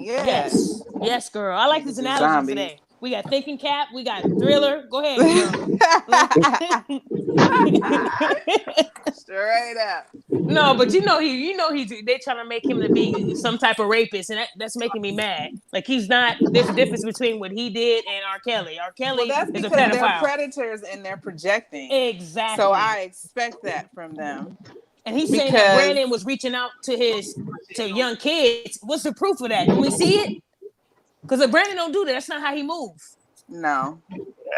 Yes. Yes, girl. I like this analogy today. We got Thinking Cap. We got Thriller. Go ahead, girl. Straight up. No, but they trying to make him to be some type of rapist, and that's making me mad. Like he's not. There's a difference between what he did and R. Kelly. R. Kelly that's is a because pedophile. They're predators and they're projecting. Exactly. So I expect that from them. And he's saying that Brandon was reaching out to young kids. What's the proof of that? Can we see it? Because if Brandon don't do that, that's not how he moves. No.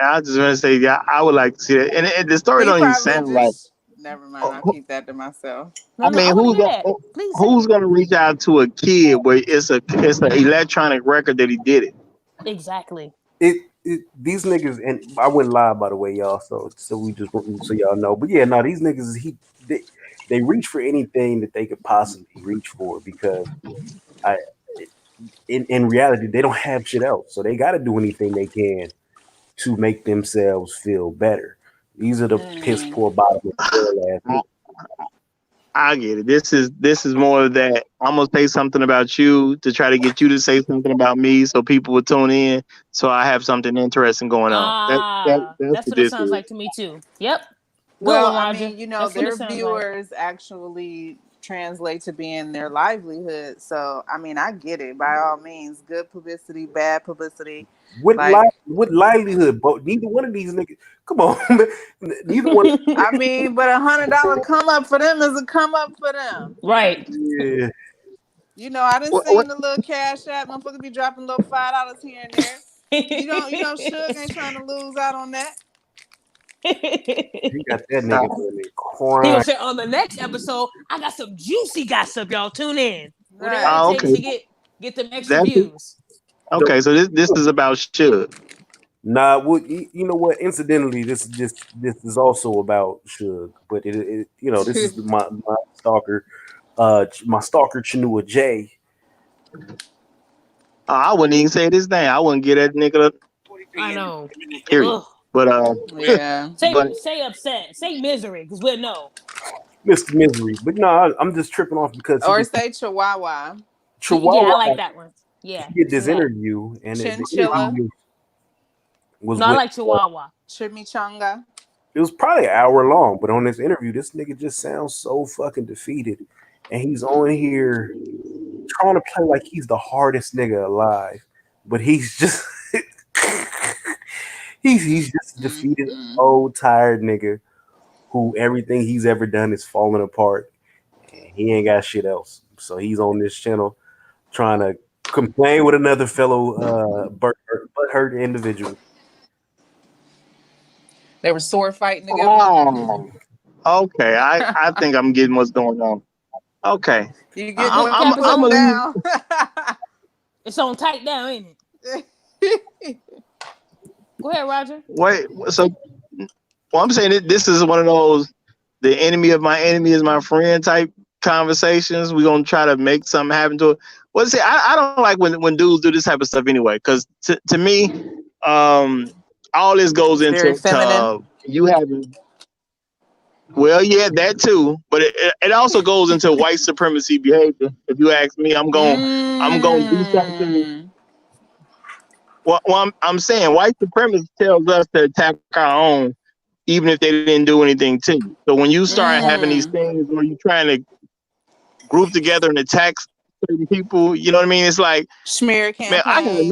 I just want to say, yeah, I would like to see it. And the story don't even sound like. Never mind. I'll keep that to myself. Who's going to reach out to a kid where it's an electronic record that he did it? Exactly. These niggas, and I wouldn't lie, by the way, y'all. So y'all know. But yeah, no, these niggas, they reach for anything that they could possibly reach for because in reality, they don't have shit else. So they got to do anything they can to make themselves feel better. These are the piss poor bottom ass. I get it. This is more of that. I'm gonna say something about you to try to get you to say something about me, so people will tune in. So I have something interesting going on. That's what it sounds like to me too. Yep. Well, I mean, their viewers actually translate to being their livelihood. So I mean, I get it. By all means, good publicity, bad publicity. With livelihood, but neither one of these niggas. Come on, neither one. I mean, but $100 come up for them is a come up for them, right? Yeah. I didn't see the little cash app. Motherfuckers be dropping little $5 here and there. Suge ain't trying to lose out on that. He got that nigga crying. He gonna say on the next episode, I got some juicy gossip. Y'all tune in. Right. To get them extra views. Okay, so this is about Suge. Nah, well, you know what? Incidentally, this is also about Suge, but this is my stalker, Chinua J. I wouldn't even say this name. I wouldn't get that nigga. I know. Period. But yeah. Say upset. Say misery, because we'll know. Mr. Misery, but no, I'm just tripping off because. Or say Chihuahua. Chihuahua. Yeah, I like that one. Yeah. He did this interview and Chinchilla. I like Chihuahua. Chimichanga. It was probably an hour long, but on this interview, this nigga just sounds so fucking defeated, and he's on here trying to play like he's the hardest nigga alive, but he's just he's just a defeated, old, tired nigga who everything he's ever done is falling apart, and he ain't got shit else. So he's on this channel trying to complain with another fellow butthurt individual. They were sword fighting together. Oh, okay. I think I'm getting what's going on. Okay. You get I'm down. It's on tight down, ain't it? Go ahead, Roger. Wait. So, I'm saying this is one of those the enemy of my enemy is my friend type conversations. We're gonna try to make something happen to it. Well, see, I don't like when dudes do this type of stuff anyway, because to me, all this goes into you having. Well, yeah, that too, but it also goes into white supremacy behavior. If you ask me, I'm going to do something. Well, I'm saying white supremacy tells us to attack our own, even if they didn't do anything to you. So when you start having these things where you're trying to group together and attack certain people, you know what I mean? It's like smear campaigns.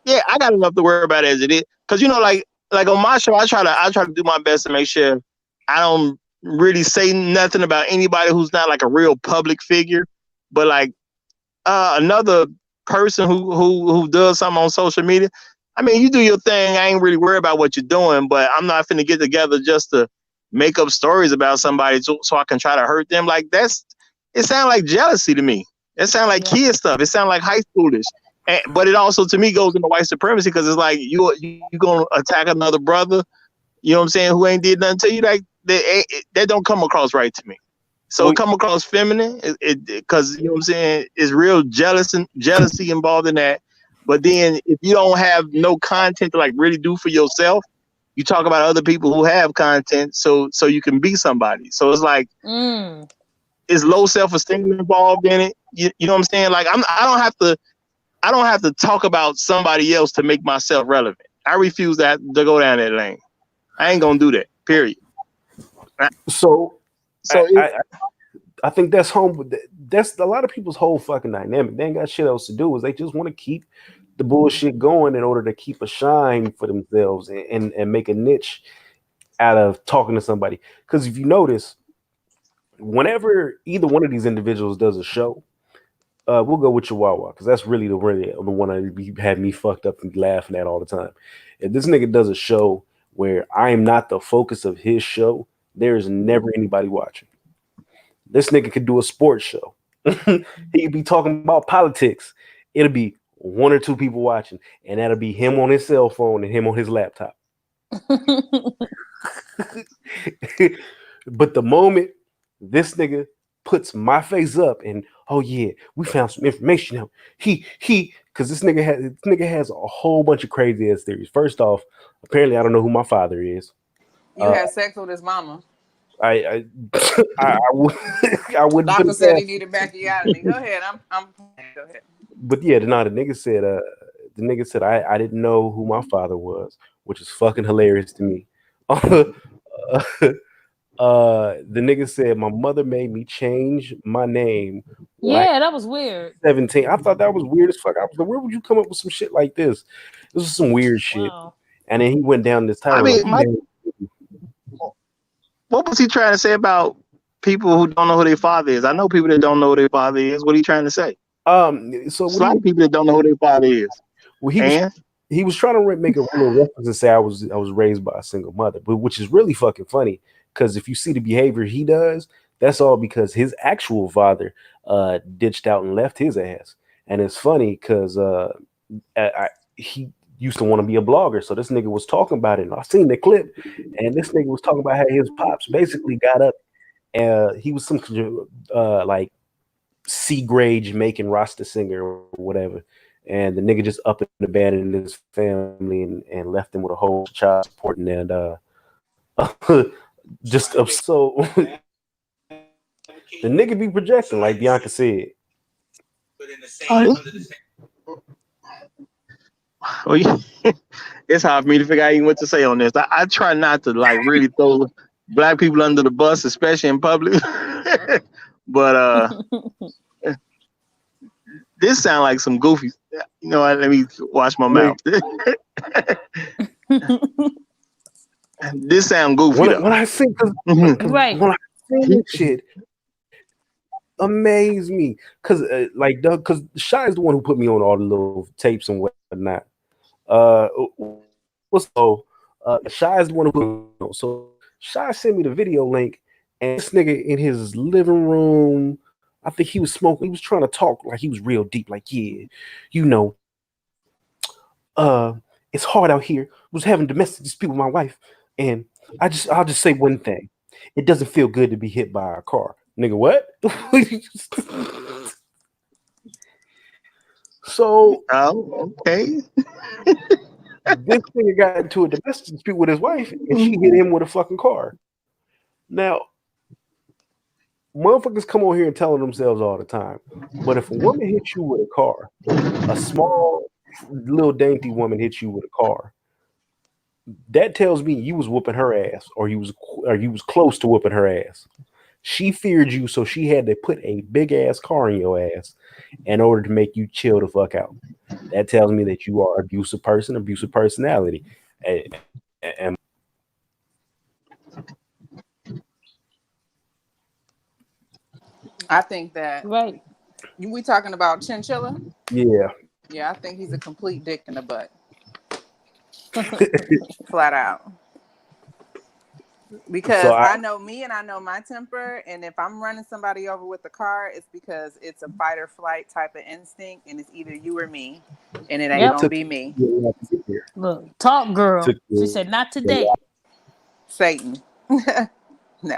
Man, I got enough to worry about as it is. Because like on my show, I try to do my best to make sure I don't really say nothing about anybody who's not like a real public figure, but like another person who does something on social media. I mean, you do your thing. I ain't really worried about what you're doing, but I'm not finna get together just to make up stories about somebody so I can try to hurt them. Like it sounds like jealousy to me. It sounds like kid stuff. It sounds like high schoolish. But it also to me goes into white supremacy because it's like you gonna attack another brother, you know what I'm saying, who ain't did nothing to you. Like that don't come across right to me. So it come across feminine, because you know what I'm saying, it's real jealousy involved in that. But then if you don't have no content to like really do for yourself, you talk about other people who have content, so you can be somebody. So it's like it's low self-esteem involved in it. You know what I'm saying? Like I don't have to talk about somebody else to make myself relevant. I refuse to go down that lane. I ain't gonna do that. Period. So So I think that's home. That's a lot of people's whole fucking dynamic. They ain't got shit else to do. Is they just want to keep the bullshit going in order to keep a shine for themselves and make a niche out of talking to somebody. Because if you notice, whenever either one of these individuals does a show, we'll go with Chihuahua because that's really the one that had me fucked up and laughing at all the time. If this nigga does a show where I am not the focus of his show, there is never anybody watching. This nigga could do a sports show. He could be talking about politics. It'll be one or two people watching, and that'll be him on his cell phone and him on his laptop. But the moment this nigga puts my face up and oh yeah, we found some information out. Because this nigga has a whole bunch of crazy ass theories. First off, apparently I don't know who my father is. You had sex with his mama. I wouldn't. Doctor said he needed backyardy. Go ahead. I'm. Go ahead. But yeah, the nigga said I didn't know who my father was, which is fucking hilarious to me. The nigga said my mother made me change my name. Yeah, that was weird. 17. I thought that was weird as fuck. I was like, where would you come up with some shit like this? This was some weird shit. Wow. And then he went down this title. What was he trying to say about people who don't know who their father is? I know people that don't know who their father is. What are you trying to say? So a lot of people that don't know who their father is. Well, he was trying to make a real reference and say I was raised by a single mother, but which is really fucking funny because if you see the behavior he does, that's all because his actual father ditched out and left his ass. And it's funny because he used to want to be a blogger, so this nigga was talking about it. And I seen the clip, and this nigga was talking about how his pops basically got up. He was some like C-grade Jamaican Rasta singer or whatever, and the nigga just up and abandoned his family and left him with a whole child support and just so the nigga be projecting like Bianca said. Well, it's hard for me to figure out even what to say on this. I try not to like really throw black people under the bus, especially in public. But this sounds like some goofy. You know what? Let me wash my mouth. This sounds goofy. When I see, right. When I see this shit, amaze me because because Shy is the one who put me on all the little tapes and whatnot. Shy is the one who put me on. So Shy sent me the video link, and this nigga in his living room, I think he was smoking. He was trying to talk like he was real deep, like, yeah, you know, it's hard out here. I was having a domestic dispute with my wife, and I'll just say one thing: it doesn't feel good to be hit by a car. Nigga, what? So, okay. This nigga got into a domestic dispute with his wife, and she hit him with a fucking car. Now, motherfuckers come on here and telling themselves all the time, but if a woman hits you with a car, a small, little dainty woman hits you with a car, that tells me you was whooping her ass, or you was close to whooping her ass. She feared you, so she had to put a big ass car in your ass in order to make you chill the fuck out. That tells me that you are abusive personality. And I think that right. We talking about Chinchilla? Yeah. Yeah, I think he's a complete dick in the butt. Flat out. Because so I know me and I know my temper, and if I'm running somebody over with the car, it's because it's a fight or flight type of instinct, and it's either you or me, and it ain't gonna be me. Look, talk girl. She said, "Not today." Satan. No.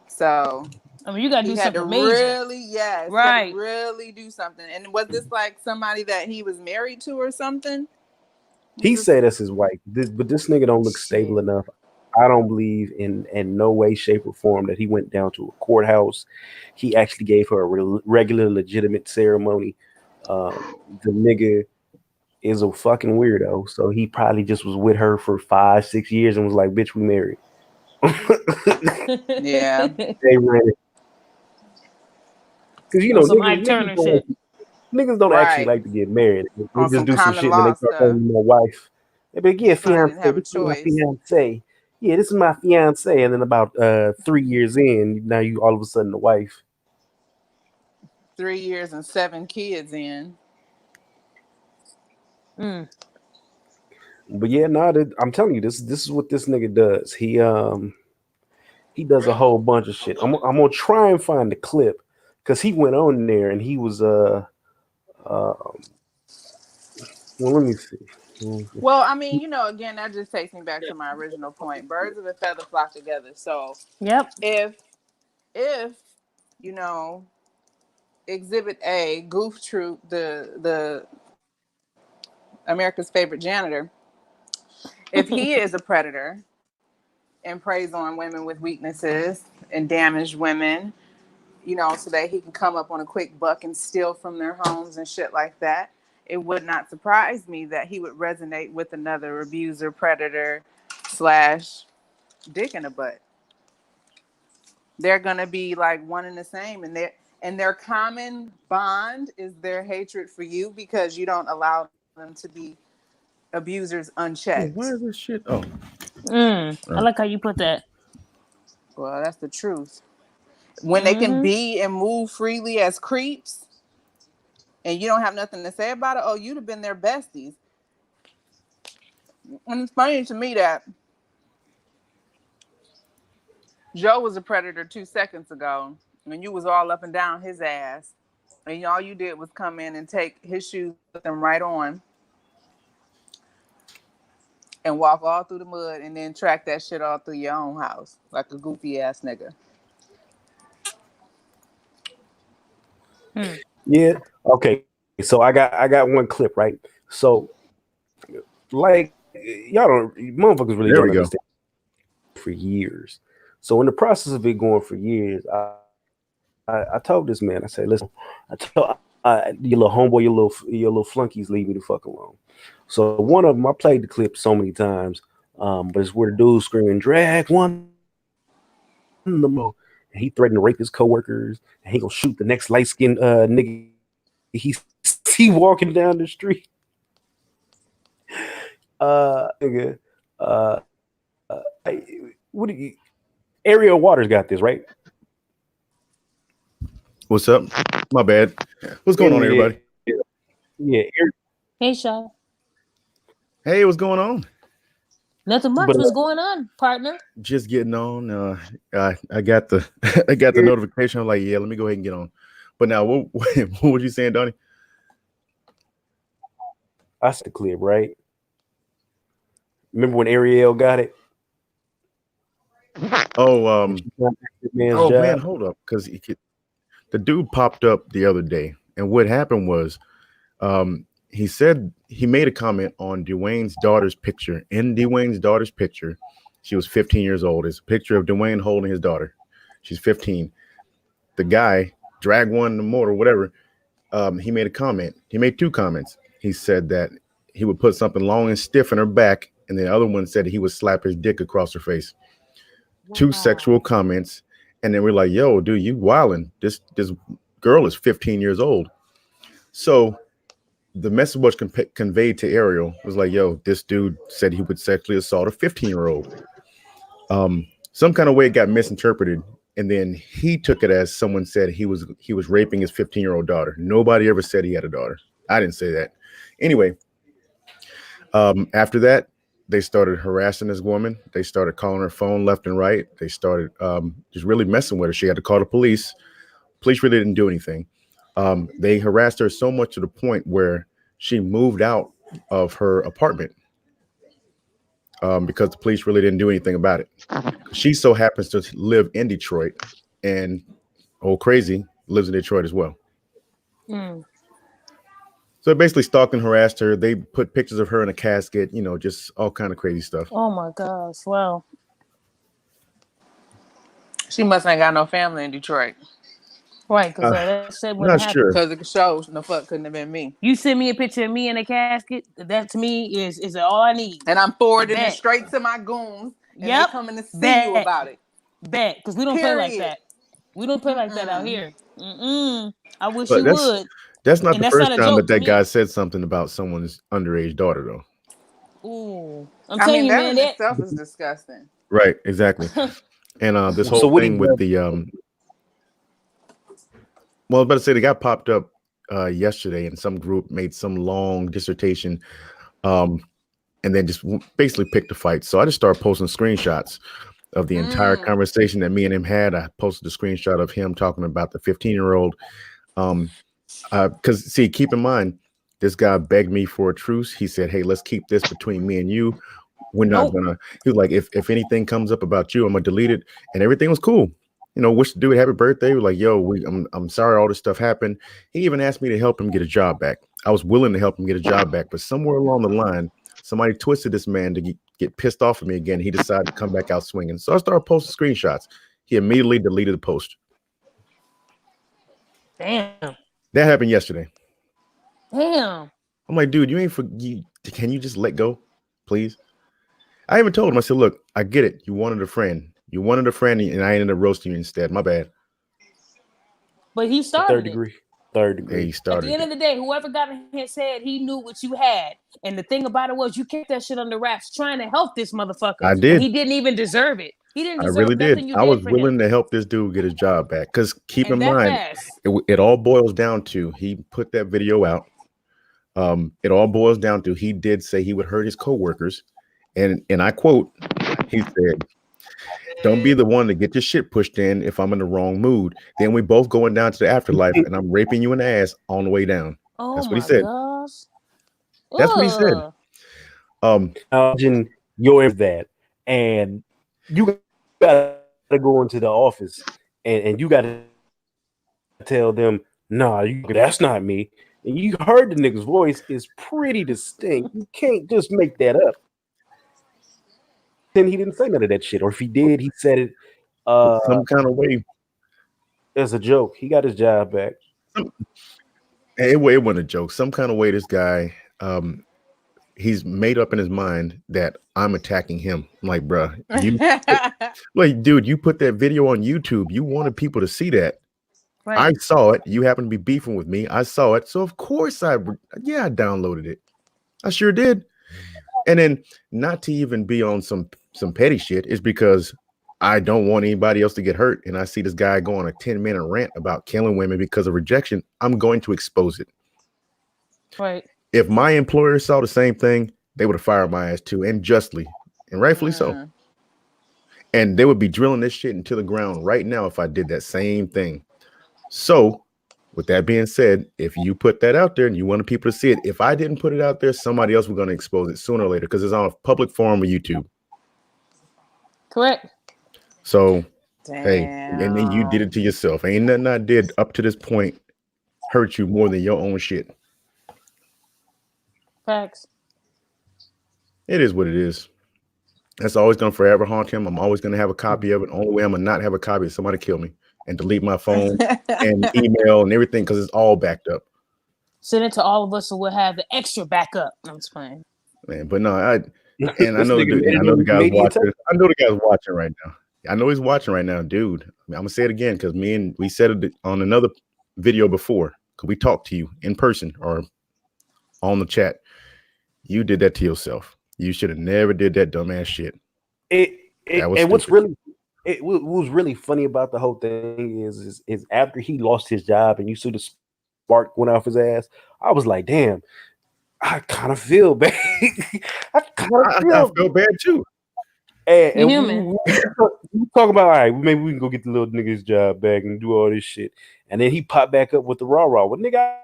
So I mean, you gotta do something major. Really, really do something. And was this like somebody that he was married to or something? He said that's his wife, but this nigga don't look stable enough. I don't believe in no way, shape, or form that he went down to a courthouse. He actually gave her a regular, legitimate ceremony. The nigga is a fucking weirdo, so he probably just was with her for 5-6 years and was like, "Bitch, we married." Yeah. They ran it because On some Ike Turner shit. Niggas don't actually like to get married. They On just some do some common shit and then law they start stuff. calling my wife. They be like, yeah, So I didn't fiance, have a this is my choice. fiance. Yeah, this is my fiance. And then about 3 years in, now you all of a sudden the wife. 3 years and 7 kids in. But yeah, no, I'm telling you, this is what this nigga does. He does a whole bunch of shit. I'm gonna try and find the clip because he went on there and he was well, let me see. Well, I mean, you know, again, that just takes me back to my original point. Birds of a feather flock together. So, yep. If you know, Exhibit A, Goof Troop, the America's favorite janitor, if he is a predator and preys on women with weaknesses and damaged women, you know, so that he can come up on a quick buck and steal from their homes and shit like that, it would not surprise me that he would resonate with another abuser, predator / dick in the butt. They're gonna be like one and the same, and their common bond is their hatred for you because you don't allow them to be abusers unchecked. Why is this shit? Oh, I like how you put that. Well, that's the truth. When they can be and move freely as creeps, and you don't have nothing to say about it, oh, you'd have been their besties. And it's funny to me that Joe was a predator 2 seconds ago, and you was all up and down his ass, and all you did was come in and take his shoes, put them right on, and walk all through the mud, and then track that shit all through your own house like a goofy ass nigga. Yeah. Okay. So I got one clip, right? So like y'all don't motherfuckers really there don't we go. understand for years. So in the process of it going for years, I told this man, I said, listen, I told your little homeboy, your little flunkies, leave me the fuck alone. So one of them, I played the clip so many times, but it's where the dude screaming, drag one the mo. And he threatened to rape his coworkers, and he gonna shoot the next light skinned nigga he see walking down the street. Nigga, what do you? Ariel Waters got this right. What's up? My bad. What's going on, everybody? Yeah. Hey, Shaw. Hey, what's going on? Nothing much. What's going on, partner? Just getting on. I got the I got the notification. I'm like, yeah, let me go ahead and get on. But now, what were you saying, Donnie? That's the clip, right? Remember when Ariel got it? Oh, man, hold up, because the dude popped up the other day, and what happened was, he said he made a comment on Dwayne's daughter's picture. In Dwayne's daughter's picture, she was 15 years old. It's a picture of Dwayne holding his daughter. She's 15. The guy, drag one the motor, whatever. He made a comment. He made 2 comments. He said that he would put something long and stiff in her back, and the other one said he would slap his dick across her face. Wow. 2 sexual comments, and then we're like, "Yo, dude, you wildin'. This girl is 15 years old." So the message was conveyed to Ariel was like, "Yo, this dude said he would sexually assault a 15-year-old." Some kind of way it got misinterpreted, and then he took it as someone said he was raping his 15-year-old daughter. Nobody ever said he had a daughter. I didn't say that. Anyway, after that, they started harassing this woman. They started calling her phone left and right. They started just really messing with her. She had to call the police. Police really didn't do anything. They harassed her so much to the point where she moved out of her apartment because the police really didn't do anything about it. She so happens to live in Detroit, and old crazy lives in Detroit as well. So basically stalked and harassed her. They put pictures of her in a casket, just all kind of crazy stuff. Oh my gosh. Wow. She must ain't got no family in Detroit. Right, because that shit Not wouldn't sure. happen. Because it shows the fuck couldn't have been me. You send me a picture of me in a casket. That to me is all I need. And I'm forwarding it Bet. straight to my goons, and Yep. they coming to see Bet. you about it. Bet, because we don't play like Period. that. We don't play like that out here. I wish you But would. that's not And the that's first not a time joke that to guy me. said something about someone's underage daughter, though. Ooh, I'm I telling mean, you, that man. in That itself is disgusting. Right, exactly. And this So whole what thing with the well, I was about to say they got popped up yesterday, and some group made some long dissertation, and then just basically picked a fight. So I just started posting screenshots of the entire conversation that me and him had. I posted a screenshot of him talking about the 15-year-old. Because see, keep in mind, this guy begged me for a truce. He said, "Hey, let's keep this between me and you. We're not gonna." He was like, "If anything comes up about you, I'm gonna delete it." And everything was cool. You know, wish the dude happy birthday. We're like, "Yo, I'm sorry all this stuff happened." He even asked me to help him get a job back. I was willing to help him get a job back, but somewhere along the line, somebody twisted this man to get pissed off at me again. He decided to come back out swinging. So I started posting screenshots. He immediately deleted the post. damn. That happened yesterday. Damn. I'm like, dude, can you just let go, please? I even told him, I said, look, I get it. You wanted a friend. You wanted a friend, and I ended up roasting you instead. My bad. But he started Third degree. Third degree. Hey, he started. At the end of the day, whoever got in his head, he knew what you had. And the thing about it was, you kept that shit under wraps, trying to help this motherfucker. I did. And he didn't even deserve it. He didn't deserve really nothing did. you I did was for willing him. to help this dude get his job back. Because keep And in that mind, fast. it all boils down to he put that video out. It all boils down to he did say he would hurt his coworkers, and I quote, he said, "Don't be the one to get your shit pushed in if I'm in the wrong mood. Then we both going down to the afterlife, and I'm raping you in the ass on the way down." Oh That's what my he said. gosh. That's what he said. Imagine you're in that, and you gotta go into the office, and you gotta tell them, "Nah, that's not me." And you heard the nigga's voice is pretty distinct. You can't just make that up. Then he didn't say none of that shit, or if he did, he said it Some kind of way. as a joke. He got his job back. It wasn't a joke. Some kind of way, this guy, he's made up in his mind that I'm attacking him. I'm like, bruh, like, dude, you put that video on YouTube. You wanted people to see that. Right. I saw it. You happen to be beefing with me. I saw it. So of course I downloaded it. I sure did. And then not to even be on some petty shit is because I don't want anybody else to get hurt. And I see this guy go on a 10-minute rant about killing women because of rejection. I'm going to expose it. Right. If my employer saw the same thing, they would have fired my ass too, and justly, and rightfully so. And they would be drilling this shit into the ground right now if I did that same thing. So, with that being said, if you put that out there and you wanted people to see it, if I didn't put it out there, somebody else was going to expose it sooner or later because it's on a public forum of YouTube. Correct. So, Damn. hey, and then you did it to yourself. Ain't nothing I did up to this point hurt you more than your own shit. Facts. It is what it is. That's always going to forever haunt him. I'm always going to have a copy of it. Only way I'm going to not have a copy is somebody kill me and delete my phone and email and everything because it's all backed up. Send it to all of us so we'll have the extra backup. I'm just playing. Man, but no, I know the guy's watching. I know the guy's watching right now. I know he's watching right now, dude. I'm gonna say it again because we said it on another video before because we talked to you in person or on the chat. You did that to yourself. You should have never did that dumbass shit. What's really funny about the whole thing is after he lost his job and you see the spark went off his ass, I was like, damn, I kind of feel bad. I feel bad too. And we talk about, all right, maybe we can go get the little nigga's job back and do all this shit. And then he popped back up with the rah-rah. Well, nigga,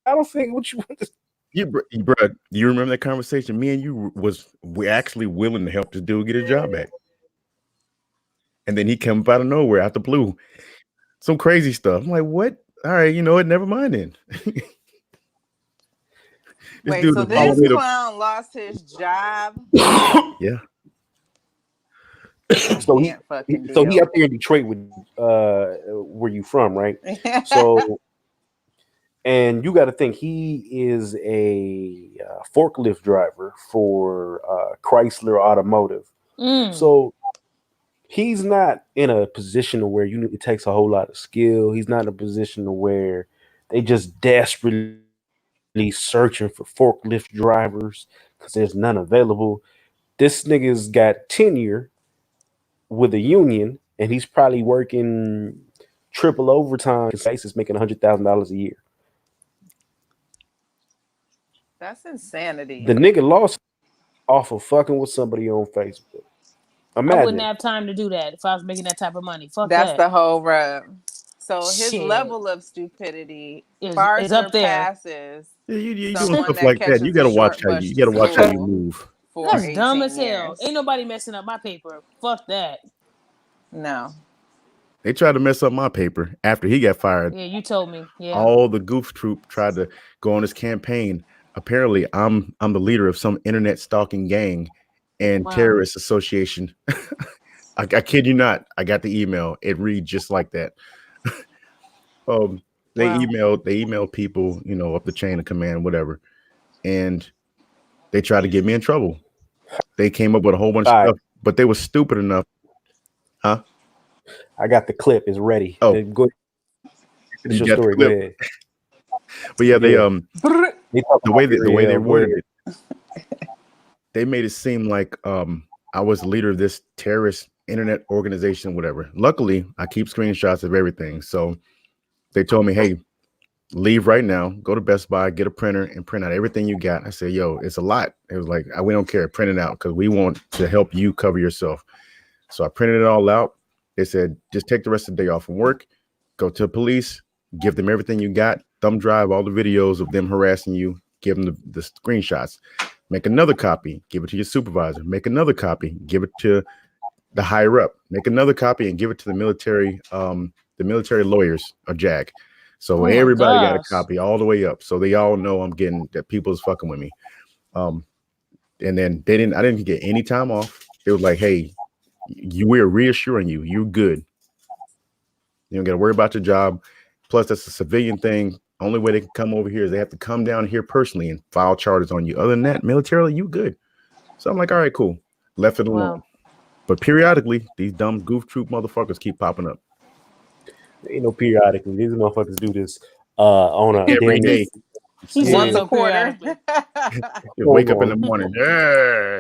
I don't think what you want to. Bro, you remember that conversation? Me and you we're actually willing to help this dude get his job back. And then he came up out of nowhere, out the blue. Some crazy stuff. I'm like, what? All right, you know what? Never mind then. Wait, so this clown lost his job? Yeah. So he Can't fucking so he deal. up there in Detroit with where you from, right? So and you got to think he is a forklift driver for Chrysler Automotive. So he's not in a position where it takes a whole lot of skill. He's not in a position where they just desperately searching for forklift drivers because there's none available. This nigga's got tenure with a union, and he's probably working triple overtime basis, making $100,000 a year. That's insanity. The nigga lost off of fucking with somebody on Facebook. Imagine. I wouldn't have time to do that if I was making that type of money. Fuck That's that. the whole rub. So his Shit. level of stupidity Is far up there. surpasses You doing someone stuff that like that. catches You gotta a watch short how bus you to gotta watch how you school move. for That's 18 dumb as hell. years. Ain't nobody messing up my paper. Fuck that. No. They tried to mess up my paper after he got fired. Yeah, you told me. Yeah. All the goof troop tried to go on his campaign. Apparently, I'm the leader of some internet stalking gang and terrorist association. I kid you not. I got the email. It reads just like that. They emailed people, up the chain of command, whatever, and they tried to get me in trouble. They came up with a whole bunch of stuff, but they were stupid enough. Huh? I got the clip. It's ready. Oh, go ahead. Finish your story. Go ahead. But yeah, the way they worded it, they made it seem like I was the leader of this terrorist internet organization, whatever. Luckily, I keep screenshots of everything. So they told me, hey, leave right now, go to Best Buy, get a printer and print out everything you got. I said, yo, it's a lot. It was like, we don't care, print it out because we want to help you cover yourself. So I printed it all out. They said, just take the rest of the day off from work, go to the police, give them everything you got, thumb drive all the videos of them harassing you, give them the screenshots, make another copy, give it to your supervisor, make another copy, give it to the higher up, make another copy and give it to the military lawyers or JAG. So everybody got a copy all the way up. So they all know I'm getting that people's fucking with me. And then I didn't get any time off. It was like, hey, we're reassuring you, you're good. You don't got to worry about your job. Plus, that's a civilian thing. Only way they can come over here is they have to come down here personally and file charges on you. Other than that, militarily, you good. So I'm like, all right, cool. Left it alone. But periodically, these dumb goof troop motherfuckers keep popping up. Ain't no periodically. These motherfuckers do this on a every day. Once a quarter. You wake up in the morning.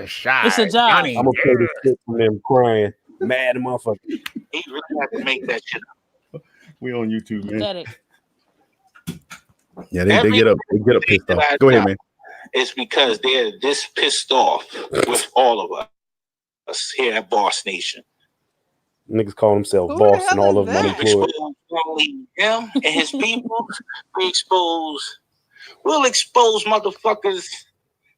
Shy. It's a job. I'm gonna play this shit from them crying. Mad motherfucker. He really had to make that shit up. We on YouTube, man. Pathetic. Yeah, they get up pissed off. Go ahead, man. It's because they're this pissed off with all of us here at Boss Nation. Niggas call themselves boss and all of them unemployed. Him and his people, we'll expose motherfuckers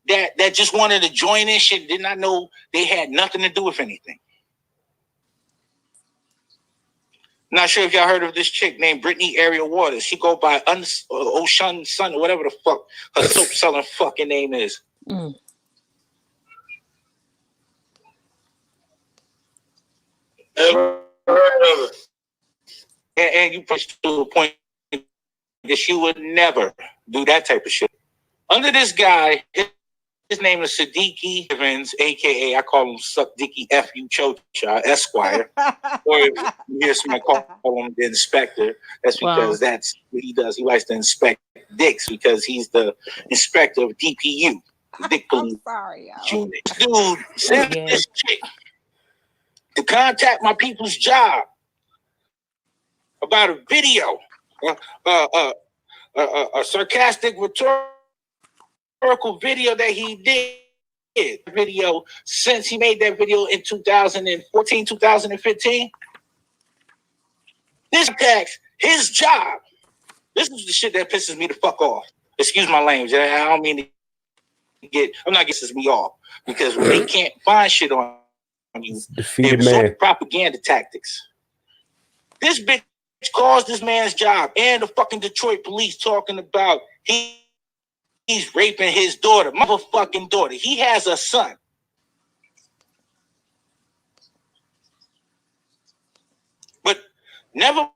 that just wanted to join in shit, did not know they had nothing to do with anything. Not sure if y'all heard of this chick named Brittany Ariel Waters. She go by Ocean Sun or whatever the fuck her soap selling fucking name is. And you push to a point that she would never do that type of shit. Under this guy, his name is Siddiqui Evans, aka I call him Suck Dicky F U Chocha Esquire. Or if you hear somebody call him the inspector, that's because that's what he does. He likes to inspect dicks because he's the inspector of DPU. Dick I'm sorry, y'all. Dude sent this chick to contact my people's job about a video, a sarcastic rhetorical video that he did. Video since he made that video in 2014, 2015. This tax his job. This is the shit that pisses me the fuck off. Excuse my language. I don't mean to I'm not getting me off because when they can't find shit on you, they resort to propaganda tactics. This bitch caused this man's job and the fucking Detroit police talking about he's raping his daughter, motherfucking daughter. He has a son. Never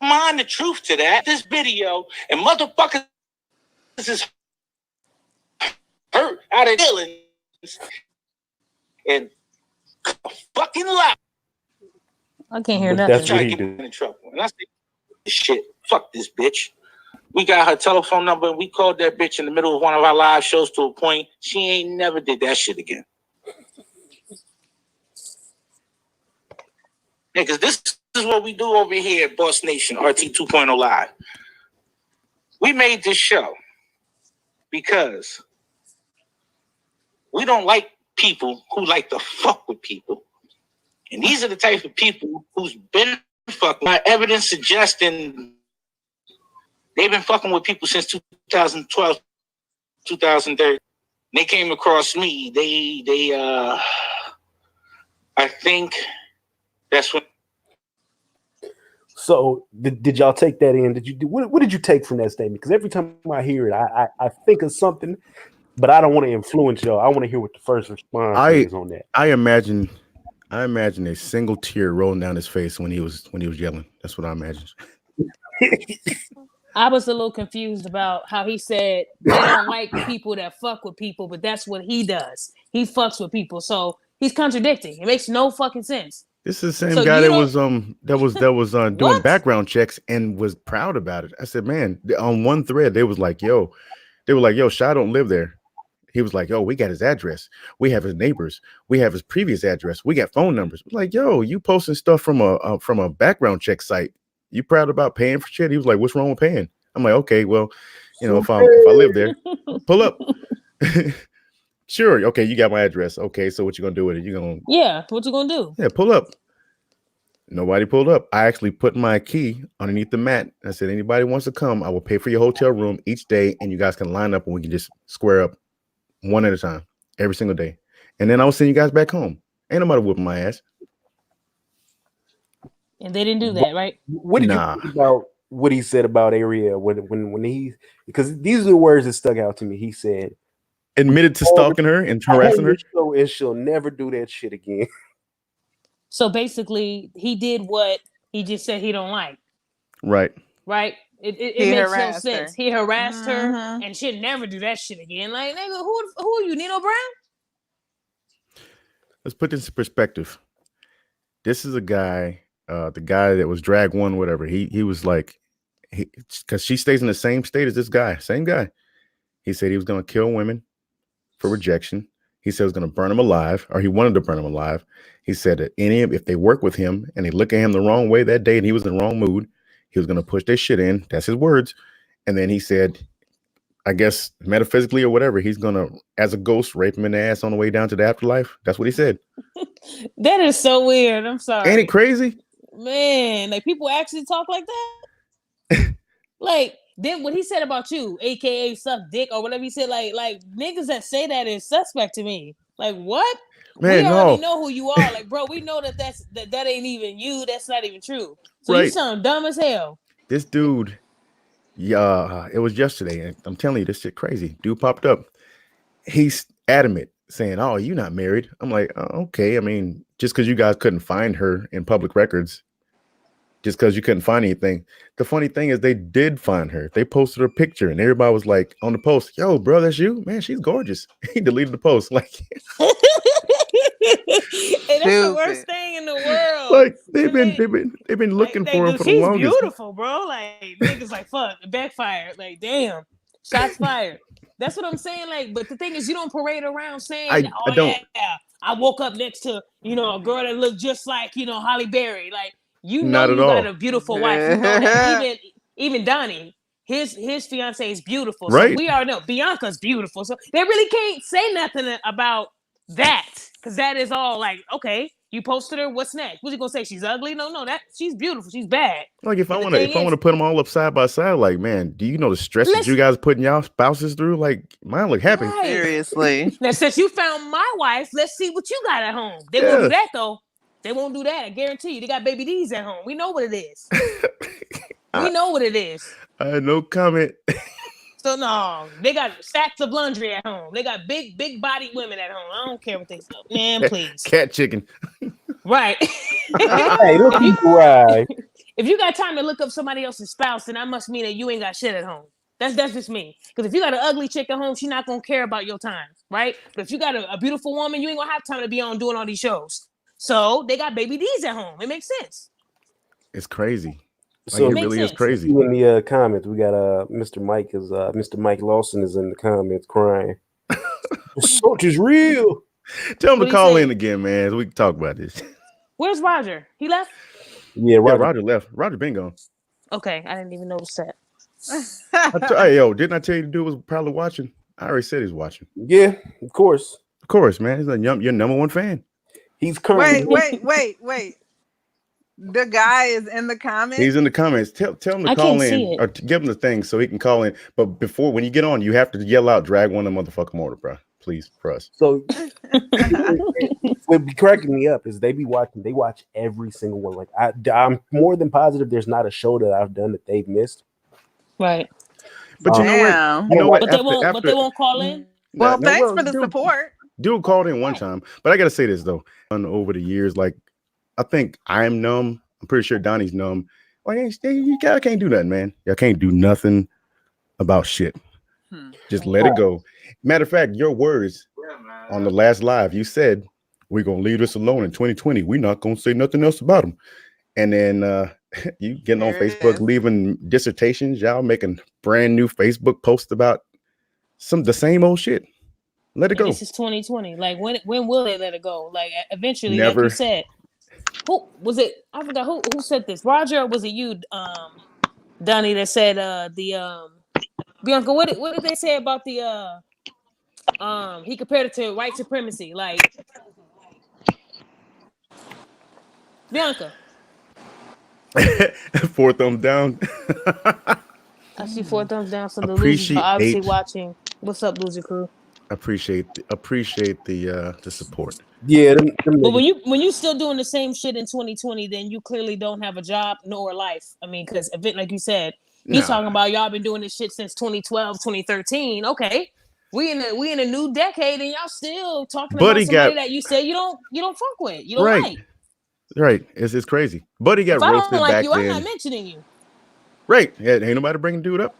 mind the truth to that. This video and motherfuckers is hurt out of feelings and fucking lie. I can't hear But nothing. that's what he Get do. me in trouble. And I say, shit, fuck this bitch. We got her telephone number and we called that bitch in the middle of one of our live shows to a point. She ain't never did that shit again. Yeah, because this is what we do over here at Boss Nation, RT 2.0 Live. We made this show because we don't like people who like to fuck with people. And these are the type of people who's been fucking. My evidence suggesting they've been fucking with people since 2012, 2013. They came across me. I think that's when. So did y'all take that in? Did you do what did you take from that statement? Because every time I hear it, I think of something, but I don't want to influence y'all. I want to hear what the first response is on that. I imagine a single tear rolling down his face when he was yelling. That's what I imagine. I was a little confused about how he said they don't like people that fuck with people, but that's what he does. He fucks with people, so he's contradicting. It makes no fucking sense. This is the same guy that was doing background checks and was proud about it. I said, man, on one thread they were like, yo, Shy don't live there. He was like, yo, we got his address. We have his neighbors. We have his previous address. We got phone numbers. Like, yo, you posting stuff from a background check site. You proud about paying for shit? He was like, what's wrong with paying? I'm like, okay, well, if I live there, pull up. Sure. Okay, you got my address. Okay, so what you gonna do with it? What you gonna do? Yeah, pull up. Nobody pulled up. I actually put my key underneath the mat. I said, anybody wants to come, I will pay for your hotel room each day, and you guys can line up and we can just square up one at a time every single day. And then I will send you guys back home. Ain't nobody whooping my ass. And they didn't do that, right? What did you think about what he said about Ariel when he, because these are the words that stuck out to me. He said, admitted to stalking her and harassing her. And she'll never do that shit again. So basically, he did what he just said he don't like. Right. Right? It makes no sense. He harassed her and she'll never do that shit again. Like, nigga, who are you, Nino Brown? Let's put this in perspective. This is a guy, the guy that was drag one, whatever. He was like, because she stays in the same state as this guy, same guy. He said he was going to kill women for rejection. He said he was going to burn them alive, or he wanted to burn them alive. He said that if they work with him and they look at him the wrong way that day and he was in the wrong mood, he was going to push their shit in. That's his words. And then he said, I guess metaphysically or whatever, he's going to, as a ghost, rape him in the ass on the way down to the afterlife. That's what he said. That is so weird. I'm sorry. Ain't it crazy? Man, like people actually talk like that? Like, then what he said about you, aka suck dick or whatever he said, like niggas that say that is suspect to me. Like, what? Man, we already know who you are. Like, bro, we know that ain't even you. That's not even true. So right. You sound dumb as hell. This dude, it was yesterday, and I'm telling you, this shit crazy. Dude popped up. He's adamant, saying, "Oh, you're not married." I'm like, okay. I mean, just because you guys couldn't find her in public records, just because you couldn't find anything. The funny thing is, they did find her. They posted her picture, and everybody was like on the post, "Yo, bro, that's you, man. She's gorgeous." He deleted the post, like. And that's the worst thing in the world. Like they've been looking for him for the longest. She's beautiful, bro. Like niggas like fuck, it backfired. Like damn, shots fired. That's what I'm saying. Like, but the thing is, you don't parade around saying, I don't. Yeah, I woke up next to a girl that looked just like Halle Berry. Like you got a beautiful wife. You know that. Even Donnie. His fiance is beautiful. Right. So we already know Bianca's beautiful. So they really can't say nothing about that. Because that is all like, okay, you posted her. What's next? What's he gonna say? She's ugly? No, that she's beautiful. She's bad. Like if I want to put them all up side by side, like man, do you know the stress that you guys putting y'all spouses through? Like mine look happy. Right. Seriously. Now since you found my wife, let's see what you got at home. They won't do that though. They won't do that. I guarantee you. They got baby D's at home. We know what it is. We know what it is. I had no comment. So no, they got stacks of laundry at home. They got big body women at home. I don't care what they say. Man, please. Cat chicken. Right. Hey, look at you, right. If you got time to look up somebody else's spouse, then that must mean that you ain't got shit at home. That's just me. Because if you got an ugly chick at home, she's not gonna care about your time, right? But if you got a beautiful woman, you ain't gonna have time to be on doing all these shows. So they got baby D's at home. It makes sense. It's crazy. So it really is crazy. In the comments, we got Mr. Mike Lawson is in the comments crying. The soldier's real. Tell him to call in again, man. So we can talk about this. Where's Roger? He left? Yeah, Roger left. Roger been gone. Okay, I didn't even notice that. Hey, yo, didn't I tell you the dude was probably watching? I already said he's watching. Yeah, of course. Of course, man. He's your number one fan. He's currently Wait. The guy is in the comments. He's in the comments. Tell him to call in or give him the thing so he can call in. But before, when you get on, you have to yell out, drag one of the motherfucking motor, bro. Please, for us. So what be cracking me up is they watch every single one. Like I'm more than positive there's not a show that I've done that they've missed. Right. But you know what? But they won't call in. Well, thanks for the support. Dude called in one time, but I gotta say this though. Over the years, like I think I'm numb. I'm pretty sure Donnie's numb. Like you can't do nothing, man. Y'all can't do nothing about shit. Just let it go. Matter of fact, your words on the last live, you said we're gonna leave this alone in 2020. We're not gonna say nothing else about them. And then you getting on Facebook, leaving dissertations, y'all making brand new Facebook posts about the same old shit. Let it go. This is 2020. Like when will they let it go? Like eventually, Never. like you said. Who was it? I forgot who said this. Roger, or was it you, Donnie, that said Bianca, what did they say about the he compared it to white supremacy? Like Bianca. 4 thumbs down. I see 4 thumbs down. So the losers are obviously watching. What's up, loser crew? Appreciate the support. Yeah, but when you still doing the same shit in 2020, then you clearly don't have a job nor a life. I mean, because like you said, he's talking about y'all been doing this shit since 2012, 2013. Okay, we in a new decade, and y'all still talking about somebody that you say you don't fuck with. You don't like. Right, it's crazy. Buddy got roasted back then. I'm not mentioning you. Right, ain't nobody bringing dude up.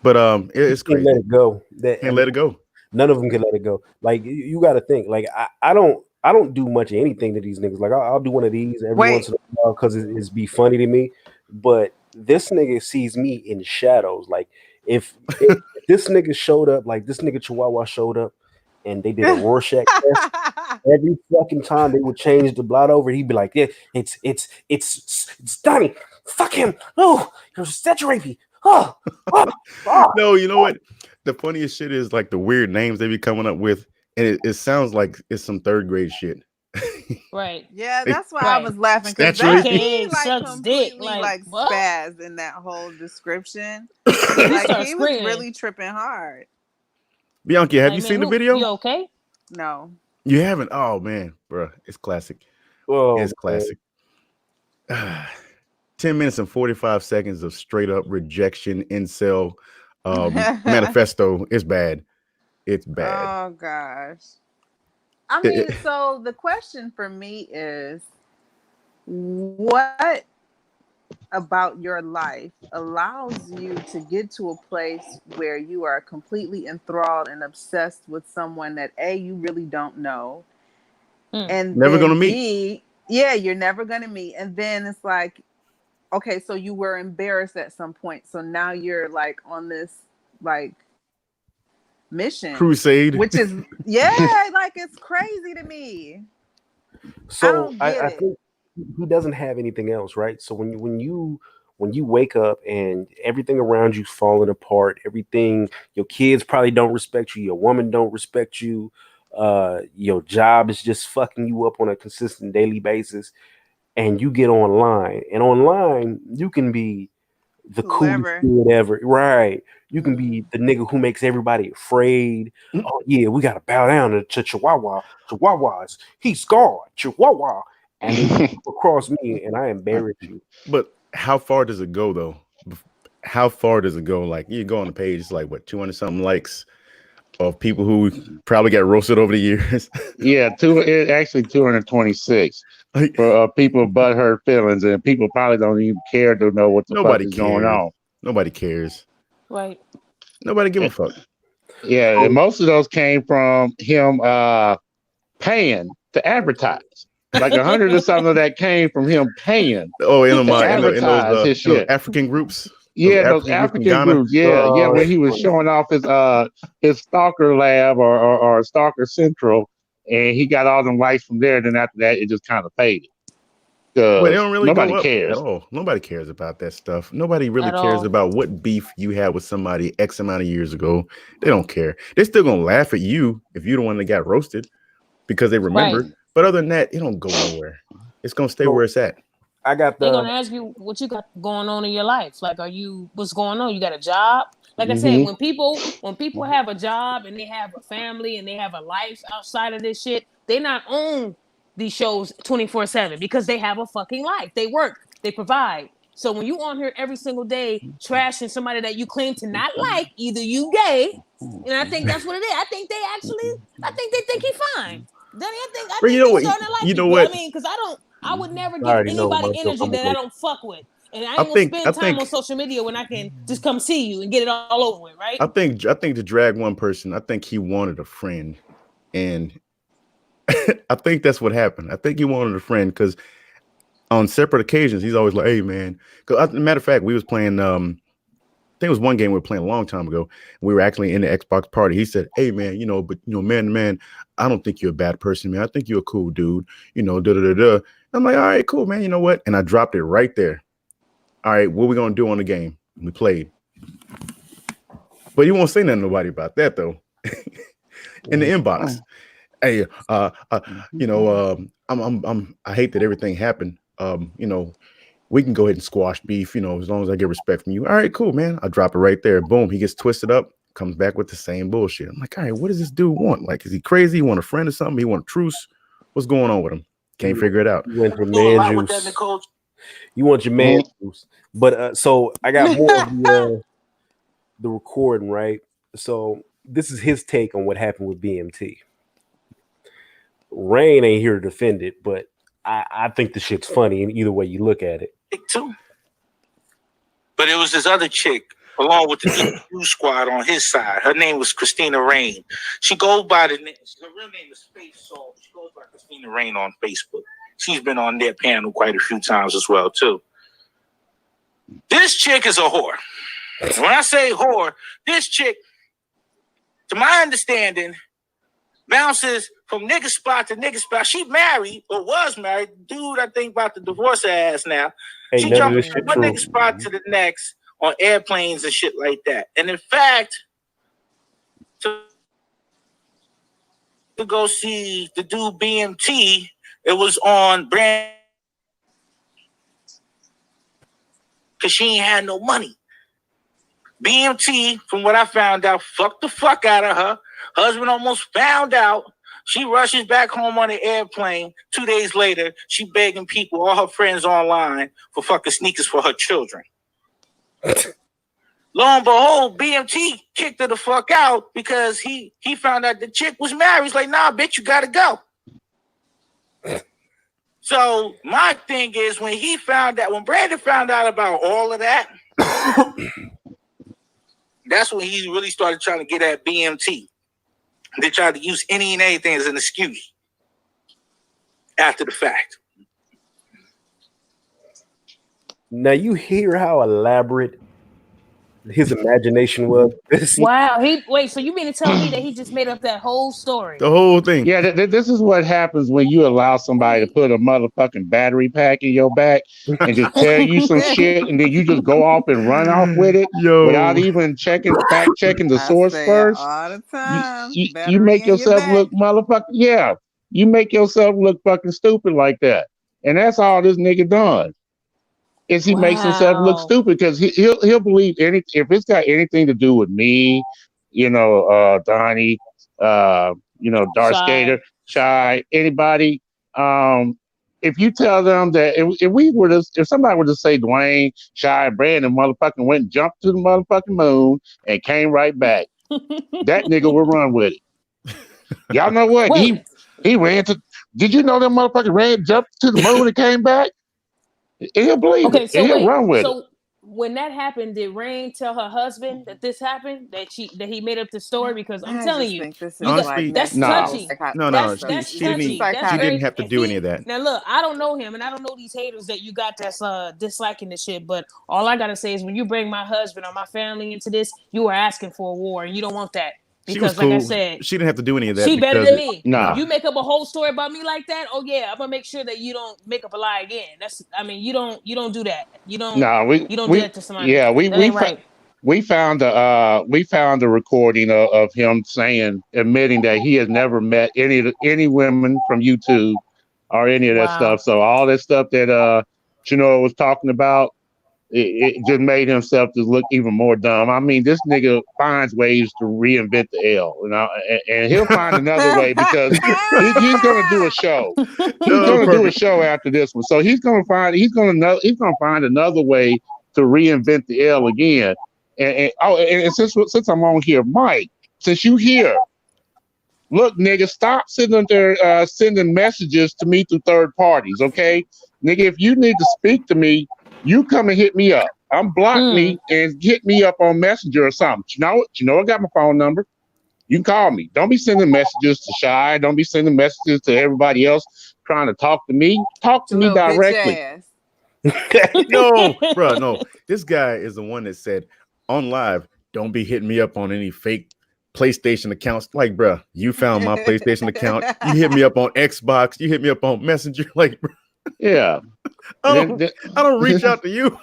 But it's crazy. Let it go. Can't let it go. None of them can let it go. Like you got to think. Like I don't do much of anything to these niggas. Like I'll do one of these every once in a while because it's be funny to me. But this nigga sees me in shadows. Like if this nigga showed up, like this nigga Chihuahua showed up, and they did a Rorschach test. Every fucking time they would change the blot over, he'd be like, "Yeah, it's Donnie. Fuck him. Oh, you're such a rapey. Oh. No, you know what? The funniest shit is like the weird names they be coming up with, and it sounds like it's some 3rd grade shit. Right. Yeah, that's why I was laughing because that he like completely like spaz in that whole description. Like he was really tripping hard. Bianca, have you seen the video? You okay? No. You haven't? Oh man, bro, it's classic. It's classic. 10 minutes and 45 seconds of straight up rejection, incel manifesto. It's bad. It's bad. Oh gosh. I mean, so the question for me is, what about your life allows you to get to a place where you are completely enthralled and obsessed with someone that A, you really don't know, and never gonna B, meet. Yeah, you're never gonna meet, and then it's like, okay, so you were embarrassed at some point, so now you're like on this like mission crusade, which is like it's crazy to me. So I think he doesn't have anything else, right? So when you wake up and everything around you's falling apart, everything, your kids probably don't respect you, your woman don't respect you, your job is just fucking you up on a consistent daily basis, and you get online, and online you can be the coolest dude ever, right? You can be the nigga who makes everybody afraid. Oh yeah, we gotta bow down to Chihuahua. Chihuahuas, he's God, Chihuahua, and then you across me, and I embarrass you. But how far does it go though? How far does it go? Like you go on the page, it's like what 200 something likes. of people who probably got roasted over the years. Yeah, actually 226 for people but hurt feelings, and people probably don't even care to know what the fuck is going on. Nobody cares. Right. Nobody give a fuck. Yeah, and most of those came from him paying to advertise. Like 100 or something of that came from him paying. Oh, in advertise his shit. African groups. Yeah, those African groups. Yeah, when he was showing off his stalker lab or stalker central, and he got all them likes from there. Then after that, it just kind of faded. Well, they don't really nobody cares at all. Nobody cares about that stuff. Nobody really cares about what beef you had with somebody X amount of years ago. They don't care. They're still gonna laugh at you if you're the one that got roasted because they remember. Right. But other than that, it don't go nowhere. It's gonna stay where it's at. They're gonna ask you what you got going on in your life. Like, what's going on? You got a job? Like I said, when people have a job and they have a family and they have a life outside of this shit, they not own these shows 24/7 because they have a fucking life. They work, they provide. So when you on here every single day trashing somebody that you claim to not like, either you gay, and I think that's what it is. I think they think he's fine. I think they're starting to like you know what? I mean, because I would never give anybody energy that I don't fuck with. And I ain't gonna spend time on social media when I can just come see you and get it all over with, right? I think to drag one person, I think he wanted a friend. And I think that's what happened. I think he wanted a friend because on separate occasions, he's always like, hey, man. As a matter of fact, we was playing, I think it was one game we were playing a long time ago. We were actually in the Xbox party. He said, hey, man, man to man, I don't think you're a bad person, man. I think you're a cool dude, da-da-da-da. I'm like, all right, cool, man. You know what? And I dropped it right there. All right, what we going to do on the game? We played. But he won't say nothing to nobody about that, though. In the inbox. Hey, I hate that everything happened. We can go ahead and squash beef, as long as I get respect from you. All right, cool, man. I drop it right there. Boom. He gets twisted up, comes back with the same bullshit. I'm like, all right, what does this dude want? Like, is he crazy? He want a friend or something? He want a truce? What's going on with him? Can't figure it out. You went for man juice. You want your man juice. But so I got more of the recording, right? So this is his take on what happened with BMT. Rain ain't here to defend it, but I think the shit's funny in either way you look at it. Too. But it was this other chick along with the new squad on his side. Her name was Christina Rain. She goes by her real name is Space Soul. She goes by Christina Rain on Facebook. She's been on their panel quite a few times as well, too. This chick is a whore. When I say whore, this chick, to my understanding, bounces from nigga spot to nigga spot. She married or was married. Dude, I think about to divorce her ass now. She jumped from one nigga spot to the next on airplanes and shit like that. And in fact, to go see the dude BMT, it was on brand because she ain't had no money. BMT, from what I found out, fucked the fuck out of her. Husband almost found out. She rushes back home on the airplane. 2 days later, she begging people, all her friends online, for fucking sneakers for her children. Lo and behold, BMT kicked her the fuck out because he found out the chick was married. He's like, nah, bitch, you gotta go. So my thing is, when Brandon found out about all of that, that's when he really started trying to get at BMT. They tried to use any and anything as an excuse after the fact. Now you hear how elaborate his imagination was. Wow. So you mean to tell me that he just made up that whole story? The whole thing. Yeah, this is what happens when you allow somebody to put a motherfucking battery pack in your back and just tell you some shit, and then you just go off and run off with it without even fact checking the source first. All the time. You make yourself look motherfucking you make yourself look fucking stupid like that, and that's all this nigga done. Is he makes himself look stupid because he'll believe if it's got anything to do with me, Donnie, Dark Skater, Shy, anybody. If you tell them that if somebody were to say Dwayne, Shy, and Brandon motherfucking went and jumped to the motherfucking moon and came right back, that nigga will run with it. Y'all know what? Wait. He ran to. Did you know that motherfucker ran, jumped to the moon and came back? He'll believe it. So He'll run with it. So when that happened, did Rain tell her husband that this happened? That he made up the story? Because I'm telling you, honestly, that's touchy. No, She didn't have to do any of that. Now look, I don't know him, and I don't know these haters that you got that's disliking this shit. But all I gotta say is, when you bring my husband or my family into this, you are asking for a war, and you don't want that. Because, like I said, she didn't have to do any of that. She better than me. Nah. You make up a whole story about me like that. Oh yeah, I'm gonna make sure that you don't make up a lie again. You don't do that. You don't. Nah, you don't do that to somebody. Yeah, right. We found the recording of him admitting that he has never met any women from YouTube or any of that stuff. So all that stuff that Chino was talking about, it just made himself just look even more dumb. I mean, this nigga finds ways to reinvent the L, and he'll find another way because he's gonna do a show. He's gonna do a show after this one, so he's gonna find another way to reinvent the L again. And since I'm on here, Mike, since you here, look, nigga, stop sitting there sending messages to me through third parties, okay? Nigga, if you need to speak to me, you come and hit me up. Unblock me and hit me up on Messenger or something. You know, I got my phone number. You can call me. Don't be sending messages to Shy. Don't be sending messages to everybody else trying to talk to me. Talk to me directly. No, bro, no. This guy is the one that said on live, don't be hitting me up on any fake PlayStation accounts. Like, bro, you found my PlayStation account. You hit me up on Xbox. You hit me up on Messenger. Like, bro. Yeah. I don't reach out to you.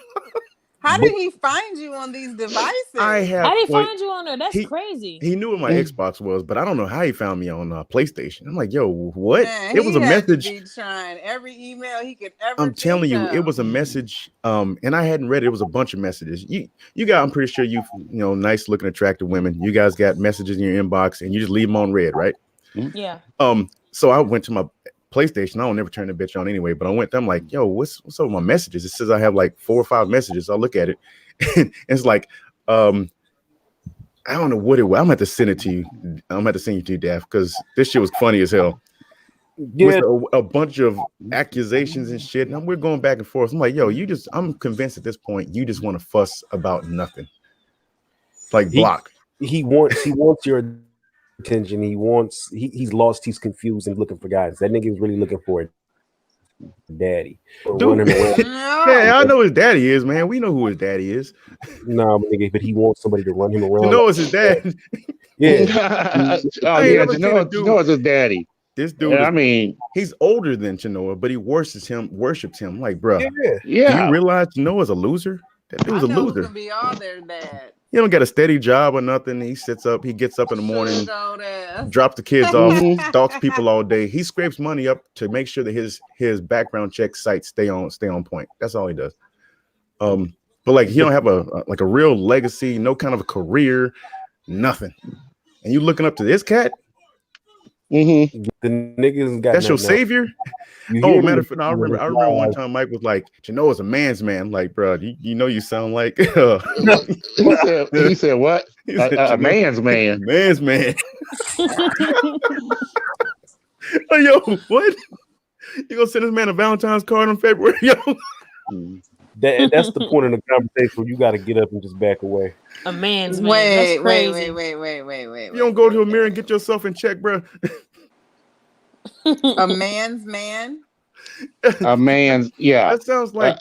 How did he find you on these devices? How did he find you on there? That's crazy. He knew what my Xbox was, but I don't know how he found me on PlayStation. I'm like, yo, what? Man, it was a message. To be trying every email he could ever. I'm telling you, it was a message. And I hadn't read it. It was a bunch of messages. You got, I'm pretty sure you nice looking, attractive women. You guys got messages in your inbox, and you just leave them on read, right? Yeah. So I went to my PlayStation. I don't never turn the bitch on anyway, but I went there. I'm like, yo, what's up with my messages? It says I have like 4 or 5 messages. I'll look at it. And it's like, I don't know what it was. I'm gonna have to send it to you. I'm gonna have to send you to you, Daph, because this shit was funny as hell. Yeah, with a bunch of accusations and shit. And we're going back and forth. I'm like, yo, I'm convinced at this point you just want to fuss about nothing. Like block. He wants your attention. He's lost, he's confused and looking for guidance. That nigga is really looking for a daddy. Dude, yeah, I know his daddy is, man. We know who his daddy is. No, nigga, but he wants somebody to run him around. You know it's his dad. Yeah. Chinoa's his daddy. This dude, he's older than Chinoa, but he worships him. Like, bro, yeah. Do you realize Chinoa's a loser? That dude's a loser. Gonna be all their dad. He don't get a steady job or nothing. He gets up in the morning, drops the kids off, stalks people all day. He scrapes money up to make sure that his background check sites stay on point. That's all he does. But like he don't have a real legacy, no kind of a career, nothing. And you looking up to this cat? The niggas got that's your savior. Oh, matter of fact, I remember one time Mike was like, "Chinoa's a man's man." Like, bro, you know you sound like. He said what? He said, a man's man. Man's man. Oh, yo, what? You gonna send this man a Valentine's card on February? Yo. That's the point of the conversation where you got to get up and just back away. A man's man. Wait. You don't go to a mirror and get yourself in check, bro. A man's man. A man's, yeah. That sounds like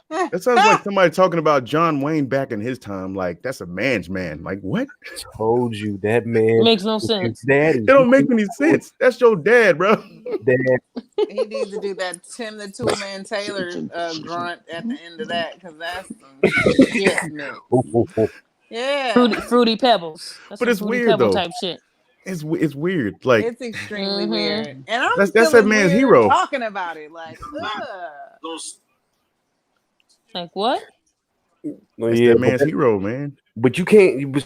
somebody talking about John Wayne back in his time. Like that's a man's man. Like what? Told you that man makes no sense. Daddy. It don't make any sense. That's your dad, bro. Dad. He needs to do that Tim the Toolman Taylor grunt at the end of that because that's some shit, man. Yeah. Fruity Pebbles. That's but it's weird though. Type shit. It's weird. Like it's extremely weird. And I'm that's that man's hero. Talking about it like like what? That's that man's hero, man. But you can't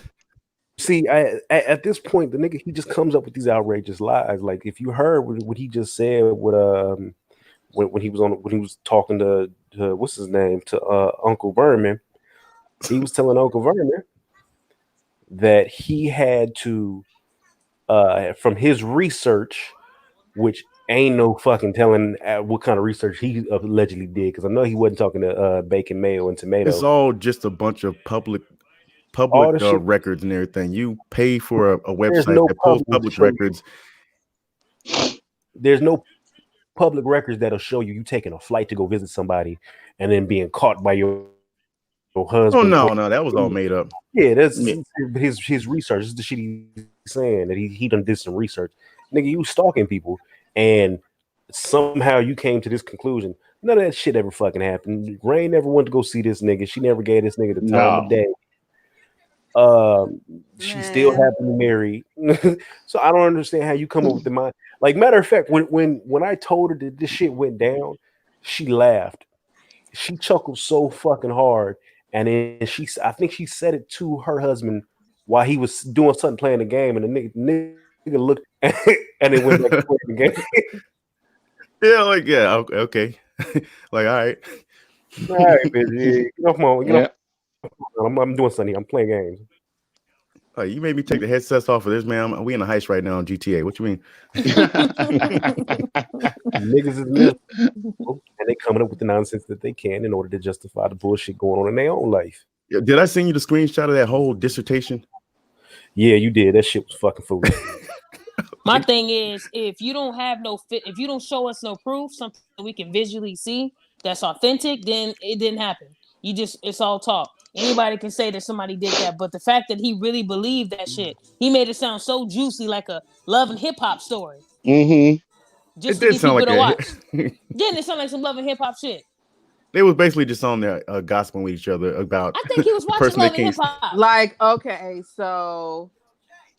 see at this point the nigga he just comes up with these outrageous lies. Like if you heard what he just said with when he was talking to what's his name to Uncle Vermin, he was telling Uncle Vermin that he had to, from his research, which ain't no fucking telling what kind of research he allegedly did, because I know he wasn't talking to bacon, mayo, and tomato. It's all just a bunch of public records and everything. You pay for a website that pulls public records. There's no public records that'll show you taking a flight to go visit somebody and then being caught by your husband. Oh no, that was all made up. Yeah, that's his research. This is the shit he's saying, that he done did some research. Nigga, you stalking people, and somehow you came to this conclusion. None of that shit ever fucking happened. Rain never went to go see this nigga. She never gave this nigga the time of day. She still happily married. So I don't understand how you come up with the mind. Like, matter of fact, when I told her that this shit went down, she laughed. She chuckled so fucking hard, and then I think she said it to her husband while he was doing something, playing the game, and the nigga looked and it went back to playing the game. Okay. Like, all right, bitch, get off my, get off. I'm doing something. I'm playing games. You made me take the headsets off of this, man. We in a heist right now on GTA. What you mean? Niggas is miserable, and they coming up with the nonsense that they can in order to justify the bullshit going on in their own life. Did I send you the screenshot of that whole dissertation? Yeah, you did. That shit was fucking foolish. My thing is, if you don't show us no proof, something we can visually see that's authentic, then it didn't happen. It's all talk. Anybody can say that somebody did that, but the fact that he really believed that shit, he made it sound so juicy, like a love and hip hop story. Mm-hmm. Just to get people to watch. Didn't it sound like some love and hip hop shit? They was basically just on there gossiping with each other about. I think he was watching love and hip hop. Like, okay, so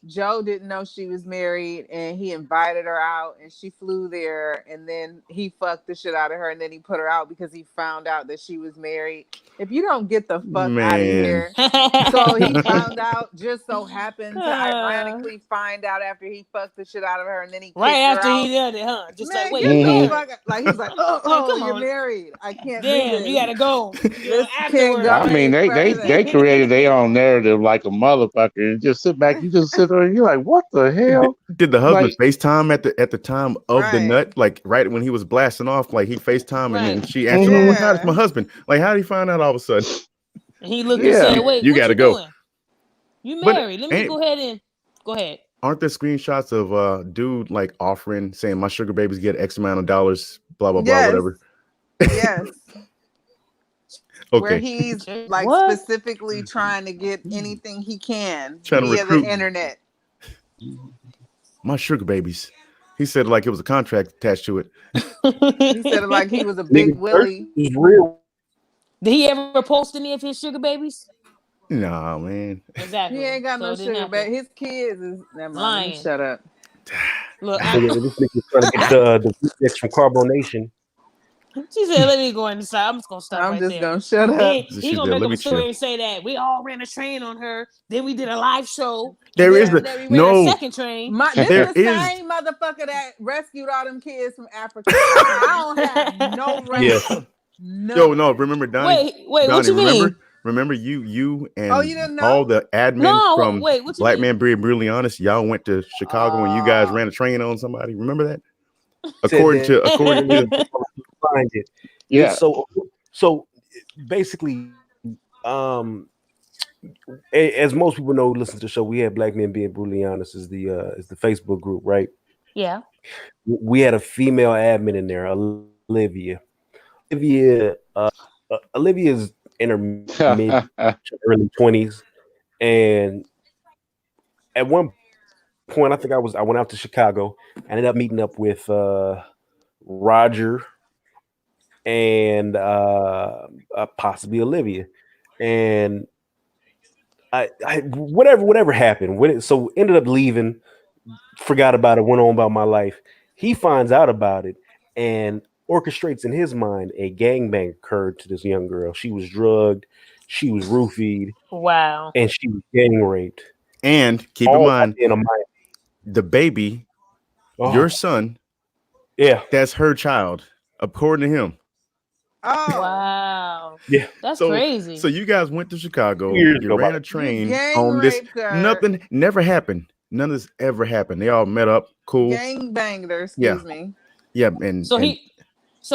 Joe didn't know she was married, and he invited her out, and she flew there, and then he fucked the shit out of her, and then he put her out because he found out that she was married. If you don't get the fuck out of here. So he found out, just so happened to ironically find out after he fucked the shit out of her, and then he right after her out. he did it, huh? Just Man, like, wait, like he's like, oh, you're married. I can't. Damn, you gotta go. I mean, they created their own narrative like a motherfucker, and just sit back. You just sit there and you're like, what the hell? Did the husband FaceTime at the time of the nut? Like right when he was blasting off, like he FaceTime and then she answered, "Oh my God, it's my husband." Like, how did he find out all of a sudden? And he looked and said, "Wait, you gotta go. Doing? You married? Let me go ahead. Aren't there screenshots of dude like offering, saying my sugar babies get X amount of dollars, blah blah blah, whatever? Yes. Okay. Where he's like specifically trying to get anything he can via the internet. My sugar babies. He said like it was a contract attached to it. He said it like he was a big Willie. He's real. Did he ever post any of his sugar babies? Nah, man. Exactly. He ain't got no sugar baby. His kids is never mind. Shut up. Look, this nigga's trying to get the reflex from carbonation. She said, "Let me go inside. I'm just gonna stop. I'm just gonna shut up." He gonna make a story and say that we all ran a train on her. Then we did a live show. There is a second train. This is the same motherfucker that rescued all them kids from Africa. I don't have no record. Yeah. No. Remember Donnie? Wait. What you mean? Remember you and you didn't know? all the admin from what Black Man Being Brutally Honest. Y'all went to Chicago and you guys ran a train on somebody. Remember that? According to find it. Yeah. So basically, as most people know, listen to the show. We had Black Men Being Brutally Honest is the Facebook group, right? Yeah. We had a female admin in there, Olivia. Olivia's in her mid early 20s, and at one point, I think I went out to Chicago. I ended up meeting up with Roger and possibly Olivia, and I whatever happened. So ended up leaving, forgot about it, went on about my life. He finds out about it and orchestrates in his mind a gangbang occurred to this young girl. She was drugged, she was roofied, wow, and she was gang raped. And keep in mind, the baby, your son, that's her child, according to him. Oh wow! Yeah. That's So crazy. so you guys went to Chicago. Years You ago, ran a about- train gang on this. raped her. Nothing never happened. None of this ever happened. They all met up. Cool. Gang banged her, Yeah. excuse me. Yeah. And So And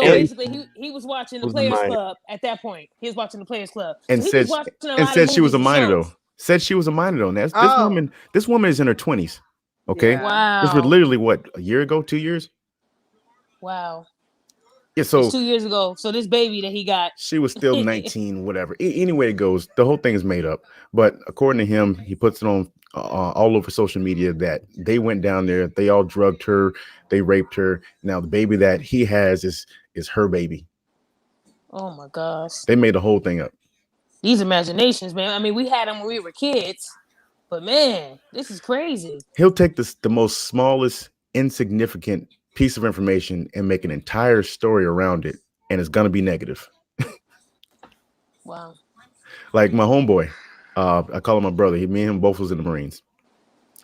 basically he was watching the was Players minor. Club at that point. He was watching the Players Club. and So he said was watching a and lot said of she was a movies and minor shows. though. Said she was a minor though. And that's Oh. this woman is in her 20s. Okay. Yeah. This was Wow. literally what, a year ago, 2 years? Wow. Yeah, It's so 2 years ago. So this baby that he got. she was still 19, whatever. Anyway, it goes. The whole thing is made up. But according to him, he puts it on all over social media that they went down there. They all drugged her. They raped her. Now the baby that he has is her baby. Oh my gosh. They made the whole thing up. These imaginations, man. I mean, we had them when we were kids, but man, this is crazy. He'll take the most smallest, insignificant piece of information and make an entire story around it, and it's gonna be negative. Wow. Like my homeboy, I call him my brother. Me and him both was in the Marines.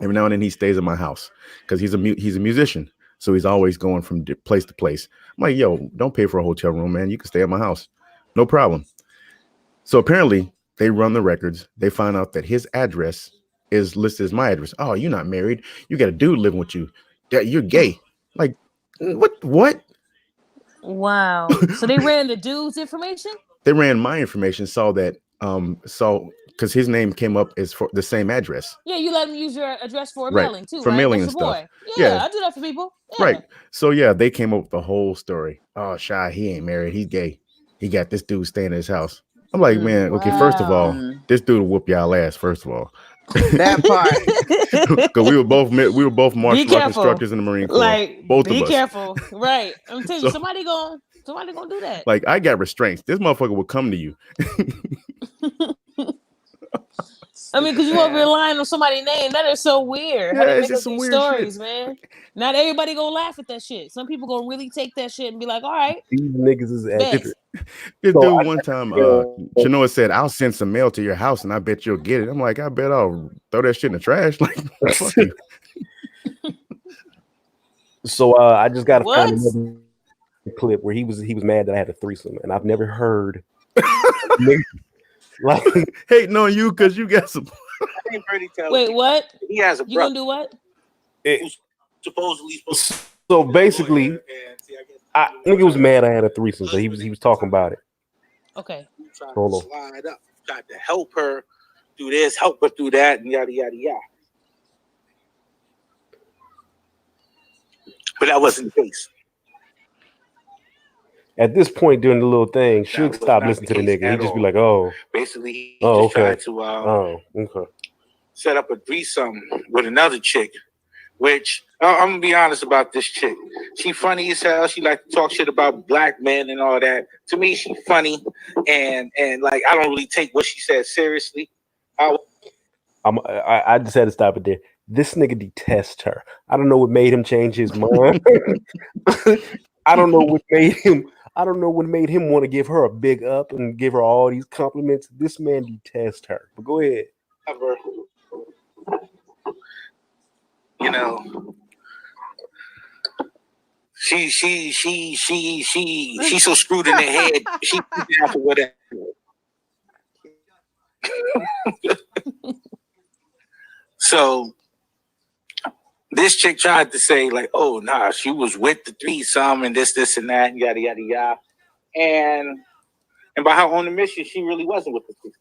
Every now and then he stays at my house because he's a musician, so he's always going from place to place. I'm like, yo, don't pay for a hotel room, man. You can stay at my house, no problem. So apparently they run the records. They find out that his address is listed as my address. Oh, you're not married. You got a dude living with you. You're gay. Like, what? Wow. So they ran the dude's information? They ran my information, saw that, because his name came up as for the same address. Yeah, you let them use your address for a Right. mailing too, For right? mailing That's and your stuff. boy. Yeah, Yeah. I do that for people. Yeah. Right. So yeah, they came up with the whole story. Oh, Shy, he ain't married. He's gay. He got this dude staying in his house. I'm like, man, okay, first of all, this dude will whoop y'all ass, first of all. That part. Because we were both martial art instructors in the Marine Corps. Like, both be of us. careful. Right. I'm telling you, So- somebody gonna do that. Like, I got restraints. This motherfucker will come to you. I mean, because you are relying on somebody's name. That is so weird. How Yeah, they it's make just up some these weird stories, shit. man. Not everybody gonna laugh at that shit. Some people gonna really take that shit and be like, all right, These niggas is bet. different. This So dude I- one time, Chanoa said, I'll send some mail to your house and I bet you'll get it. I'm like, I bet I'll throw that shit in the trash. Like, fuck you. So I just got to What? find another clip where he was mad that I had a threesome, and I've never heard like Hating on you because you got some. I ain't pretty tell Wait, what? he has a You brother gonna do what? who's supposedly supposed to so basically I nigga was mad I had a threesome, so he was talking about it. Okay. try Hold to on. slide up, tried to help her do this, help her do that, and yada yada yada. But that wasn't the case. At this point during the little thing, That Suge was stopped not listening to the the case nigga. He at just be all. like, oh, Basically, he Oh, just okay. tried to okay. set up a threesome with another chick, which I'm gonna be honest about this chick. She funny as hell. She like to talk shit about black men and all that. To me, she funny, and like I don't really take what she said seriously. I just had to stop it there. This nigga detests her. I don't know what made him change his mind. I don't know what made him want to give her a big up and give her all these compliments. This man detests her. But go ahead. Ever, you know, she's so screwed in the head. She down for whatever. So this chick tried to say like, oh nah, she was with the threesome and this and that and yada yada yada, and by her own admission, she really wasn't with the threesome.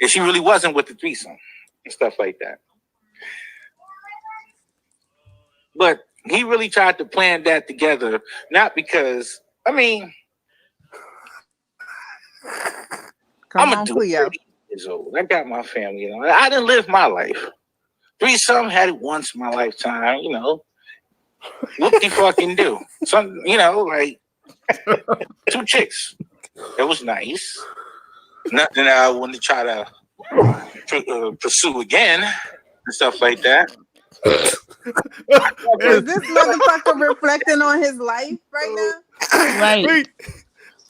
And she really wasn't with the threesome and stuff like that. But he really tried to plan that together, not because, I mean, I'm a dude, 30 years old. I got my family, you know. I didn't live my life. Threesome had it once in my lifetime, you know. What the fucking do? Some, you know, like 2 chicks. It was nice. Nothing I want to try to pursue again and stuff like that. Is this motherfucker reflecting on his life right now? Right. Wait.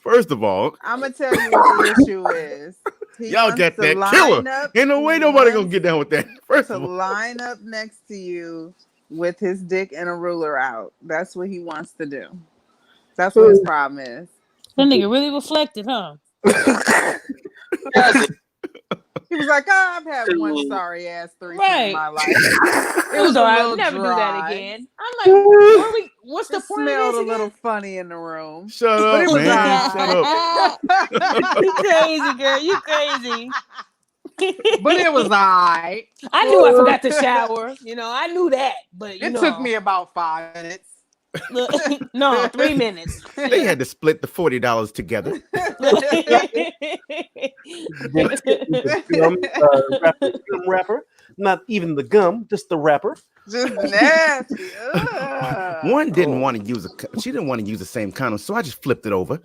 First of all, I'm gonna tell you what the issue is. He y'all wants got to that line killer. up- Ain't no way he nobody gonna wants get down with that. First to of all, line up next to you with his dick and a ruler out. That's what he wants to do. That's what his problem is. That nigga really reflected, huh? He was like, oh, I've had one sorry ass threesome in my life. It was all right. Never do that again. I'm like, what's the point of this? Smelled a little funny in the room. Shut up, man. Shut up. You crazy, girl. You crazy. But it was all right. I knew I forgot to shower. You know, I knew that. But it took me about 5 minutes. No, 3 minutes. They had to split the $40 together. Rapper, not even the gum, just the wrapper. Just nasty. One didn't want to use she didn't want to use the same condom, so I just flipped it over.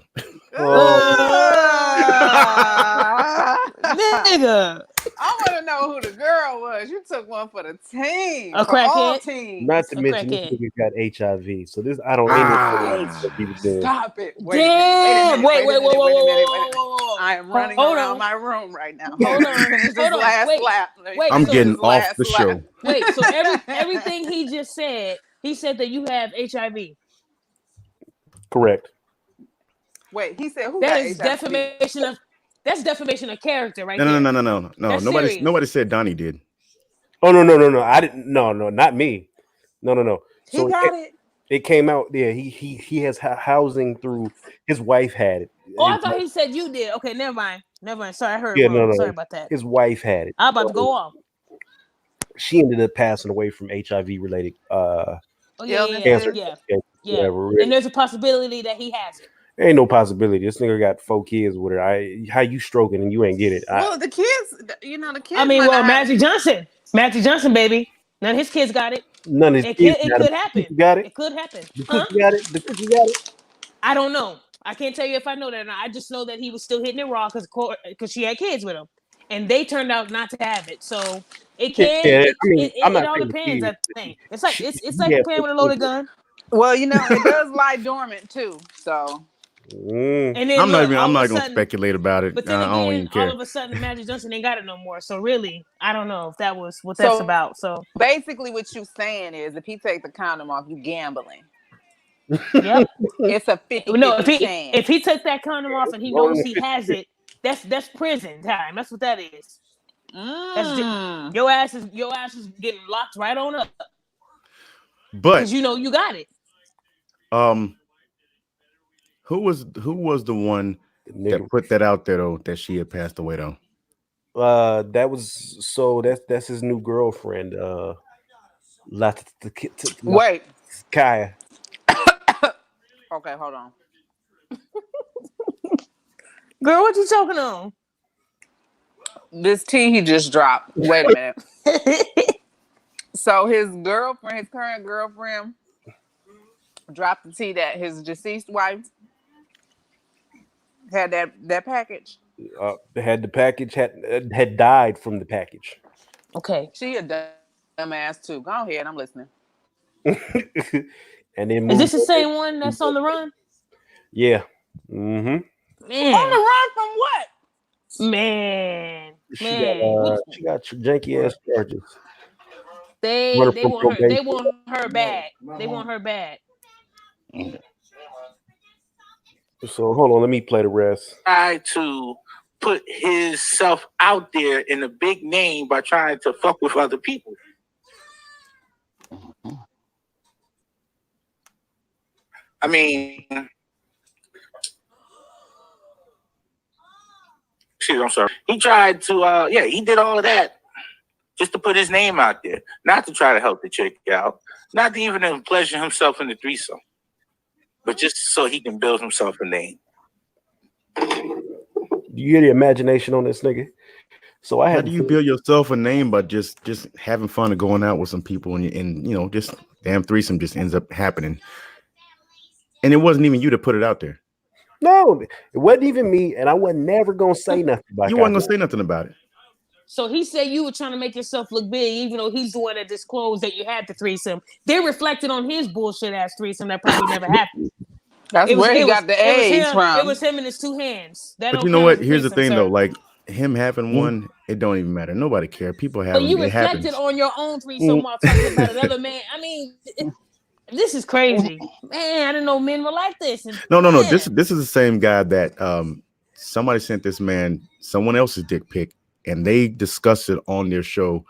Nigga. I want to know who the girl was. You took one for the team. A crackhead. Not to mention this nigga got HIV. So this I don't know. Stop it. Wait, damn. Wait. I am running around my room right now. Hold on. Wait, I'm getting off the show. Wait, so everything he just said, he said that you have HIV. Correct. Wait, he said who that got is HIV? defamation of That's defamation of character, right? No. Nobody said Donnie did. Oh no. I didn't. No, not me. No. So he got it. It came out. Yeah, he has housing through his wife had it. Oh, I thought he said you did. Okay, never mind. Sorry, I heard. Yeah, wrong. no. Sorry about that. His wife had it. I'm about to go off. She ended up passing away from HIV related cancer. Yeah. And there's a possibility that he has it. Ain't no possibility. This nigga got 4 kids with her. How you stroking and you ain't get it? Well, the kids, the kids. I mean, Magic Johnson, baby. None of his kids got it. None of his kids. It could happen. You got it. It could happen. The cookie got it. The cookie got it. I don't know. I can't tell you if I know that or not. I just know that he was still hitting it raw because she had kids with him, and they turned out not to have it. So it can. It all depends. I think it's like playing with a loaded gun. Well, it does lie dormant too. So. And then, I'm not gonna speculate about it. But then again, I don't even care. all of a sudden, Magic Johnson ain't got it no more. So really, I don't know if that was what that's about. So basically, what you're saying is, if he take the condom off, you gambling. Yep, it's a 50. No, if he took that condom off and he knows he has it, that's prison time. That's what that is. Your ass is getting locked right on up. But because you got it. Who was the one that put that out there though that she had passed away though? That's his new girlfriend. Wait, Kaya. Okay, hold on. Girl, what you talking on? This tea he just dropped. Wait a minute. So his current girlfriend, dropped the tea that his deceased wife had that package. Had the package had died from the package. Okay, she a dumbass too. Go ahead, I'm listening. And then is this the same one that's on the run? Yeah. Mm-hmm. Man. On the run from what? Man. She got janky ass charges. They want her bad. They want her bad. So hold on, let me play the rest. Try to put himself out there in a big name by trying to fuck with other people. I mean, I'm sorry. He tried to, he did all of that just to put his name out there, not to try to help the chick out, not to even pleasure himself in the threesome, but just so he can build himself a name. You hear the imagination on this nigga? So how do you build yourself a name by just having fun and going out with some people and just damn threesome just ends up happening? And it wasn't even you to put it out there. No, it wasn't even me, and I wasn't never gonna say nothing about it. You wasn't gonna say nothing about it. So he said you were trying to make yourself look big, even though he's the one that disclosed that you had the threesome. They reflected on his bullshit ass threesome that probably never happened. That's where he got the AIDS from. It was him in his 2 hands. But you know what? Here's the thing, though. Like him having one, it don't even matter. Nobody care. People have. But you reflected on your own threesome while talking about another man. I mean. This is crazy, man. I didn't know men were like this. No. This is the same guy that somebody sent this man someone else's dick pic, and they discussed it on their show.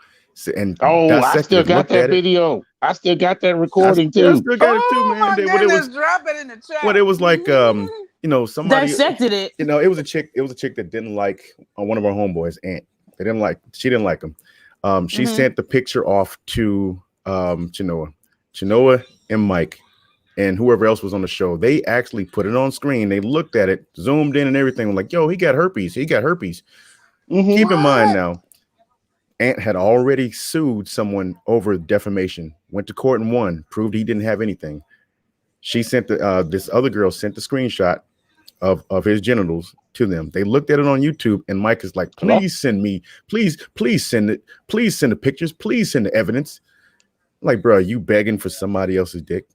And I still got that video. I still got that recording too. I still got it too, man. My goodness, drop it in the chat. Well, it was like somebody dissected it. It was a chick that didn't like one of our homeboys' aunt. She didn't like him. She sent the picture off to Chinoa and Mike and whoever else was on the show. They actually put it on screen. They looked at it, zoomed in and everything. Like, yo, he got herpes. Keep in mind now, Ant had already sued someone over defamation, went to court and won, proved he didn't have anything. She sent this other girl sent the screenshot of his genitals to them. They looked at it on YouTube, and Mike is like, please send me, please send it. Please send the pictures. Please send the evidence. Like, bro, you begging for somebody else's dick?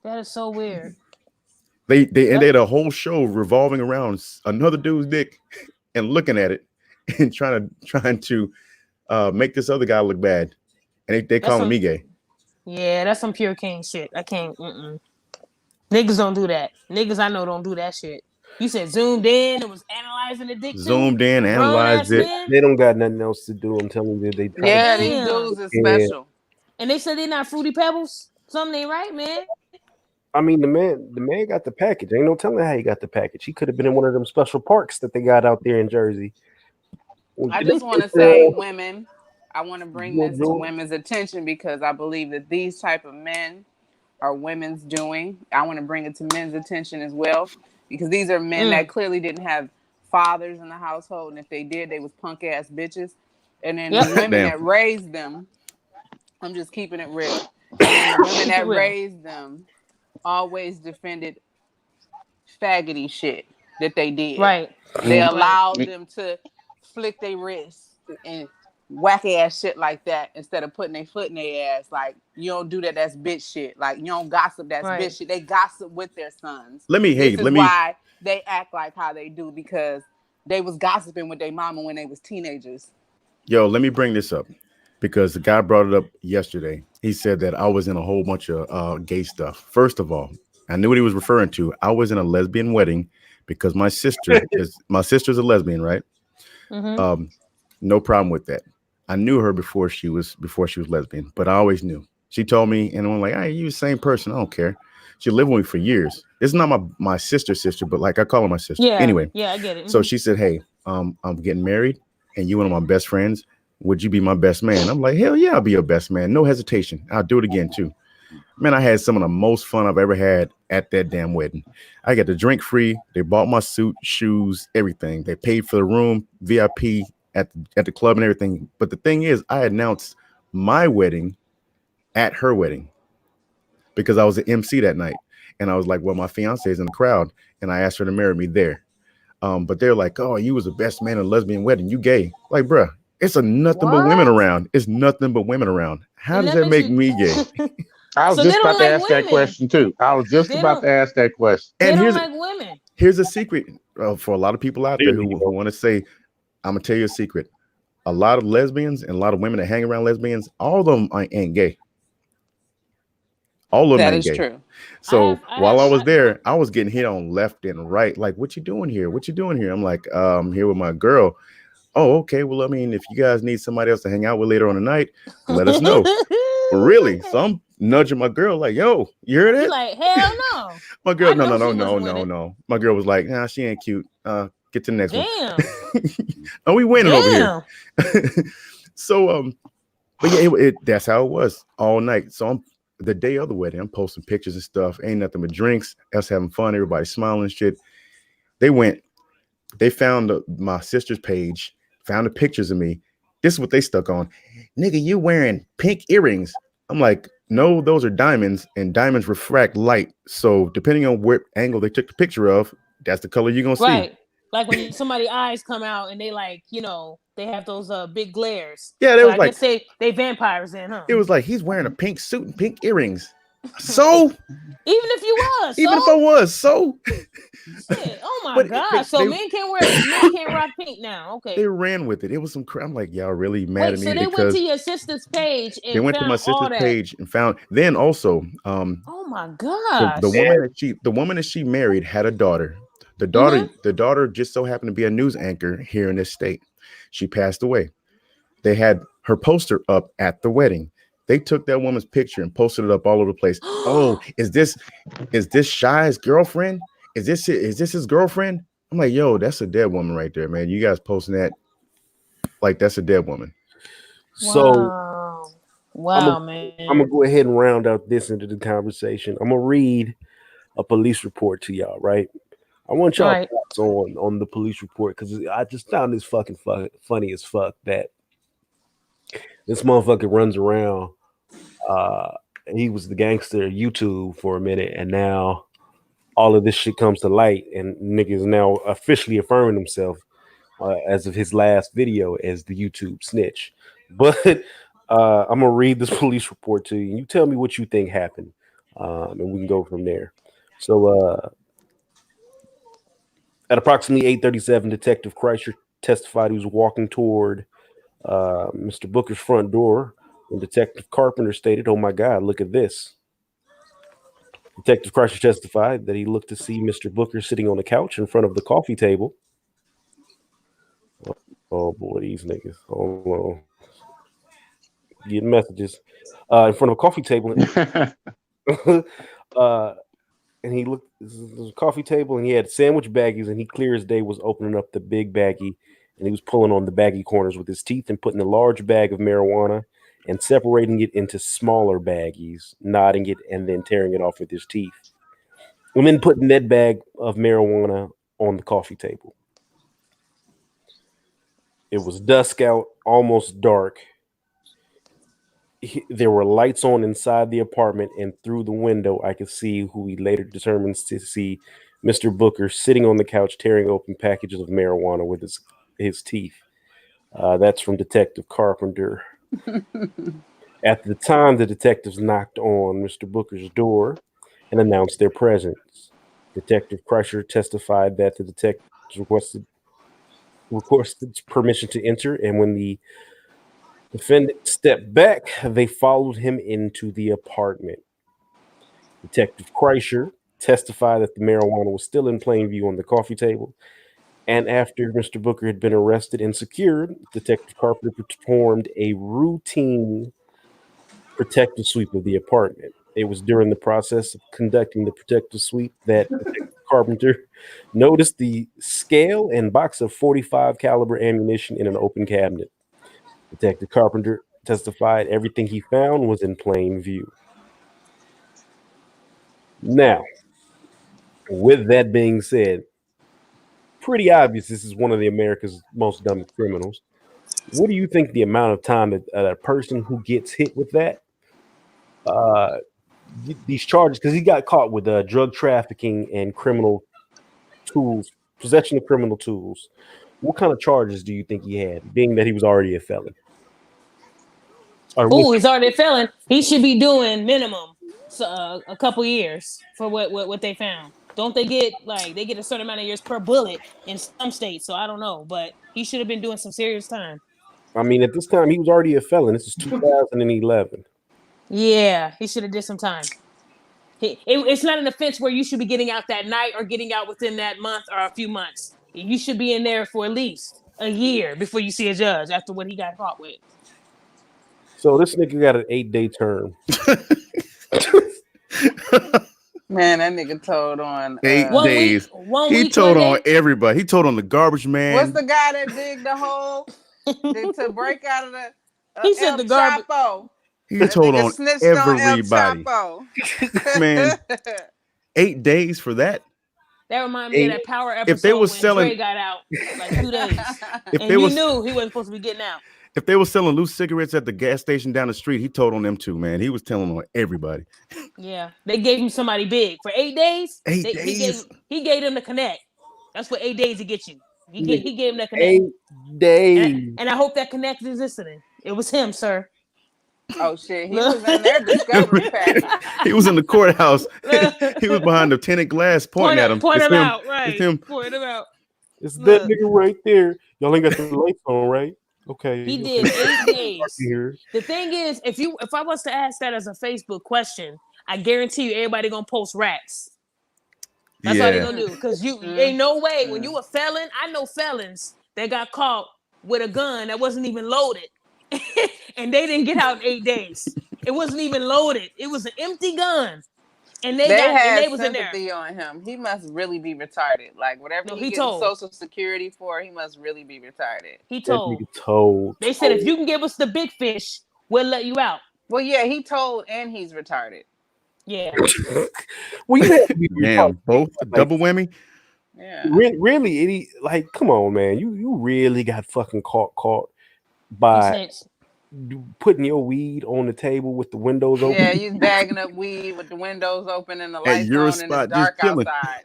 That is so weird. They had a whole show revolving around another dude's dick and looking at it and trying to make this other guy look bad. And they calling me gay. Yeah, that's some pure king shit. I can't. Niggas don't do that. Niggas I know don't do that shit. You said zoomed in and was analyzing the dick. Zoomed in, analyzed it. Man. They don't got nothing else to do. I'm telling you, they. Yeah, these dudes are special. And they said they're not Fruity Pebbles. Something ain't right, man. I mean, the man got the package. Ain't no telling how he got the package. He could have been in one of them special parks that they got out there in Jersey. I just want to say, women, I want to bring this to women's attention because I believe that these type of men are women's doing. I want to bring it to men's attention as well because these are men that clearly didn't have fathers in the household, and if they did, they was punk ass bitches. And then the women that raised them, I'm just keeping it real. And the women that raised them always defended faggoty shit that they did. Right. They allowed them to flick their wrists and whack ass shit like that instead of putting their foot in their ass. Like, you don't do that, that's bitch shit. Like, you don't gossip, that's bitch shit. They gossip with their sons. This is why they act like how they do, because they was gossiping with their mama when they was teenagers. Yo, let me bring this up because the guy brought it up yesterday. He said that I was in a whole bunch of gay stuff. First of all, I knew what he was referring to. I was in a lesbian wedding because my sister's a lesbian, right? No problem with that. I knew her before she was lesbian, but I always knew. She told me, and I'm like, hey, you the same person. I don't care. She lived with me for years. It's not my sister, but like I call her my sister. Yeah. Anyway. Yeah, I get it. So she said, hey, I'm getting married, and you one of my best friends. Would you be my best man? I'm like, hell yeah, I'll be your best man. No hesitation. I'll do it again too. Man, I had some of the most fun I've ever had at that damn wedding. I got to drink free. They bought my suit, shoes, everything. They paid for the room, VIP at the club and everything. But the thing is, I announced my wedding at her wedding because I was the MC that night. And I was like, well, my fiance is in the crowd. And I asked her to marry me there. But they're like, oh, you was the best man at a lesbian wedding. You gay. Like, bruh, it's nothing but women around. It's nothing but women around. How does that make me gay? I was just about to ask that question too. I was just about to ask that question. And here's like women. Here's a secret for a lot of people out there who want to say, I'm gonna tell you a secret. A lot of lesbians and a lot of women that hang around lesbians, all of them ain't gay. All of them ain't gay. That is true. So while I was there, I was getting hit on left and right. Like, what you doing here? What you doing here? I'm like, I'm here with my girl. Oh, okay. Well, I mean, if you guys need somebody else to hang out with later on the night, let us know. Really? So I'm nudging my girl like, yo, you heard it? You're like, hell no. My girl, no. My girl was like, nah, she ain't cute. Get to the next one. Oh, we winning over here. So, but yeah, that's how it was all night. So the day of the wedding, I'm posting pictures and stuff. Ain't nothing but drinks, us having fun, everybody smiling and shit. They found my sister's page, found the pictures of me. This is what they stuck on. Nigga, you wearing pink earrings. I'm like, no, those are diamonds, and diamonds refract light. So depending on what angle they took the picture of, that's the color you're going to see. Right. Like when somebody's eyes come out and they like, they have those big glares. Yeah, so I guess they vampires in, huh? It was like, he's wearing a pink suit and pink earrings. So Even if you was, even if I was, so shit. Oh my god! So men can't rock pink now. Okay. They ran with it. It was some. I'm like, y'all really mad at me so they because went to your sister's page and they went to my found all sister's that. page and found. Then also, oh my gosh. the woman that she married had a daughter. The daughter just so happened to be a news anchor here in this state. She passed away. They had her poster up at the wedding. They took that woman's picture and posted it up all over the place. Oh, is this Shy's girlfriend? Is this his girlfriend? I'm like, yo, that's a dead woman right there, man. You guys posting that like that's a dead woman. So wow, man. I'm gonna go ahead and round out this into the conversation. I'm gonna read a police report to y'all, right? I want y'all thoughts on the police report because I just found this fucking funny as fuck that this motherfucker runs around. He was the gangster YouTube for a minute, and now all of this shit comes to light, and niggas now officially affirming himself as of his last video as the YouTube snitch. But I'm gonna read this police report to you, and you tell me what you think happened, and we can go from there. So, at approximately 8:37, Detective Kreischer testified he was walking toward Mr. Booker's front door when Detective Carpenter stated, "Oh my God, look at this." Detective Kreischer testified that he looked to see Mr. Booker sitting on the couch in front of the coffee table. Oh boy, these niggas. Hold on. Getting messages. In front of a coffee table. And he looked, there was a coffee table, and he had sandwich baggies, and he clear as day was opening up the big baggie, and he was pulling on the baggie corners with his teeth and putting a large bag of marijuana and separating it into smaller baggies, knotting it, and then tearing it off with his teeth. And then putting that bag of marijuana on the coffee table. It was dusk out, almost dark. There were lights on inside the apartment, and through the window, I could see who he later determines to see Mr. Booker sitting on the couch, tearing open packages of marijuana with his teeth. That's from Detective Carpenter. At the time, the detectives knocked on Mr. Booker's door and announced their presence. Detective Kreischer testified that the detectives requested permission to enter, and when the defendant stepped back, they followed him into the apartment. Detective Kreischer testified that the marijuana was still in plain view on the coffee table, and after Mr. Booker had been arrested and secured, Detective Carpenter performed a routine protective sweep of the apartment. It was during the process of conducting the protective sweep that Detective Carpenter noticed the scale and box of .45 caliber ammunition in an open cabinet. Detective Carpenter testified everything he found was in plain view. Now, with that being said, pretty obvious this is one of America's most dumbest criminals. What do you think the amount of time that a person who gets hit with that, these charges, because he got caught with drug trafficking and criminal tools, possession of criminal tools. What kind of charges do you think he had, being that he was already a felon? Oh, he's already a felon. He should be doing minimum a couple years for what they found. Don't they get they get a certain amount of years per bullet in some states? So I don't know, but he should have been doing some serious time. I mean, at this time, he was already a felon. This is 2011. Yeah, he should have did some time. It's not an offense where you should be getting out that night or getting out within that month or a few months. You should be in there for at least a year before you see a judge after what he got caught with. So this nigga got an 8-day term. Man, that nigga told on 8 days. He told on everybody. He told on the garbage man. What's the guy that digged the hole to break out of the? He said the garbage. Chapo. He told on everybody. Man, 8 days for that. That reminded me of that Power episode if they were when selling, Dre got out like 2 days. If and he knew he wasn't supposed to be getting out. If they were selling loose cigarettes at the gas station down the street, he told on them too, man. He was telling on everybody. Yeah, they gave him somebody big for 8 days. 8 days. He gave them the connect. That's what 8 days to get you. He gave him that connect. 8 days. And I hope that connect is listening. It was him, sir. Oh shit, he was in there discovery package. He was in the courthouse. He was behind the tinted glass pointing at him. Point It's him out, It's right? him. Point him out. It's that nigga right there. Y'all ain't got the lights on, right? Okay. He did 8 days. Here. The thing is, if I was to ask that as a Facebook question, I guarantee you everybody gonna post rats. That's all they gonna do. Because you ain't no way when you a felon. I know felons that got caught with a gun that wasn't even loaded, and they didn't get out in 8 days. It wasn't even loaded. It was an empty gun, and they was in there. Sympathy on him. He must really be retarded. Like whatever he gets Social Security for, he must really be retarded. He told. They said if you can give us the big fish, we'll let you out. Well, yeah, he told, and he's retarded. Yeah. Well, you have to be damn, both double whammy. Yeah. Really, like, come on, man. You really got fucking caught by putting your weed on the table with the windows open. Yeah, you bagging up weed with the windows open and the lights on and it's dark outside.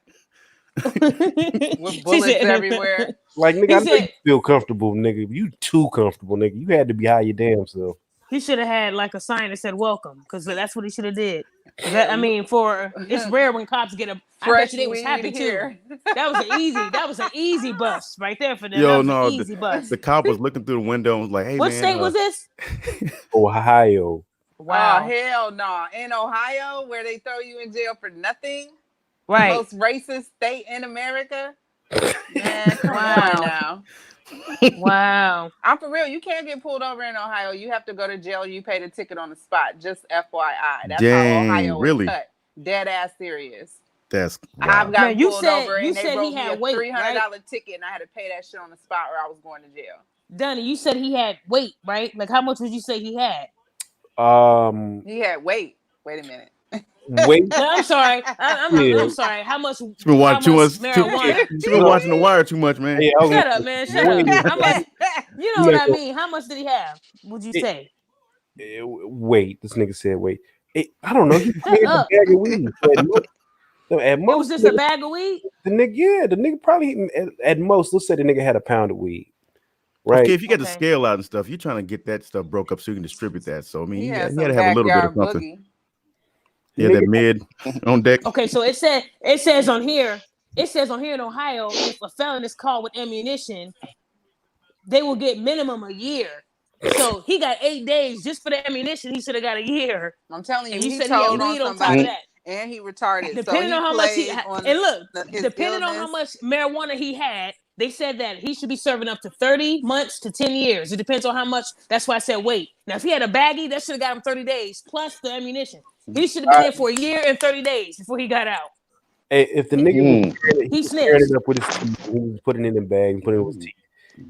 With bullets everywhere. Like, nigga, I know you feel comfortable, nigga. You too comfortable, nigga. You had to be high your damn self. He should have had like a sign that said "Welcome," because that's what he should have did. It's rare when cops get a. I bet you they was happy here. Too. That was an easy bust right there for them. Yo, no, easy bust. The cop was looking through the window and was like, "Hey, what man, state was this?" Ohio. Wow. Oh, hell no! In Ohio, where they throw you in jail for nothing. Right. The most racist state in America. Man, come on now. Wow. I'm for real. You can't get pulled over in Ohio. You have to go to jail. You pay the ticket on the spot. Just FYI. That's how Ohio is cut. Dead ass serious. That's wow. I've got pulled over and they wrote me a $300 ticket and I had to pay that shit on the spot or I was going to jail. Donnie, you said he had weight, right? Like how much would you say he had? He had weight. Wait a minute. Wait. No, I'm sorry. I'm sorry. How much? She's been watching She's been watching The Wire too much, man. Yeah, shut up, man. Shut up. How much? You know what I mean? How much did he have? Would you say? Wait. This nigga said wait. I don't know. He paid a bag of weed. At most, it was just a bag of weed. The nigga probably at most. Let's say the nigga had a pound of weed. Right. Okay, if you get the scale out and stuff, you're trying to get that stuff broke up so you can distribute that. So I mean, you had to have a little bit of something. Boogie. Yeah, that mid on deck. Okay, so it says on here in Ohio, if a felon is caught with ammunition, they will get minimum a year. So he got 8 days just for the ammunition. He should have got a year. I'm telling you, he said he had weed on top of that. And he retarded. Depending on how much depending on how much marijuana he had, they said that he should be serving up to 30 months to 10 years. It depends on how much. That's why I said wait. Now, if he had a baggie, that should have got him 30 days plus the ammunition. He should have been there for a year and 30 days before he got out. Hey, if the nigga he snitched. It up with his teeth, he was putting it in the bag and putting it with his teeth.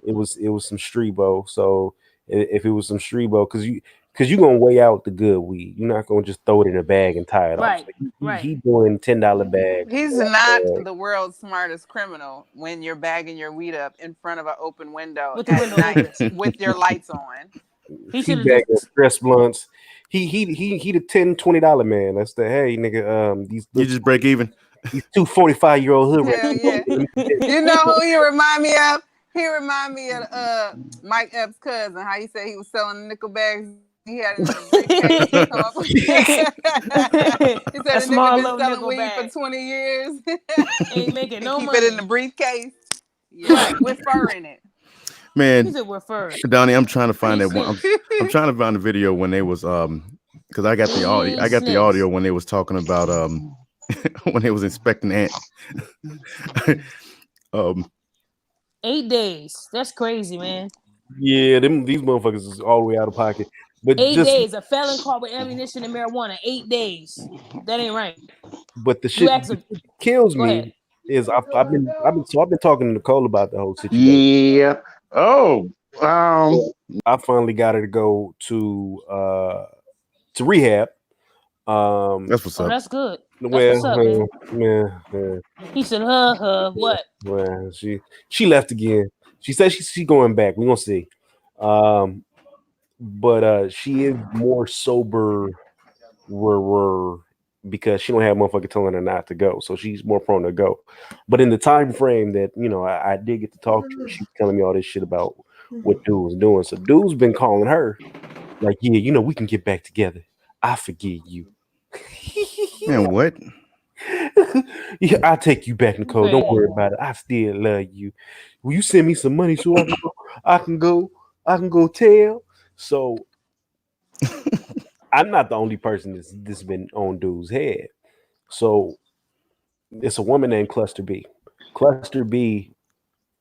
It was some Strebo. So if it was some Strebo, because you're gonna weigh out the good weed. You're not gonna just throw it in a bag and tie it off. Right. He doing $10 bags. He's not the world's smartest criminal when you're bagging your weed up in front of an open window at night with your lights on. He bagged stress blunts. He the $10-$20 man. That's the hey nigga. You just break even. These 245-year-old hood. Yeah. You know who he remind me of? He remind me of Mike Epps' cousin. How he said he was selling nickel bags. He had it in a briefcase. He said the nigga been selling weed for 20 years. Ain't making no money. Keep it in the briefcase. Yeah, with fur in it. Man, Donnie, I'm trying to find that one. I'm trying to find the video when they was because I got the audio. I got the audio when they was talking about when they was inspecting ant. 8 days. That's crazy, man. Yeah, these motherfuckers is all the way out of pocket. But 8 days, a felon caught with ammunition and marijuana. 8 days. That ain't right. But the shit that kills me is I've been talking to Nicole about the whole situation. Yeah. Oh. I finally got her to go to rehab. That's what's up. Oh, that's good. That's what's up, man. He said, what? Well, she left again. She said she's going back. We're gonna see. But she is more sober because she don't have motherfucker telling her not to go. So she's more prone to go. But in the time frame that, I did get to talk to her, she was telling me all this shit about what dude was doing. So dude's been calling her Like, yeah, you know, we can get back together. I forgive you. Man, what? Yeah, I'll take you back, Nicole. Don't worry about it. I still love you. Will you send me some money so I can go tell? So I'm not the only person that's been on dude's head. So it's a woman named Cluster B. Cluster B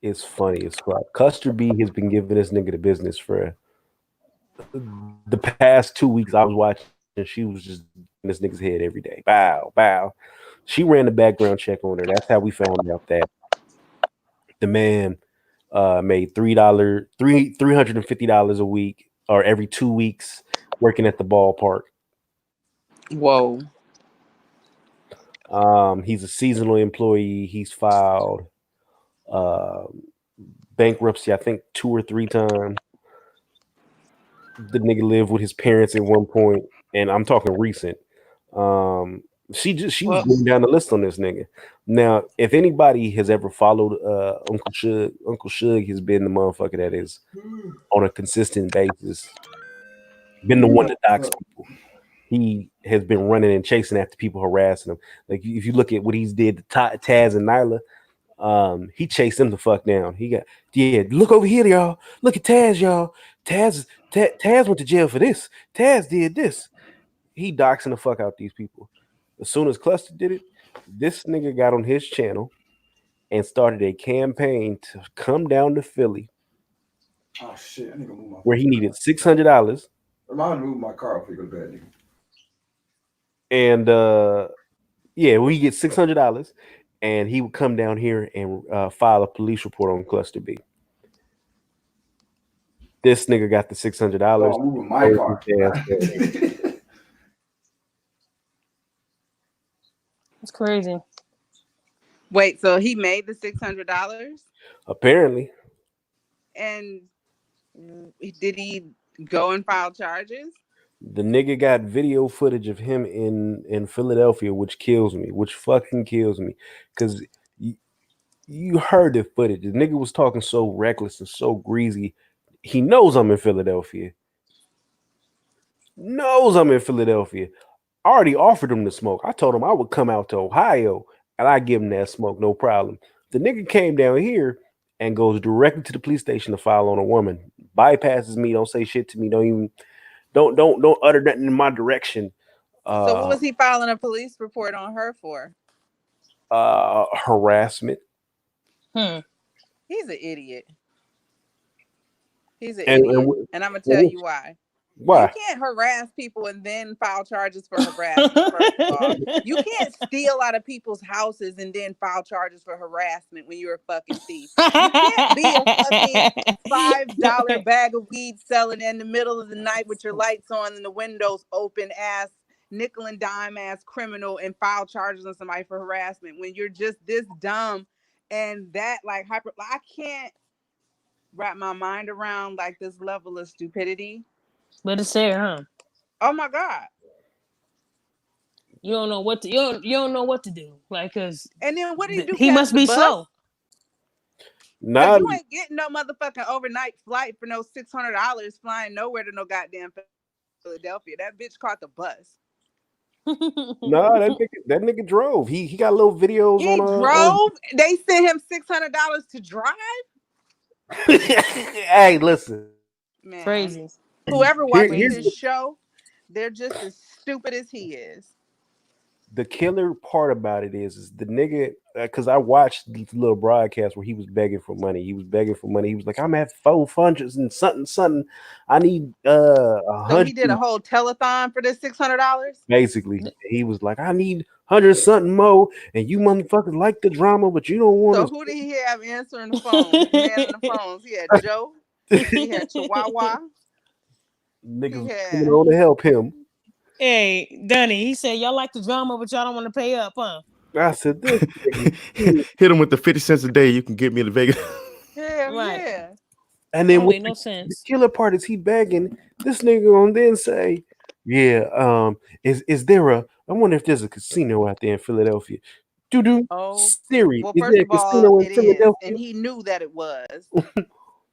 is funny as fuck. Cluster B has been giving this nigga the business for the past 2 weeks. I was watching, and she was just in this nigga's head every day. Bow, bow. She ran the background check on her. That's how we found out that the man made $350 a week or every 2 weeks working at the ballpark. Whoa. He's a seasonal employee. He's filed bankruptcy, I think 2 or 3 times. The nigga lived with his parents at one point, and I'm talking recent. She was going down the list on this nigga. Now, if anybody has ever followed Uncle Shug has been the motherfucker that is on a consistent basis been the one to dox people. He has been running and chasing after people, harassing them. Like, if you look at what he's did to Taz and Nyla, he chased them the fuck down. He got, look over here, y'all. Look at Taz, y'all. Taz went to jail for this. Taz did this. He doxing the fuck out these people. As soon as Cluster did it, this nigga got on his channel and started a campaign to come down to Philly. Oh shit! I need to move my where he needed $600. Remind me to move my car before you go to bed, nigga. And we get $600, and he would come down here and file a police report on Cluster B. This nigga got the $600. Oh, I'm moving my car. It's crazy. Wait, so he made the $600? Apparently. And did he go and file charges? The nigga got video footage of him in Philadelphia, which fucking kills me. Because you heard the footage. The nigga was talking so reckless and so greasy. He knows I'm in Philadelphia. I already offered him the smoke. I told him I would come out to Ohio and I give him that smoke, no problem. The nigga came down here and goes directly to the police station to file on a woman. Bypasses me, don't say shit to me, don't utter nothing in my direction. So what was he filing a police report on her for? Harassment. He's an idiot. He's an idiot. And I'm gonna tell you why. Why? You can't harass people and then file charges for harassment, first of all. You can't steal out of people's houses and then file charges for harassment when you're a fucking thief. You can't be a fucking $5 bag of weed selling in the middle of the night with your lights on and the windows open ass, nickel and dime ass criminal and file charges on somebody for harassment when you're just this dumb and that like hyper. I can't wrap my mind around like this level of stupidity. But it's there, huh? Oh my God! You don't know what to you don't know what to do, like, cause and then what do you do? He must be slow. Nah, you ain't getting no motherfucking overnight flight for no $600 flying nowhere to no goddamn Philadelphia. That bitch caught the bus. Nah, that nigga drove. He got little videos. He drove. They sent him $600 to drive. Hey, listen, man, crazy. Whoever watches this show, they're just as stupid as he is. The killer part about it is the nigga, because I watched the little broadcast where he was begging for money. He was like, I'm at 400 and something. I need 100. So he did a whole telethon for this $600. Basically, he was like, I need 100 something more, and you motherfuckers like the drama, but you don't want. So who did he have answering the phone? Man on the phones. He had Joe. He had Chihuahua. Niggas coming on to help him. Hey, Dunny, he said y'all like the drama, but y'all don't want to pay up, huh? I said this. Hit him with the 50 cents a day. You can get me to Vegas. Yeah. And then no sense. The killer part is he begging. This nigga on then say, yeah, is there I wonder if there's a casino out there in Philadelphia. Siri, well, is first there a of all, casino in it Philadelphia? is, and he knew that it was.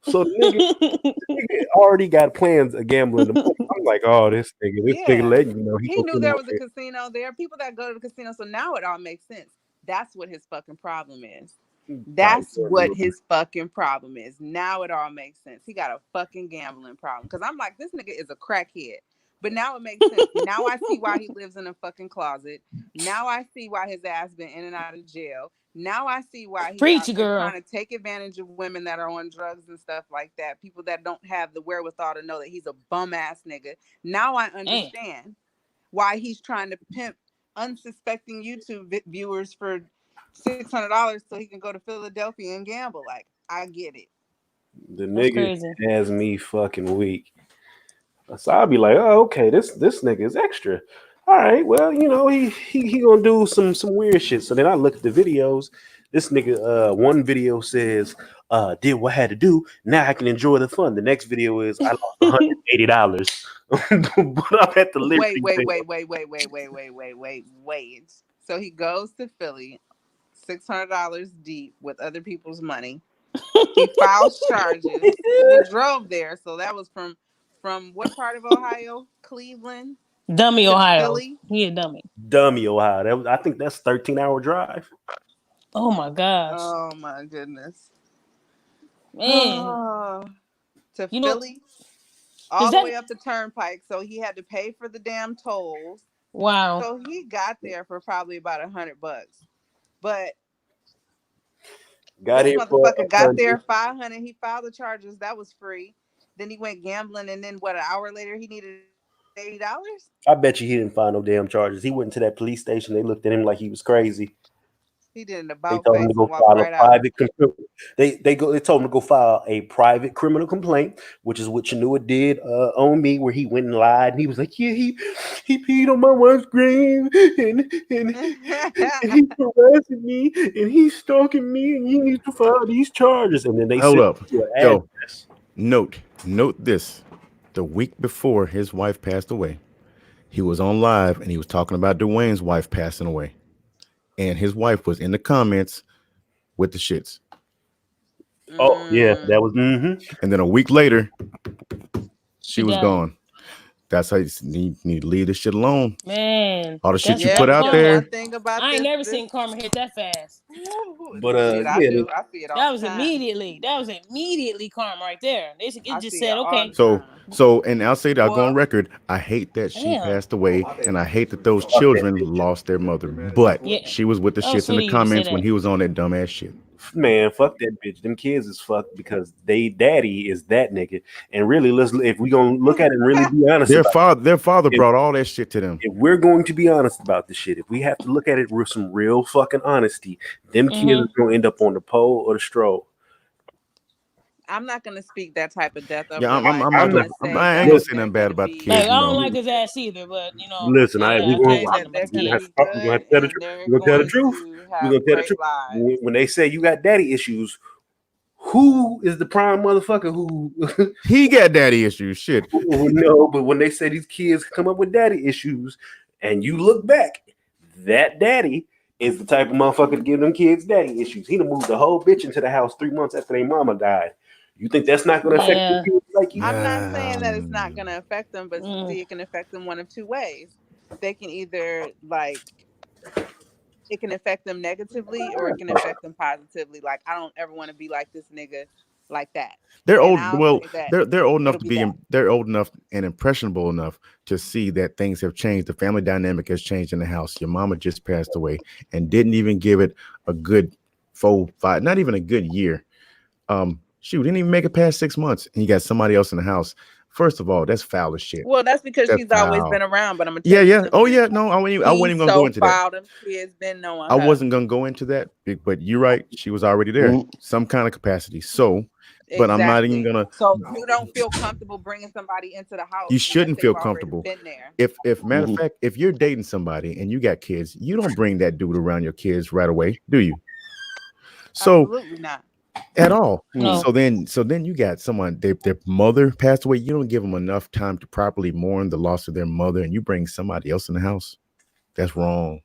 So the nigga already got plans of gambling. I'm like, oh, this nigga letting you know he knew there was a casino there. People that go to the casino, so now it all makes sense. That's what his fucking problem is. That's what his fucking problem is. Now it all makes sense. He got a fucking gambling problem. Because I'm like, this nigga is a crackhead. But now it makes sense. Now I see why he lives in a fucking closet. Now I see why his ass been in and out of jail. Now I see why he's trying to take advantage of women that are on drugs and stuff like that. People that don't have the wherewithal to know that he's a bum ass nigga. Now I understand why he's trying to pimp unsuspecting YouTube viewers for $600 so he can go to Philadelphia and gamble. Like, I get it. The nigga has me fucking weak. So I'll be like, oh, okay, this nigga is extra. All right, well, you know, he gonna do some weird shit. So then I look at the videos. This nigga, one video says, did what I had to do. Now I can enjoy the fun. The next video is I lost $180. But I'm at the wait. So he goes to Philly, $600 deep with other people's money. He files charges. He drove there, so that was from what part of Ohio? Cleveland. Dummy, Ohio. Philly? He a dummy. Dummy, Ohio. I think that's 13-hour drive. Oh my gosh. Oh my goodness. Man. To Philly. All the way up the turnpike. So he had to pay for the damn tolls. Wow. So he got there for probably about $100. But this motherfucker got there $500. He filed the charges. That was free. Then he went gambling, and then what? An hour later, he needed $80. I bet you he didn't find no damn charges. He went to that police station. They looked at him like he was crazy. He did an about face and walked right out. They told him to go file a private criminal complaint, which is what Chanua did on me, where he went and lied. And he was like, yeah, he peed on my wife's grave, and he's harassing me, and he's stalking me, and he needs to file these charges. And then they hold up. Yo, note this. The week before his wife passed away, he was on live and he was talking about Dwayne's wife passing away. And his wife was in the comments with the shits. Oh, yeah, that was. And then a week later, she was gone. That's how you need to leave this shit alone. Man. All the shit you put out there. I ain't never seen karma hit that fast. But I see it all that was immediately karma right there. It just said, okay. So, and I'll say that I'll go on record. I hate that she passed away, and I hate that those children lost their mother. But she was with the shits in the comments when he was on that dumbass shit. Man, fuck that bitch. Them kids is fucked because they daddy is that nigga. And really, if we gonna look at it and really be honest, their father brought all that shit to them. If we're going to be honest about this shit, if we have to look at it with some real fucking honesty, them kids are gonna end up on the pole or the stroll. I'm not gonna speak that type of death. I ain't gonna say nothing bad about the kids. I don't like his ass either, but you know. Listen, we're gonna tell the truth. We're gonna tell the truth. When they say you got daddy issues, who is the prime motherfucker who he got daddy issues? Shit. No, but when they say these kids come up with daddy issues, and you look back, that daddy is the type of motherfucker to give them kids daddy issues. He done moved the whole bitch into the house 3 months after their mama died. You think that's not going to affect the kids like you? I'm not saying that it's not going to affect them, but see, it can affect them one of two ways. They can either it can affect them negatively, or it can affect them positively. Like, I don't ever want to be like this nigga like that. They're old. Well, they're old enough to be. They're old enough and impressionable enough to see that things have changed. The family dynamic has changed in the house. Your mama just passed away and didn't even give it a good 4, 5, not even a good year. Shoot, didn't even make it past 6 months, and you got somebody else in the house. First of all, that's foul as shit. Well, that's because she's always been around. But I'm gonna yeah. Oh yeah, no, I wasn't even gonna go into that. Kids been knowing I wasn't gonna go into that, but you're right. She was already there, some kind of capacity. So, but I'm not even gonna. So you don't feel comfortable bringing somebody into the house. You shouldn't feel comfortable. If matter of fact, if you're dating somebody and you got kids, you don't bring that dude around your kids right away, do you? So absolutely not. At all. No. So then you got someone, their mother passed away. You don't give them enough time to properly mourn the loss of their mother, and you bring somebody else in the house. That's wrong.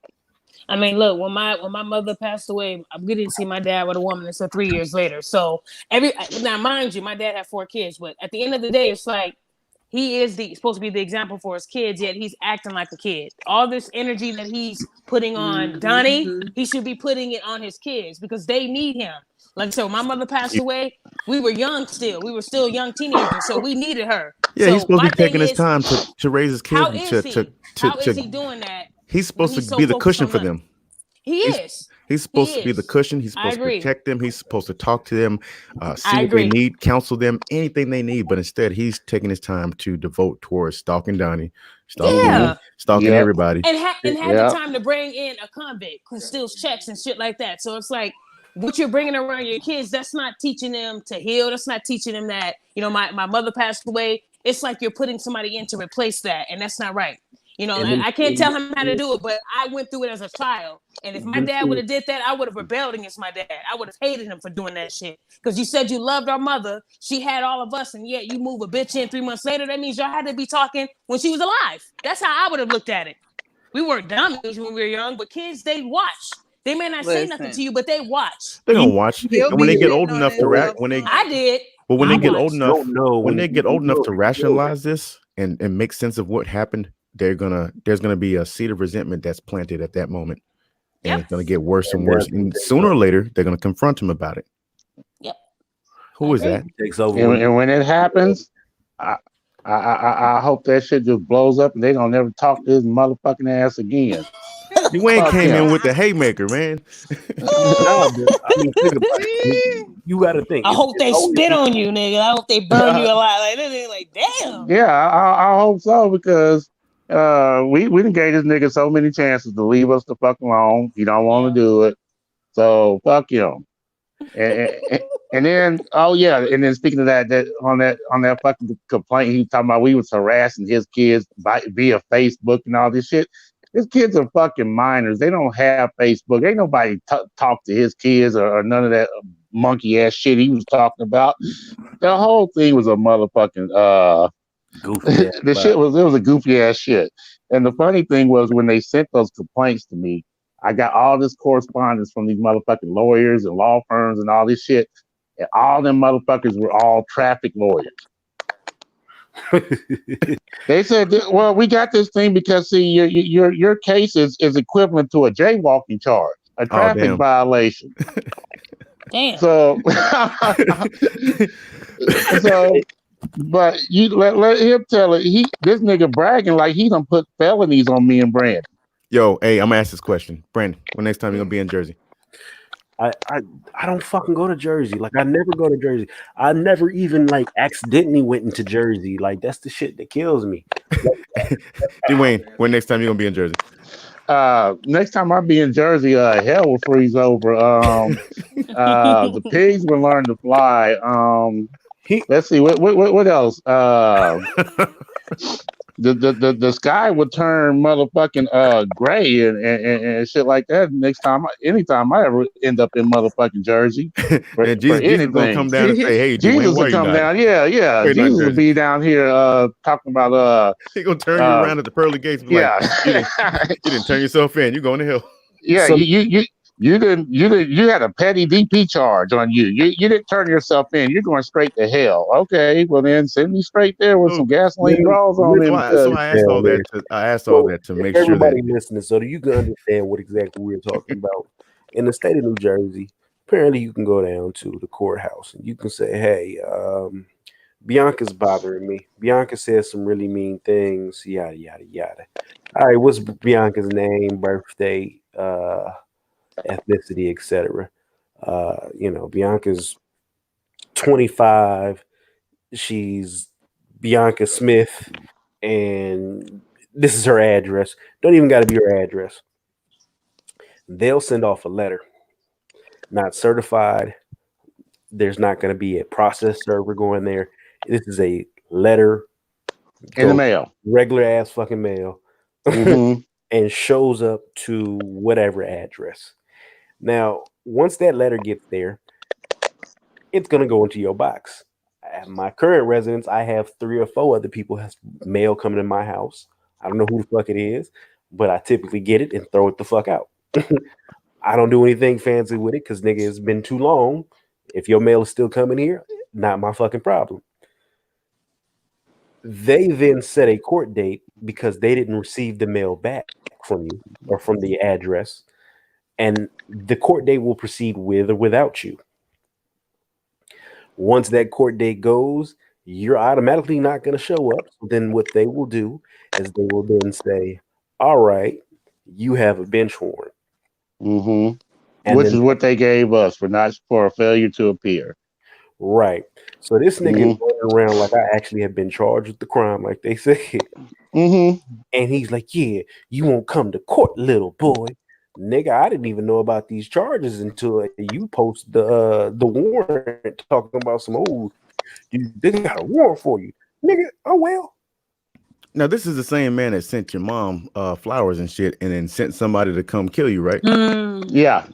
I mean, look, when my mother passed away, we didn't see my dad with a woman until 3 years later. So now, mind you, my dad had 4 kids, but at the end of the day, it's like he is supposed to be the example for his kids, yet he's acting like a kid. All this energy that he's putting on Donnie, he should be putting it on his kids because they need him. Like, so my mother passed away. We were young still. We were still young teenagers, so we needed her. Yeah, so he's supposed to be taking his is, time to raise his kids. How is he? How is he doing that? He's supposed to be the cushion for them. He's supposed to be the cushion. He's supposed to protect them. He's supposed to talk to them, see what they need, counsel them, anything they need. But instead, he's taking his time to devote towards stalking Donnie, stalking everybody, and had the time to bring in a convict who steals checks and shit like that. So it's like, what you're bringing around your kids, that's not teaching them to heal. That's not teaching them that, my mother passed away. It's like you're putting somebody in to replace that, and that's not right. I can't tell him how to do it, but I went through it as a child. And if my dad would have did that, I would have rebelled against my dad. I would have hated him for doing that shit. Because you said you loved our mother. She had all of us, and yet you move a bitch in 3 months later. That means y'all had to be talking when she was alive. That's how I would have looked at it. We weren't dummies when we were young, but kids, they watch. They may not say nothing to you, but they watch. They're gonna watch. And when they get old enough to I did. But when they get old enough, to rationalize this and make sense of what happened, there's gonna be a seed of resentment that's planted at that moment, and it's gonna get worse and worse. And sooner or later, they're gonna confront him about it. Yep. Who is that? Takes over. And when it happens, I hope that shit just blows up and they don't never talk to his motherfucking ass again. Dwayne came in with the haymaker, man. Think about it. You got to think. I hope they spit on you, nigga. I hope they burn you alive. Like damn. Yeah, I hope so because we done gave this nigga so many chances to leave us the fuck alone. He don't want to do it, so fuck him. And then and then speaking of that on that fucking complaint, he was talking about we was harassing his kids via Facebook and all this shit. His kids are fucking minors. They don't have Facebook. Ain't nobody talk to his kids or none of that monkey ass shit he was talking about. The whole thing was a motherfucking goofy. It was a goofy ass shit. And the funny thing was when they sent those complaints to me, I got all this correspondence from these motherfucking lawyers and law firms and all this shit. And all them motherfuckers were all traffic lawyers. They said, well, we got this thing because see your case is equivalent to a jaywalking charge, a traffic violation. Damn. So but you let him tell it. This nigga bragging like he done put felonies on me and Brandon. Yo, hey, I'm gonna ask this question. Brandon, when next time you gonna be in Jersey? I don't fucking go to Jersey. Like I never go to Jersey. I never even like accidentally went into Jersey. Like that's the shit that kills me. Dwayne, when next time you gonna be in Jersey? Next time I be in Jersey, hell will freeze over. The pigs will learn to fly. Let's see what else. The sky would turn motherfucking gray and shit like that anytime I ever end up in motherfucking Jersey. And Jesus gonna come down and say, hey, Jesus will come down. Yeah. Jesus will be down here talking about he gonna turn you around at the pearly gates. You didn't turn yourself in. You going to hell. Yeah, so, you had a petty DP charge on you. You didn't turn yourself in. You're going straight to hell. Okay, well then send me straight there with some gasoline draws on him. So I asked all that to make sure that everybody listening, so that you can understand what exactly we're talking about. In the state of New Jersey, apparently you can go down to the courthouse and you can say, "Hey, Bianca's bothering me. Bianca says some really mean things. Yada yada yada." All right, what's Bianca's name, birthday, ethnicity, etc. Bianca's 25. She's Bianca Smith, and this is her address. Don't even got to be her address. They'll send off a letter, not certified. There's not going to be a process server going there. This is a letter in the mail, regular ass fucking mail, and shows up to whatever address. Now, once that letter gets there, it's going to go into your box. At my current residence, I have 3 or 4 other people has mail coming to my house. I don't know who the fuck it is, but I typically get it and throw it the fuck out. I don't do anything fancy with it because, nigga, it's been too long. If your mail is still coming here, not my fucking problem. They then set a court date because they didn't receive the mail back from you or from the address, and the court date will proceed with or without you. Once that court date goes, you're automatically not going to show up. So then what they will do is they will then say, all right, you have a bench warrant. Mm-hmm. And Which then, is what they gave us for a failure to appear. right. So this nigga is Mm-hmm. running around like I actually have been charged with the crime, like they said. Mm-hmm. And he's like, yeah, you won't come to court, little boy. Nigga, I didn't even know about these charges until you post the warrant talking about some they got a warrant for you. Nigga, oh well. Now this is the same man that sent your mom flowers and shit, and then sent somebody to come kill you, right? Yeah.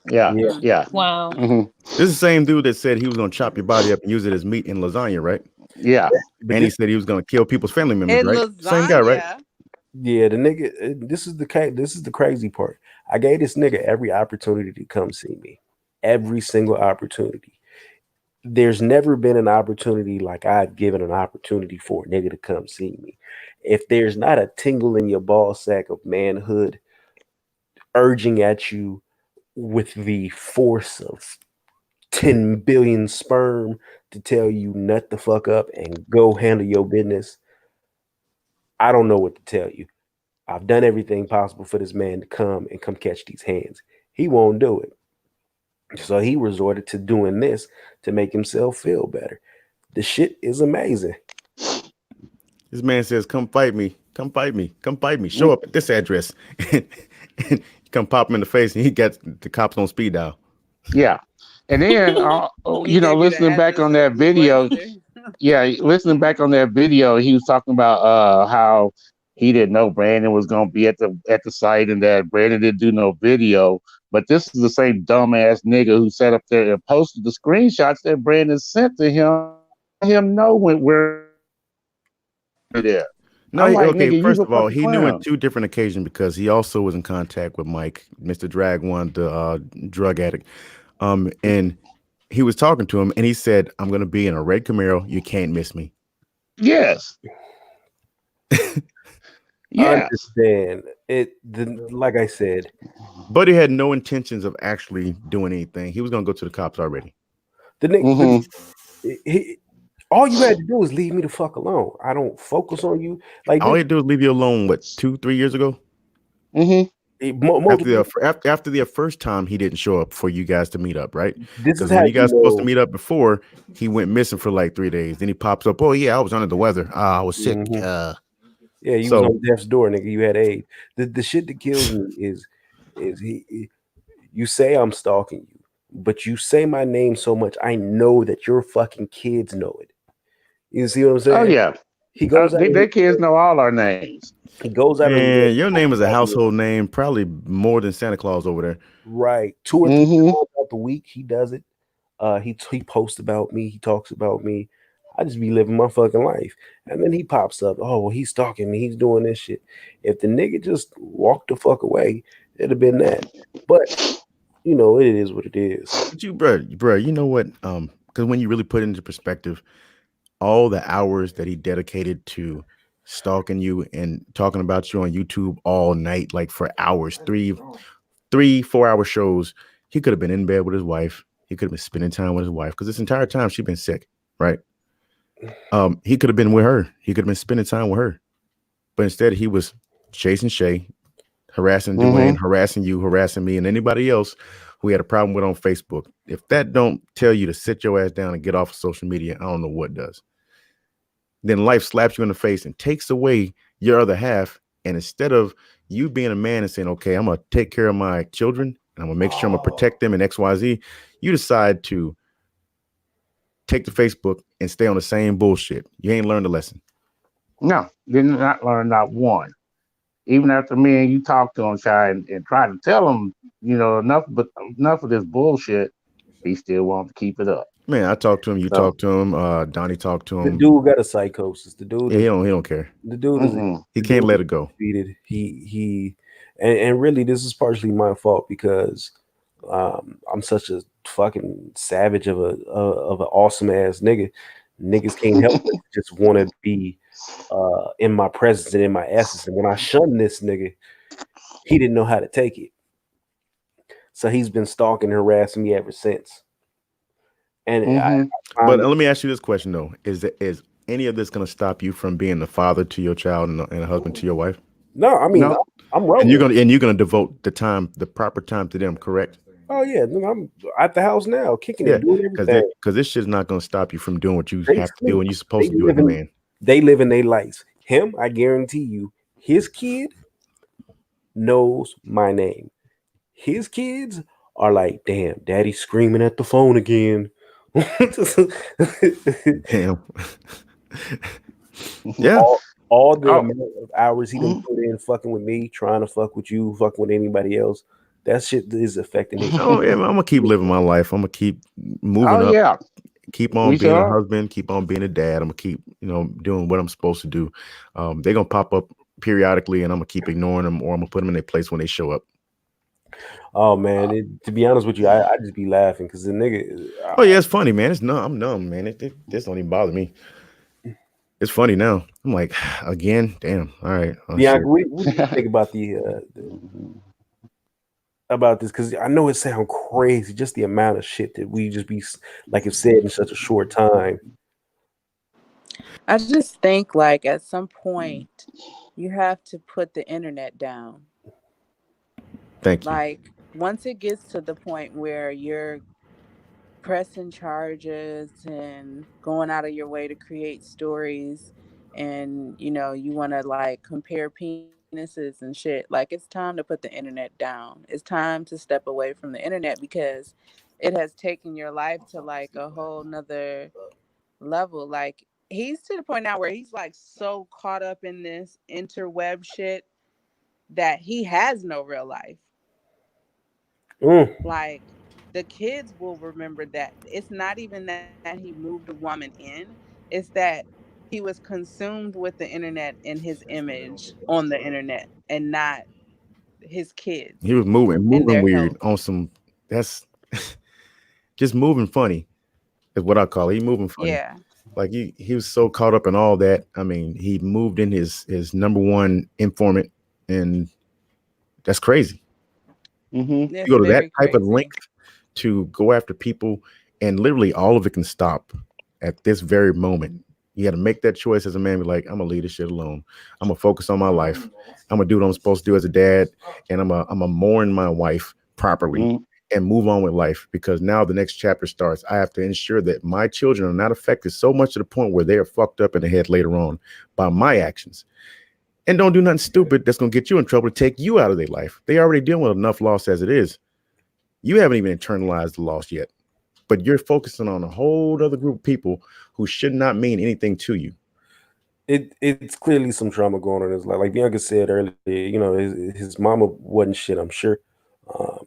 Wow. Mm-hmm. This is the same dude that said he was gonna chop your body up and use it as meat in lasagna, right? Yeah. And he said he was gonna kill people's family members, In right? lasagna. Same guy, right? Yeah, the nigga. This is the crazy part. I gave this nigga every opportunity to come see me, every single opportunity. There's never been an opportunity like I've given an opportunity for a nigga to come see me. If there's not a tingle in your ball sack of manhood urging at you with the force of 10 billion sperm to tell you nut the fuck up and go handle your business, I don't know what to tell you. I've done everything possible for this man to come catch these hands. He won't do it. So he resorted to doing this to make himself feel better. The shit is amazing. This man says, come fight me. Come fight me. Come fight me. Show up at this address. And you come pop him in the face and he got the cops on speed dial. Yeah. And then, listening back on that video, he was talking about how he didn't know Brandon was going to be at the site and that Brandon didn't do no video. But this is the same dumbass nigga who sat up there and posted the screenshots that Brandon sent to him. Him know where there. No, I'm like, okay. nigga, First you of all, fucking he knew clown. on 2 different occasions because he also was in contact with Mike, Mr. Drag One, the drug addict. And he was talking to him, and he said, "I'm going to be in a red Camaro. You can't miss me." Yes. Yes. Understand it. Like I said, Buddy had no intentions of actually doing anything. He was going to go to the cops already. The nigga, all you had to do was leave me the fuck alone. I don't focus on you. Like all you do is leave you alone. What, 2-3 years ago? After the first time he didn't show up for you guys to meet up, right? Because when you guys supposed to meet up before, he went missing for like 3 days. Then he pops up. Oh yeah, I was under the weather. I was sick. Yeah, you was on death's door, nigga. You had AIDS. The shit that kills me is you say I'm stalking you, but you say my name so much, I know that your fucking kids know it. You see what I'm saying? Oh yeah. He goes. Their kids know all our names. He goes out. And your name is a household name, probably more than Santa Claus over there. Right. 2 or 3 times out the week, he does it. He posts about me. He talks about me. I just be living my fucking life. And then he pops up. Oh, well, he's stalking me. He's doing this shit. If the nigga just walked the fuck away, it'd have been that. But you know, it is what it is. But you, bro, you know what? Because when you really put it into perspective, all the hours that he dedicated to stalking you and talking about you on YouTube all night, like for hours, 3-4 hour shows, he could have been in bed with his wife. He could have been spending time with his wife because this entire time she's been sick, right? He could have been with her. He could have been spending time with her. But instead, he was chasing Shay, harassing Dwayne, harassing you, harassing me, and anybody else who had a problem with on Facebook. If that don't tell you to sit your ass down and get off of social media, I don't know what does. Then life slaps you in the face and takes away your other half. And instead of you being a man and saying, okay, I'm going to take care of my children and I'm going to make sure I'm going to protect them and XYZ, you decide to take to Facebook and stay on the same bullshit. You ain't learned a lesson. No, did not learn not one. Even after me and you talked to him, Shy, and tried to tell him, enough of this bullshit, he still wanted to keep it up. Man, I talked to him. You talked to him. Donnie talked to him. The dude got a psychosis. The dude, he don't care. The dude he can't let it go. Defeated. And really, this is partially my fault because I'm such a fucking savage of an awesome ass nigga. Niggas can't help but just want to be in my presence and in my essence. And when I shunned this nigga, he didn't know how to take it. So he's been stalking and harassing me ever since. And but let me ask you this question though: is any of this going to stop you from being the father to your child and a husband to your wife? No, I mean, no. I'm rolling. And you're gonna devote the proper time to them, correct? Oh yeah, I'm at the house now, kicking it, doing everything. Because this shit's not gonna stop you from doing what you have to do and you're supposed to do as a man. They live in their lives. Him, I guarantee you, his kid knows my name. His kids are like, damn, daddy's screaming at the phone again. Damn. Yeah. All the amount of hours he done put in fucking with me, trying to fuck with you, fucking with anybody else, that shit is affecting me. Oh, yeah, I'm gonna keep living my life. I'm gonna keep moving up. Yeah. Keep on being a husband, keep on being a dad. I'm gonna keep, doing what I'm supposed to do. They're gonna pop up periodically and I'm gonna keep ignoring them, or I'm gonna put them in their place when they show up. Oh man, to be honest with you, I just be laughing because the nigga. Oh yeah, it's funny, man. I'm numb, man. This don't even bother me. It's funny now. I'm like, again, damn. All right. Bianca, what do you think about about this? Because I know it sounds crazy, just the amount of shit that we just be like have said in such a short time. I just think like at some point you have to put the internet down. Thank you. Like once it gets to the point where you're pressing charges and going out of your way to create stories and you want to like compare penises and shit, like it's time to put the internet down. It's time to step away from the internet because it has taken your life to like a whole nother level. Like he's to the point now where he's like so caught up in this interweb shit that he has no real life. Like the kids will remember that. It's not even that he moved a woman in. It's that he was consumed with the internet and his image on the internet and not his kids. He was moving weird on some, that's just moving funny is what I call it. He moving funny. Yeah. Like he was so caught up in all that. I mean, he moved in his number one informant, and that's crazy. Mm-hmm. You go to that type of length to go after people, and literally all of it can stop at this very moment. You got to make that choice as a man. Be like, I'm gonna leave this shit alone. I'm gonna focus on my life. I'm gonna do what I'm supposed to do as a dad, and I'm gonna mourn my wife properly and move on with life, because now the next chapter starts. I have to ensure that my children are not affected so much to the point where they are fucked up in the head later on by my actions. And don't do nothing stupid that's going to get you in trouble to take you out of their life. They already dealing with enough loss as it is. You haven't even internalized the loss yet, but you're focusing on a whole other group of people who should not mean anything to you. It's clearly some trauma going on in his life. Like Bianca said earlier, his mama wasn't shit, I'm sure,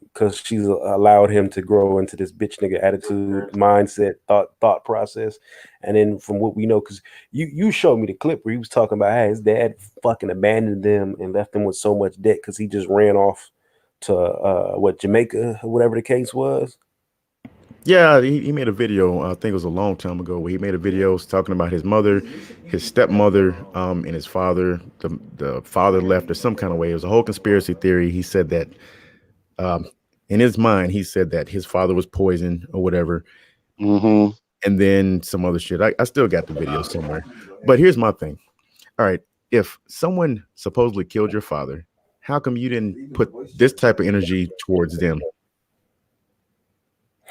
because she's allowed him to grow into this bitch nigga attitude, mindset, thought process. And then from what we know, because you showed me the clip where he was talking about how his dad fucking abandoned them and left them with so much debt because he just ran off to Jamaica or whatever the case was. Yeah, he made a video, I think it was a long time ago, where he made a video talking about his mother, his stepmother, and his father. The father left or some kind of way. It was a whole conspiracy theory. He said that in his mind, he said that his father was poisoned or whatever. Mm-hmm. And then some other shit. I still got the video somewhere. But here's my thing. All right, if someone supposedly killed your father, how come you didn't put this type of energy towards them?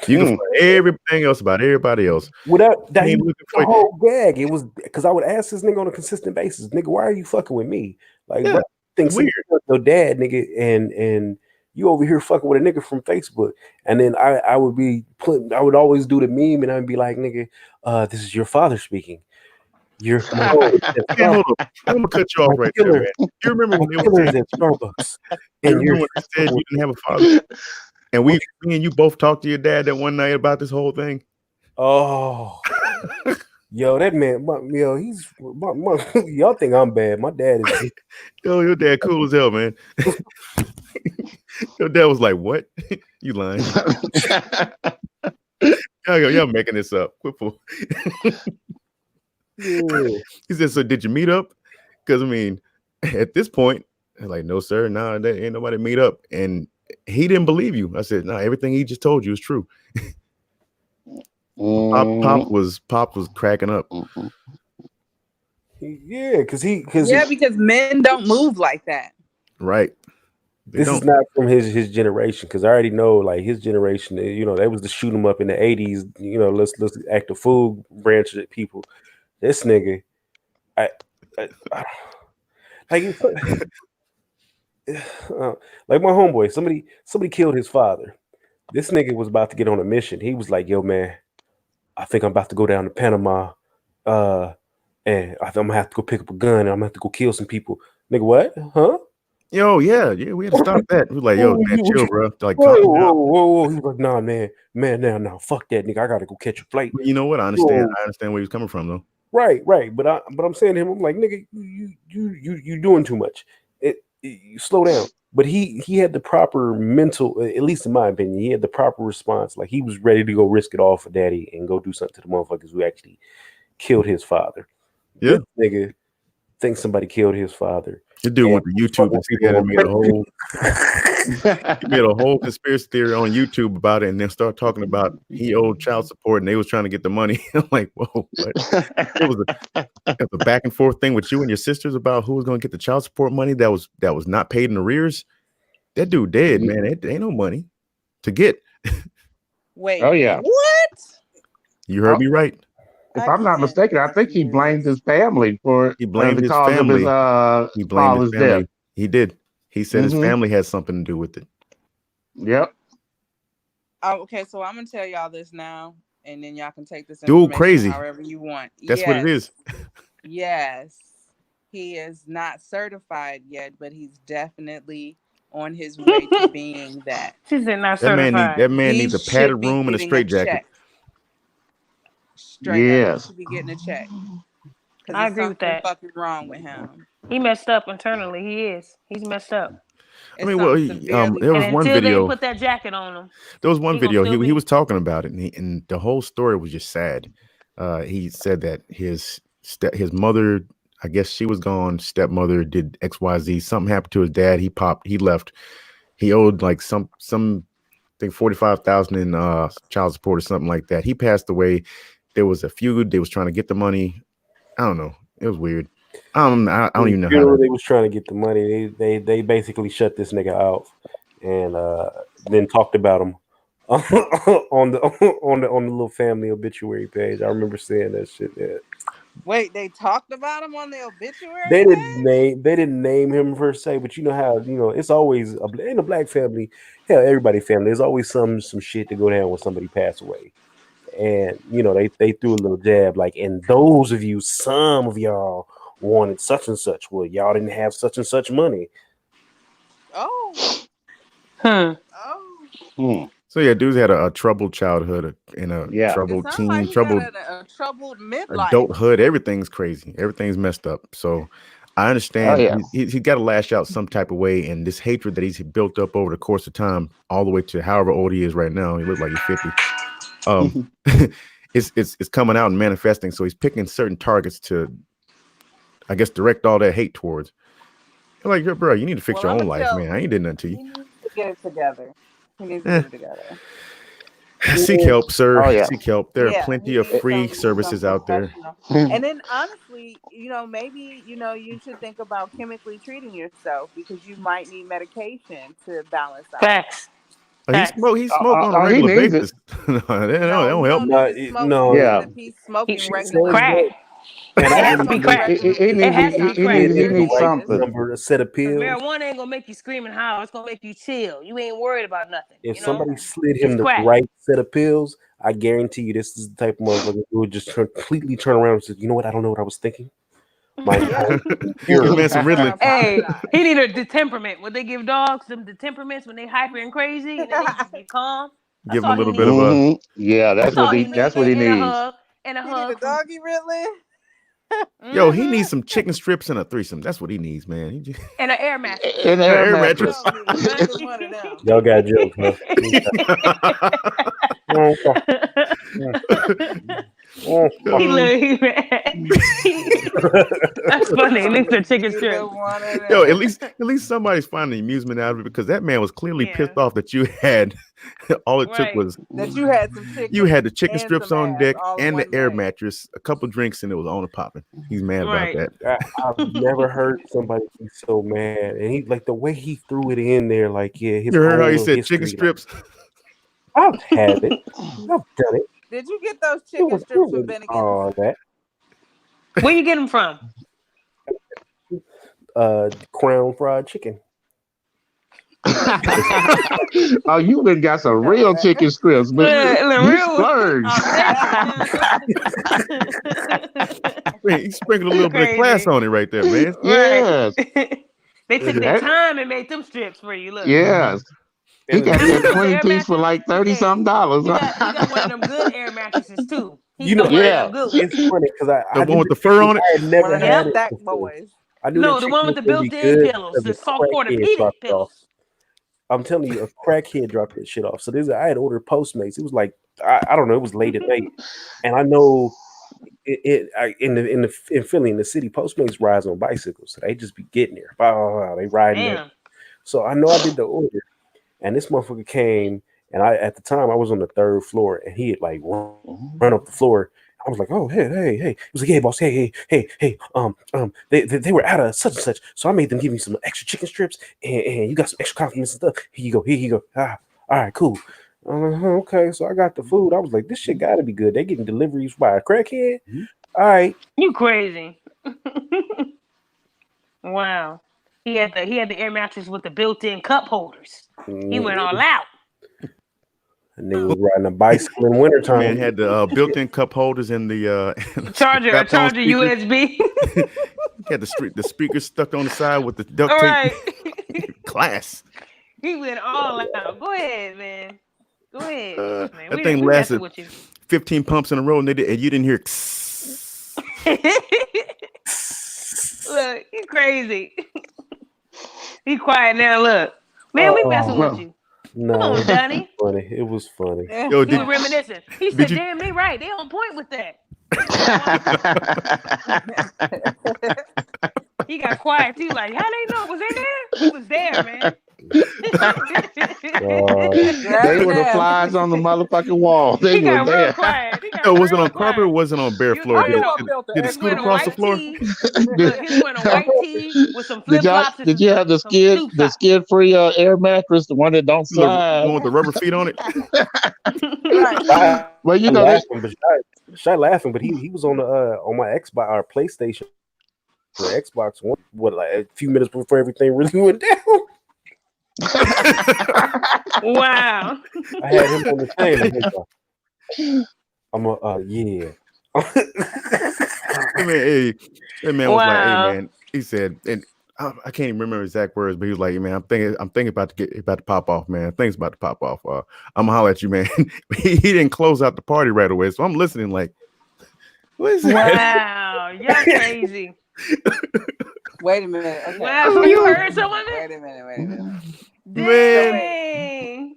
You can find everything else about everybody else. Without that, the whole gag. It was because I would ask this nigga on a consistent basis, nigga, why are you fucking with me? Like, bro, thinks weird. Your dad, nigga, and you over here fucking with a nigga from Facebook. And then I would always do the meme, and I'd be like, nigga, this is your father speaking. You're hold on. I'm gonna cut you off right there, man. You remember when they were at Starbucks? And you remember when they said you didn't have a father? And me and you both talked to your dad that one night about this whole thing. Oh, yo, that man, he's y'all think I'm bad. My dad is. Yo, your dad cool as hell, man. Your dad was like, "What? You lying? Y'all making this up." Yeah. He said, so did you meet up? Because I mean, at this point, I'm like, no, sir, nah, there ain't nobody meet up. And he didn't believe you. I said, no, everything he just told you is true. Pop was cracking up. Yeah, because because men don't move like that. Right. This is not from his generation, because I already know, like, his generation, you know, that was to shoot him up in the 80s, you know, let's act the food branch of people. This nigga, like like my homeboy, somebody killed his father. This nigga was about to get on a mission. He was like, yo, man, I think I'm about to go down to Panama, and I think I'm gonna have to go pick up a gun and I'm gonna have to go kill some people. Nigga, what? Huh? Yo, yeah, we had to stop that. We was like, yo, man, chill, bro. Like, whoa. He was like, nah, man, now, fuck that, nigga. I gotta go catch a flight. You know what? I understand. I understand where he was coming from, though. Right. But I'm saying to him, I'm like, nigga, you doing too much. You slow down. But he had the proper mental, at least in my opinion, he had the proper response. Like, he was ready to go risk it all for daddy and go do something to the motherfuckers who actually killed his father. Yeah, this nigga thinks somebody killed his father. The dude went to YouTube and made a whole conspiracy theory on YouTube about it, and then start talking about he owed child support and they was trying to get the money. I'm like, whoa, what? It was a back and forth thing with you and your sisters about who was going to get the child support money that was not paid in arrears. That dude dead, man. It ain't no money to get. Wait. Oh yeah. What? You heard me right. If I'm not mistaken, I think he blamed his family for he blamed his cause family. Of his father's death. He did. He said his family had something to do with it. Yep. Oh, okay, so I'm gonna tell y'all this now, and then y'all can take this dude crazy however you want. That's what it is. Yes, he is not certified yet, but he's definitely on his way to being that. She's not certified. That man needs a padded room and a straitjacket. Straight up, he should be getting a check. I agree with that. Fucking wrong with him. He messed up internally. He's messed up. I mean, well, there was one video. They put that jacket on him. There was one video. He was talking about it, and the whole story was just sad. He said that his mother, I guess she was gone. Stepmother did XYZ. Something happened to his dad. He left. He owed like some I think $45,000 in child support or something like that. He passed away. There was a feud. They was trying to get the money. I don't know. It was weird. I don't even know how they was trying to get the money. They basically shut this nigga out and then talked about him on the little family obituary page. I remember seeing that shit there. Wait, they talked about him on the obituary? They didn't name him per se, but you know how it's always in a black family. Hell, everybody family. There's always some shit to go down when somebody passed away. And they threw a little jab like, and those of you, some of y'all wanted such and such. Well, y'all didn't have such and such money. Oh. So yeah, dudes had a troubled childhood and a troubled teen, troubled midlife, adulthood. Everything's crazy. Everything's messed up. So I understand he got to lash out some type of way, and this hatred that he's built up over the course of time, all the way to however old he is right now. He looks like he's 50. It's coming out and manifesting. So he's picking certain targets to, I guess, direct all that hate towards. I'm like, bro, you need to fix your own life, man. I ain't did nothing to you. He needs to get it together. Seek help, sir. Seek help. There are plenty of free services out there. And then honestly, maybe you should think about chemically treating yourself, because you might need medication to balance out. Facts. He smoke on a regular basis. That don't help. No. He's smoking regular crack. It has to be crack. He needs something. A set of pills. Marijuana ain't gonna make you scream and howl. It's gonna make you chill. You ain't worried about nothing. If somebody slid him the right set of pills, I guarantee you this is the type of motherfucker who would just completely turn around and say, you know what? I don't know what I was thinking. Man, some Ritalin. Hey, he need the temperament. What they give dogs, them the temperaments when they hyper and crazy, and then they just get calm. Give him a little bit of a. Yeah, that's what he needs. And a hug. Need a doggy Ritalin. Yo, he needs some chicken strips and a threesome. That's what he needs, man. And an air mattress. And an air mattress. Y'all got jokes, huh? Oh, He look, that's funny. At least the chicken Either strips. one of Yo, them. at least somebody's finding amusement out of it because that man was clearly Yeah. pissed off that you had all it took Right. was That you had some chicken. you had the chicken and strips some on ass deck all in and the one air night. mattress, a couple drinks, and it was on and popping. He's mad Right. about that. I've never heard somebody be so mad, and he like the way he threw it in there, like his You heard how own he little said history, chicken like, strips? I've had it, I've done it. Did you get those It chicken was strips from Bennigan's? all that. Where you get them from? Crown fried chicken. Oh, you been got some real chicken strips, but you splurge. He sprinkled a little bit of class on it right there, man. Yes. They took their time and made them strips for you. Look. Yes. He got that 20 piece for like $30-something. He got one of them good air mattresses too. You know, yeah. It's funny because The one with the fur on it? I had never had it That before. boys. I knew No, that the chicken one with was the gonna be built-in good pillows, because the a salt crackhead orthopedic dropped it off. pillows. I'm telling you, a crackhead dropped that shit off. So I had ordered Postmates. It was like I don't know. It was late at night, and I know in Philly in the city, Postmates rides on bicycles, so they just be getting there. They riding there. So I know I did the order, and this motherfucker came, and at the time I was on the 3rd floor, and he had like run up the floor. I was like, oh, hey. He was like, hey, boss, hey, they were out of such and such. So I made them give me some extra chicken strips and you got some extra compliments and stuff. Here you go. All right, cool. Okay, so I got the food. I was like, this shit gotta be good. They getting deliveries by a crackhead. All right. You crazy. Wow. He had the air mattress with the built-in cup holders. He went all out. And nigga was riding a bicycle in wintertime. Man had the built-in cup holders and the charger USB. Had the speakers stuck on the side with the duct tape. Right. Class. He went all out. Go ahead, man. Go ahead. Man. That thing lasted 15 pumps in a row, and you didn't hear. Look, he crazy. He quiet now. Look, man, we messing with you. No, come on, Johnny. It was funny. Yo, he was reminiscing. He said, "Damn, they right. They on point with that." He got quiet too. Like, how they know? Was they there? He was there, man. They were the flies on the motherfucking wall. They he were got there. Real quiet. Was it on carpet or was it on bare floor? Did it scoot across the floor? He went on white tee with some flip flops. Did you have the skid free air mattress, the one that don't slide, the one with the rubber feet on it? Well, you know, Shy laughing, but he was on my Xbox or PlayStation. The Xbox One, like a few minutes before everything really went down. Wow. I had him on the thing. I'm yeah. That man was like, hey man, he said, and I can't even remember exact words, but he was like, man, I'm thinking about to pop off, man. Things about to pop off. I'm gonna holler at you, man. he didn't close out the party right away, so I'm listening like, what is that? Wow, you're crazy. Wait a minute. Okay. Wow, so you heard some of it? Wait a minute. Dang.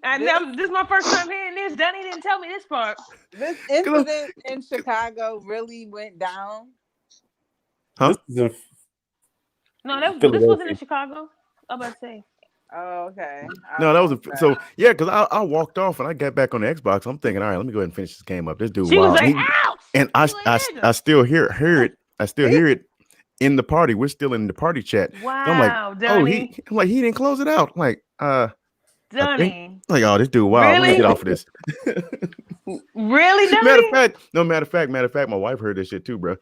This is my first time hearing this. Dunny didn't tell me this part. This incident in Chicago really went down. Huh? No, this wasn't in Chicago. I'm about to say. Oh, okay. No, that was because I walked off and I got back on the Xbox. I'm thinking, all right, let me go ahead and finish this game up. This dude, she was like, ouch! And I still hear it. I still hear it in the party. We're still in the party chat. Wow, so I'm like, Dunny. he didn't close it out. I'm like, Dunny. Like, oh, this dude, wow, really? let me get off of this. Really, Dunny? Matter of fact, my wife heard this shit too, bro.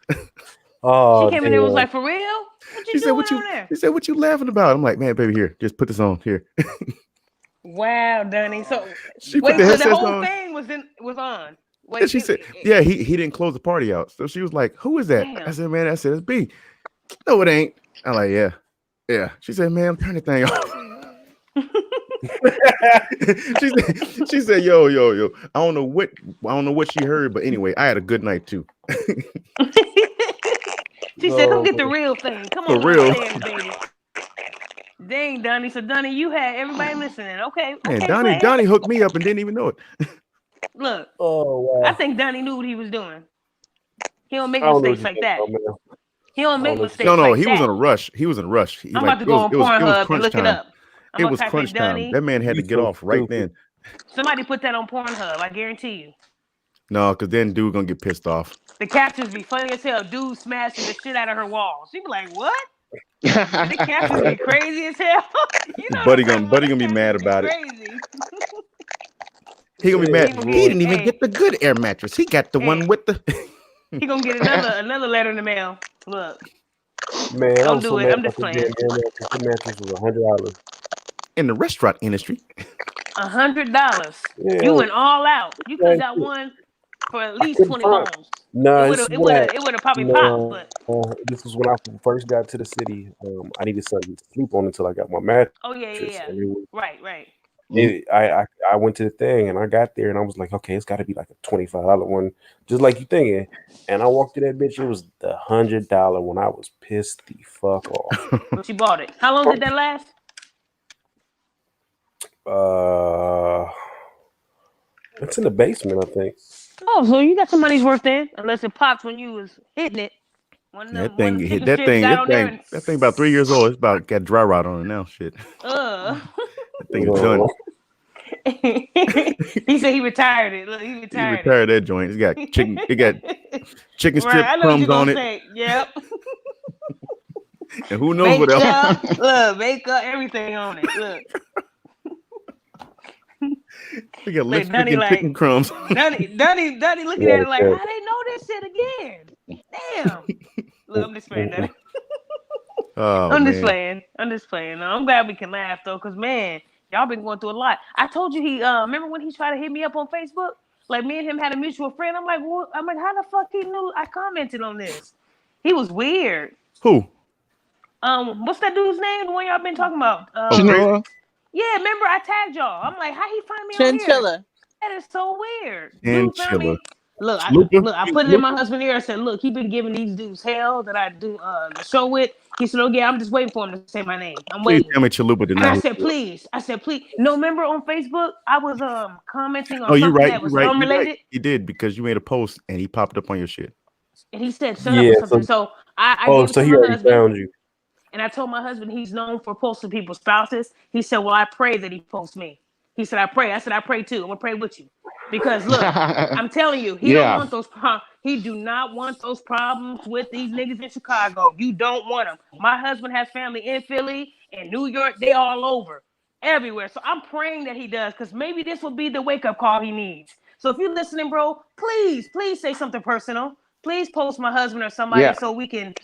Oh, she came in and was like, for real? What you doing over there? She said, what you laughing about? I'm like, man, baby, here, just put this on here. Wow, Dunny. So the whole thing was on. Wait, and she said, yeah, he didn't close the party out. So she was like, who is that? Damn. I said, man, it's B. No, it ain't. I'm like, yeah. She said, man, turn the thing off. she said, yo. I don't know what she heard, but anyway, I had a good night too. She said, come get the real thing. Come on, for real, baby. Dang, Donnie. So Donnie, you had everybody listening. Okay. Man, Donnie hooked me up and didn't even know it. Look. Oh wow. I think Donnie knew what he was doing. He don't make I don't know what mistakes you're like talking that. about, man. He don't I make don't know what mistakes you're No, like he was that. in a rush. He was in a rush. He, I'm like about to go on it was Pornhub and crunch look it time. up. I'm It gonna was type in crunch time. Dunny. That man had to You get so off right stupid. then. Somebody put that on Pornhub. I guarantee you. No, because then dude gonna get pissed off. The captions be funny as hell. Dude smashing the shit out of her walls. She be like, "What?" The captions be crazy as hell. You know Buddy what I'm gonna talking be about. mad The captions be about it. crazy. He gonna be Yeah, mad. He gonna He get, didn't even hey, get the good air mattress. He got the one hey, with the. he gonna get another letter in the mail. Look, man, I don't was so do it. mad I'm about just the playing. damn air mattress. The mattress was $100. In the restaurant industry. $100. Yeah, You went all out. You could have man, got shit. one for at I least couldn't 20 find. bones. Nah, It this would is have what probably popped, but this was when I first got to the city. I needed something to sleep on until I got my mattress. oh yeah. And it was, Right. I went to the thing and I got there and I was like, okay, it's got to be like a $25 one, just like you thinking. And I walked to that bitch. It was the $100 one. I was pissed the fuck off. But you bought it. How long did that last? It's in the basement, I think. Oh, so you got some money's worth then, unless it pops when you was hitting it. One of That them thing, chicken that strips thing, got that on there thing, that thing about 3 years old. It's about got dry rot on it now. Shit, and that thing is done. he said he retired it. Look, he He retired retired that joint. It's got chicken. It got chicken strip right, I know what you're crumbs on gonna it, say. Yep. and who knows what else? Makeup, look, makeup, everything on it. Look. We got Like, lipstick and like, chicken crumbs. Dunny looking at it like, how they know this shit again? Damn. Look, I'm just playing, Dunny. Oh, I'm just man. playing. I'm just playing. No, I'm glad we can laugh though, cause man, y'all been going through a lot. I told you he remember when he tried to hit me up on Facebook? Like me and him had a mutual friend. I'm like, what? I'm like, how the fuck he knew I commented on this? He was weird. Who? What's that dude's name? The one y'all been talking about? Chinella? Yeah, remember I tagged y'all. I'm like, how he find me on here? Chinchilla. That is so weird. Dude found me. Chinchilla. Look, Lupa? I put it in my husband's ear. I said, look, he been giving these dudes hell that I do the show with. He said, oh yeah, I'm just waiting for him to say my name. I'm Please waiting. tell me Chalupa did And not. I said, please. No, remember on Facebook, I was commenting on Oh, you're something right. that was You're right. unrelated. You did because you made a post and he popped up on your shit. And he said, shut up or something. So I gave it so to he my already husband. found you. And I told my husband he's known for posting people's spouses. He said, well, I pray that he posts me. He said, I pray. I said, I pray too. I'm going to pray with you. Because look, I'm telling you, he don't want those he do not want those problems with these niggas in Chicago. You don't want them. My husband has family in Philly and New York. They all over. Everywhere. So I'm praying that he does, because maybe this will be the wake-up call he needs. So if you're listening, bro, please say something personal. Please post my husband or somebody so we can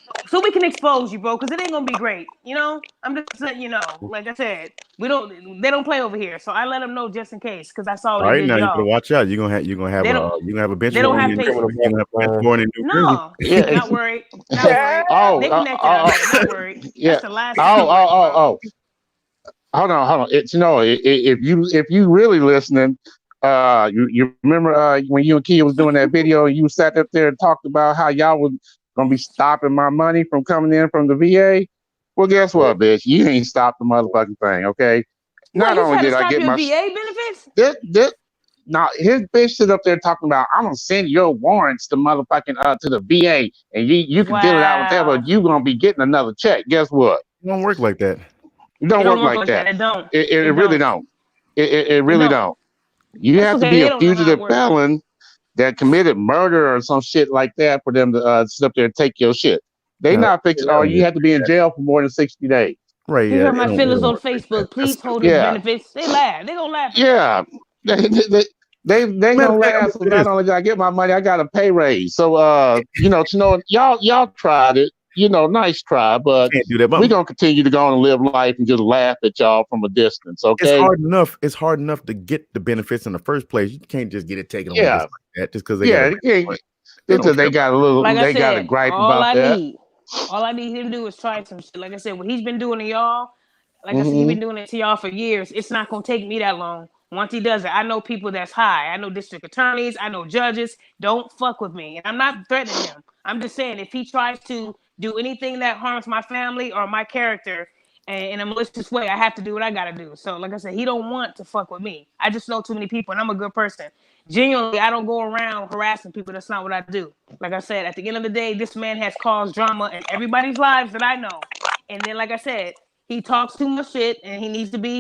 expose you, bro, because it ain't gonna be great. You know, I'm just letting you know. Like I said, they don't play over here, so I let them know just in case, because I saw what All he right, did now to you y'all. better watch out. You're gonna have a bench They don't warrant have in patience. You're gonna have a bench warrant in New Jersey. No, Yeah. not worried. Not worried. They connected out there. Not worried. Yeah. That's the last thing I'm worried about. Hold on. It's if you really listening, you remember when you and Kia was doing that video and you sat up there and talked about how y'all was gonna be stopping my money from coming in from the VA. Well, guess what, bitch? You ain't stopped the motherfucking thing, okay? What, Not you only trying to did I stop get your my VA benefits? now his bitch sit up there talking about I'm gonna send your warrants to motherfucking to the VA and you can fill it out whatever, you gonna be getting another check. Guess what? It don't work like that. It don't work like that. It don't. It really don't. It really don't. You That's have to okay. be They a don't know how it fugitive works. felon that committed murder or some shit like that for them to sit up there and take your shit. They not fixing. Or you have to be in jail for more than 60 days. Right? You Yeah. heard my feelings on Facebook. Please hold his benefits. They laugh. They gonna laugh. Yeah. They gonna laugh. So not only did I get my money, I got a pay raise. So y'all tried it. Nice try, but Can't do that. we're gonna continue to go on and live life and just laugh at y'all from a distance. Okay. It's hard enough to get the benefits in the first place. You can't just get it taken away just like that, just because they got a little. Like they I got a said, gripe about that. All I need him to do is try some shit. Like I said, what he's been doing to y'all, like I said, he's been doing it to y'all for years. It's not gonna take me that long. Once he does it, I know people that's high. I know district attorneys. I know judges. Don't fuck with me. And I'm not threatening him. I'm just saying, if he tries to do anything that harms my family or my character, And in a malicious way, I have to do what I gotta do. So, like I said, he don't want to fuck with me. I just know too many people, and I'm a good person. Genuinely, I don't go around harassing people. That's not what I do. Like I said, at the end of the day, this man has caused drama in everybody's lives that I know. And then, like I said, he talks too much shit, and he needs to be,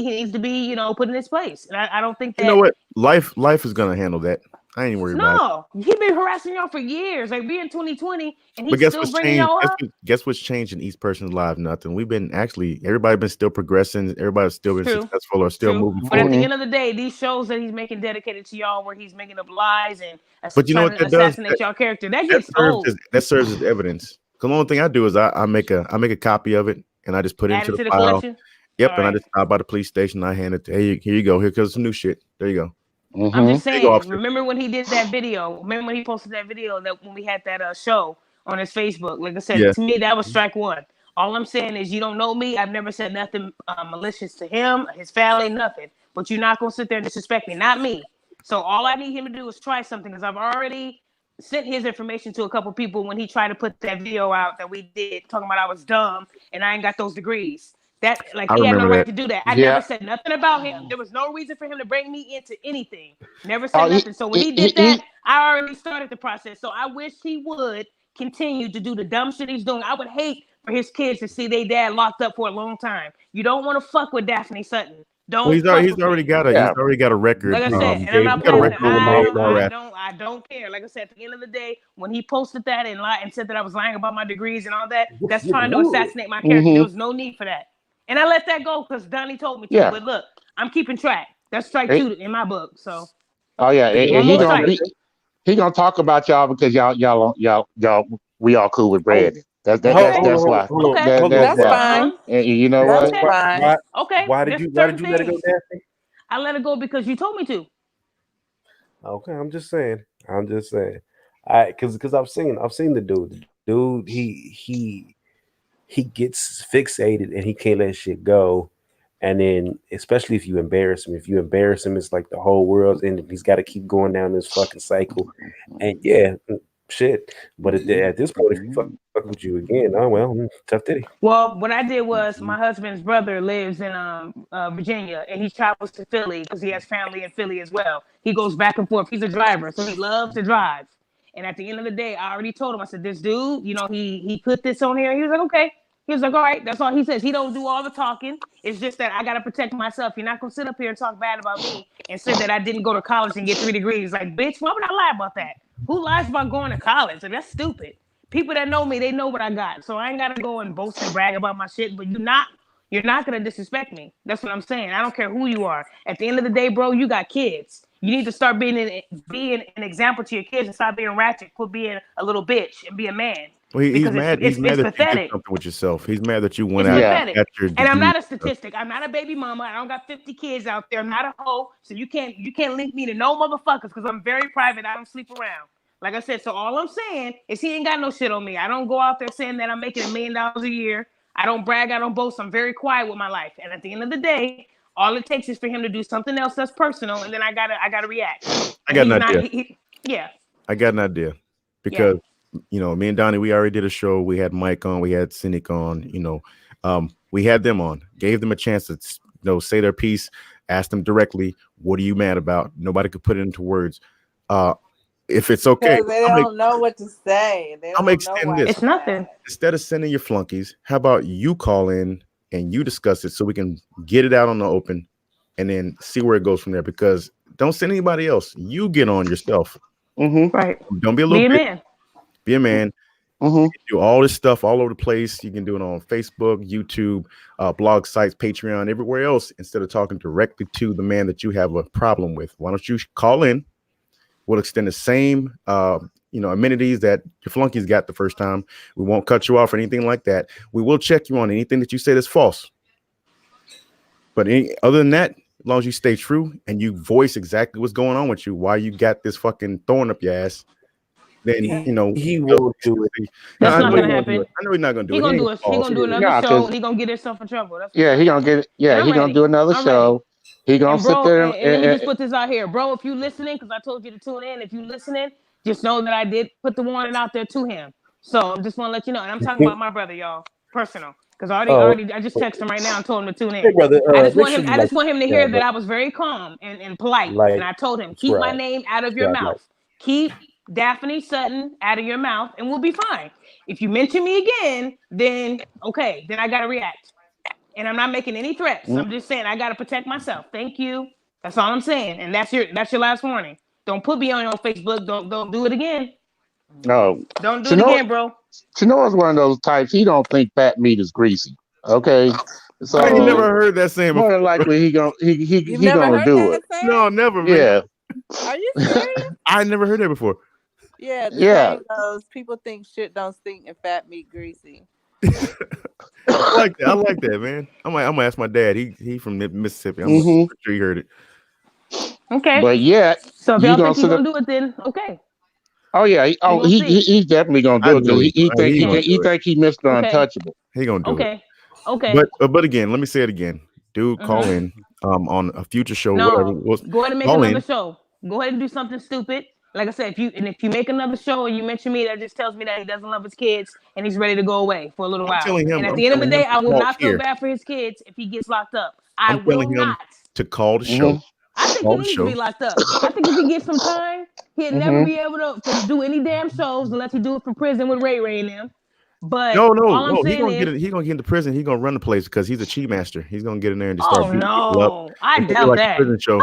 you know, put in his place. And I don't think that. You know what? Life is gonna handle that. I ain't worried about it. No, he been harassing y'all for years. Like, we in 2020, and he's guess still what's bringing changed? y'all up. Guess what's changed in each person's life? Nothing. We've been everybody been still progressing. Everybody's still been successful or still moving But forward. at the end of the day, these shows that he's making dedicated to y'all, where he's making up lies and but you know what that assassinate does? y'all character, that gets old. That serves as evidence. The only thing I do is I make a copy of it and I just put it into the file. Collection? Yep, and I just stop by the police station. I hand it to, hey, here you go. Here comes some new shit. There you go. I'm just saying. Remember when he did that video? Remember when he posted that video that when we had that show on his Facebook? Like I said, to me that was strike one. All I'm saying is you don't know me. I've never said nothing malicious to him, his family, nothing. But you're not gonna sit there and disrespect me, not me. So all I need him to do is try something, because I've already sent his information to a couple people when he tried to put that video out that we did talking about I was dumb and I ain't got those degrees. That, like, he had no right to do that. I never said nothing about him. There was no reason for him to bring me into anything. Never said nothing. So when he did that, I already started the process. So I wish he would continue to do the dumb shit he's doing. I would hate for his kids to see their dad locked up for a long time. You don't want to fuck with Daphne Sutton. Don't. Well, he's already got a record. Like I said, and I'm not playing. I don't care. Like I said, at the end of the day, when he posted that and lied and said that I was lying about my degrees and all that, that's trying to assassinate my character. There was no need for that. And I let that go because Donnie told me to. But look, I'm keeping track. That's strike two in my book. So. Oh yeah, and he gonna talk about y'all because y'all we all cool with Brad. That's why. Okay. That's fine. And you know what? Fine. Okay. Why did you let it go, Daphne? I let it go because you told me to. Okay, I'm just saying. Because I've seen the dude. The dude, he gets fixated and he can't let shit go. And then, especially if you embarrass him, it's like the whole world's ending. He's got to keep going down this fucking cycle. And shit. But at this point, if he fuck with you again, oh well, tough titty. Well, what I did was my husband's brother lives in Virginia, and he travels to Philly because he has family in Philly as well. He goes back and forth. He's a driver, so he loves to drive. And at the end of the day, I already told him, I said, this dude, you know, he put this on here. He was like, okay. He was like, all right, that's all he says. He don't do all the talking. It's just that I got to protect myself. You're not going to sit up here and talk bad about me and say that I didn't go to college and get 3 degrees. Like, bitch, why would I lie about that? Who lies about going to college? Like, that's stupid. People that know me, they know what I got. So I ain't got to go and boast and brag about my shit, but you're not going to disrespect me. That's what I'm saying. I don't care who you are. At the end of the day, bro, you got kids. You need to start being an example to your kids and stop being ratchet. Quit being a little bitch and be a man. Well, he's mad. He's mad that you did something with yourself. He's mad that you went out and got your. And I'm not a statistic. I'm not a baby mama. I don't got 50 kids out there. I'm not a hoe. So you can't link me to no motherfuckers because I'm very private. I don't sleep around. Like I said, so all I'm saying is he ain't got no shit on me. I don't go out there saying that I'm making $1 million a year. I don't brag. I don't boast. I'm very quiet with my life. And at the end of the day, all it takes is for him to do something else that's personal, and then I gotta react. I got an idea. I got an idea because. You know, me and Donnie, we already did a show. We had Mike on, we had Cynic on, you know, we had them on, gave them a chance to, you know, say their piece, ask them directly, what are you mad about? Nobody could put it into words. If it's okay. They don't know what to say. I'm extending this. It's nothing. Instead of sending your flunkies, how about you call in and you discuss it so we can get it out on the open and then see where it goes from there, because don't send anybody else. You get on yourself. Right. Don't be a little man. Be a man. Do all this stuff all over the place. You can do it on Facebook, YouTube, blog sites, Patreon, everywhere else, instead of talking directly to the man that you have a problem with. Why don't you call in? We'll extend the same amenities that your flunkies got the first time. We won't cut you off or anything like that. We will check you on anything that you say that's false. But other than that, as long as you stay true and you voice exactly what's going on with you, why you got this fucking thorn up your ass, then you know he will do it. That's not gonna happen. I know he's not gonna do it. He's gonna do another show and he's gonna get himself in trouble. That's he gonna get it. Yeah, he's gonna do another show. He gonna sit there and let me just put this out here, bro. If you listening, because I told you to tune in. If you listening, just know that I did put the warning out there to him. So I just want to let you know. And I'm talking about my brother, y'all. Personal. Because I just texted him right now and told him to tune in. Hey, brother, I just want him to hear that I was very calm and polite. Like, and I told him, keep my name out of your mouth. Like. Keep Daphne Sutton out of your mouth, and we'll be fine. If you mention me again, then okay, then I gotta react. And I'm not making any threats. I'm just saying I gotta protect myself. Thank you. That's all I'm saying. And that's your last warning. Don't put me on your Facebook. Don't do it again. No. Don't do it again, bro. Chino's one of those types. He don't think fat meat is greasy. Okay. So I ain't never heard that saying before. More than likely he gonna do it. Saying? No, never. Yeah. Are you serious? I never heard that before. Yeah, the saying goes, people think shit don't stink and fat meat greasy. I like that, man. I'm gonna ask my dad. He from Mississippi. I'm sure he heard it. Okay. But yeah. So if y'all think he's gonna do it, then okay. Oh yeah. He's definitely gonna do it. He think he missed the untouchable. He gonna do it. Okay. But again, let me say it again. Dude, call in on a future show. No, whatever. Go ahead and make another show. Go ahead and do something stupid. Like I said, if you make another show and you mention me, that just tells me that he doesn't love his kids and he's ready to go away for a little while. And at the end of the day, I will not feel bad for his kids if he gets locked up. I will not. To call the show. I think he needs to be locked up. I think if he gets some time, he'll never be able to do any damn shows unless he do it from prison with Ray and them. But no, he's gonna get into prison. He's gonna run the place because he's a cheat master. He's gonna get in there and just start beating people up. I doubt that. Prison show.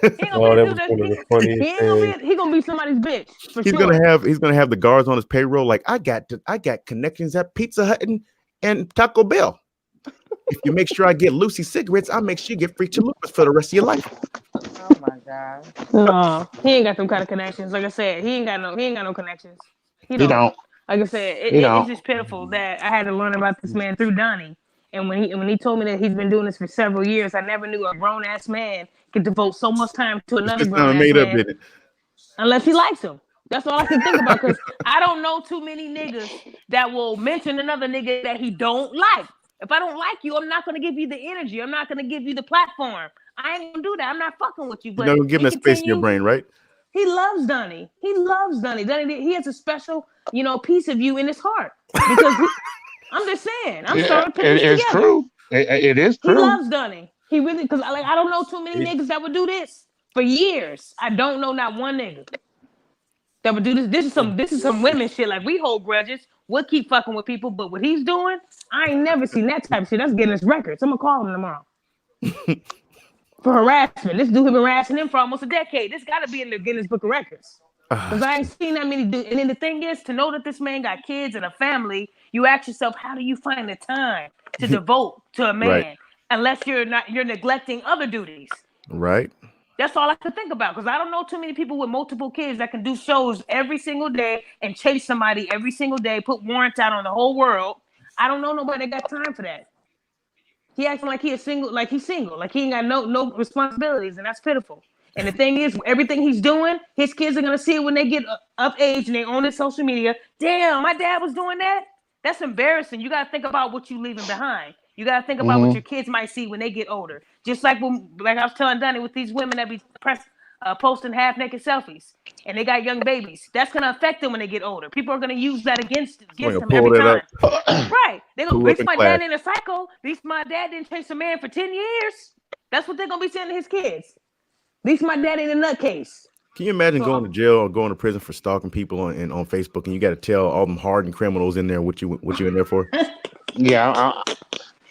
He gonna be somebody's bitch. He's gonna have the guards on his payroll. Like I got connections at Pizza Hut and Taco Bell. If you make sure I get Lucy cigarettes, I'll make sure you get free chalupas for the rest of your life. Oh my god. No, he ain't got them kind of connections. Like I said, he ain't got no connections. He don't. Like I said, it's just pitiful that I had to learn about this man through Donnie. And when he told me that he's been doing this for several years, I never knew a grown ass man could devote so much time to another grown ass man. Unless he likes him. That's all I can think about, because I don't know too many niggas that will mention another nigga that he don't like. If I don't like you, I'm not gonna give you the energy. I'm not gonna give you the platform. I ain't gonna do that. I'm not fucking with you. But you're not gonna give him that space in your brain, right? He loves Donnie. Donnie, he has a special, piece of you in his heart. Because I'm just saying. I'm sorry. It's true. It is true. He loves Donnie. He really, because I don't know too many niggas that would do this for years. I don't know not one nigga that would do this. This is some women shit. Like, we hold grudges. We'll keep fucking with people, but what he's doing, I ain't never seen that type of shit. That's Guinness records. I'm gonna call him tomorrow. For harassment. This dude has been harassing him for almost a decade. This got to be in the Guinness Book of Records. Because I ain't seen that many dudes. And then the thing is, to know that this man got kids and a family, you ask yourself, how do you find the time to devote to a man? Right. Unless you're neglecting other duties. Right. That's all I can think about. Because I don't know too many people with multiple kids that can do shows every single day and chase somebody every single day, put warrants out on the whole world. I don't know nobody that got time for that. He acting like he's single, like he ain't got no responsibilities, and that's pitiful. And the thing is, everything he's doing, his kids are gonna see it when they get of age and they own his social media. Damn, my dad was doing that. That's embarrassing. You gotta think about what you're leaving behind. You gotta think about what your kids might see when they get older. Just like I was telling Donnie with these women that be posting half naked selfies, and they got young babies. That's gonna affect them when they get older. People are gonna use that against them every time. Right? They're gonna. At least my dad ain't a psycho. At least my dad didn't chase a man for 10 years. That's what they're gonna be saying to his kids. At least my dad ain't a nutcase. Can you imagine going to jail or going to prison for stalking people on Facebook, and you got to tell all them hardened criminals in there what you in there for? Yeah,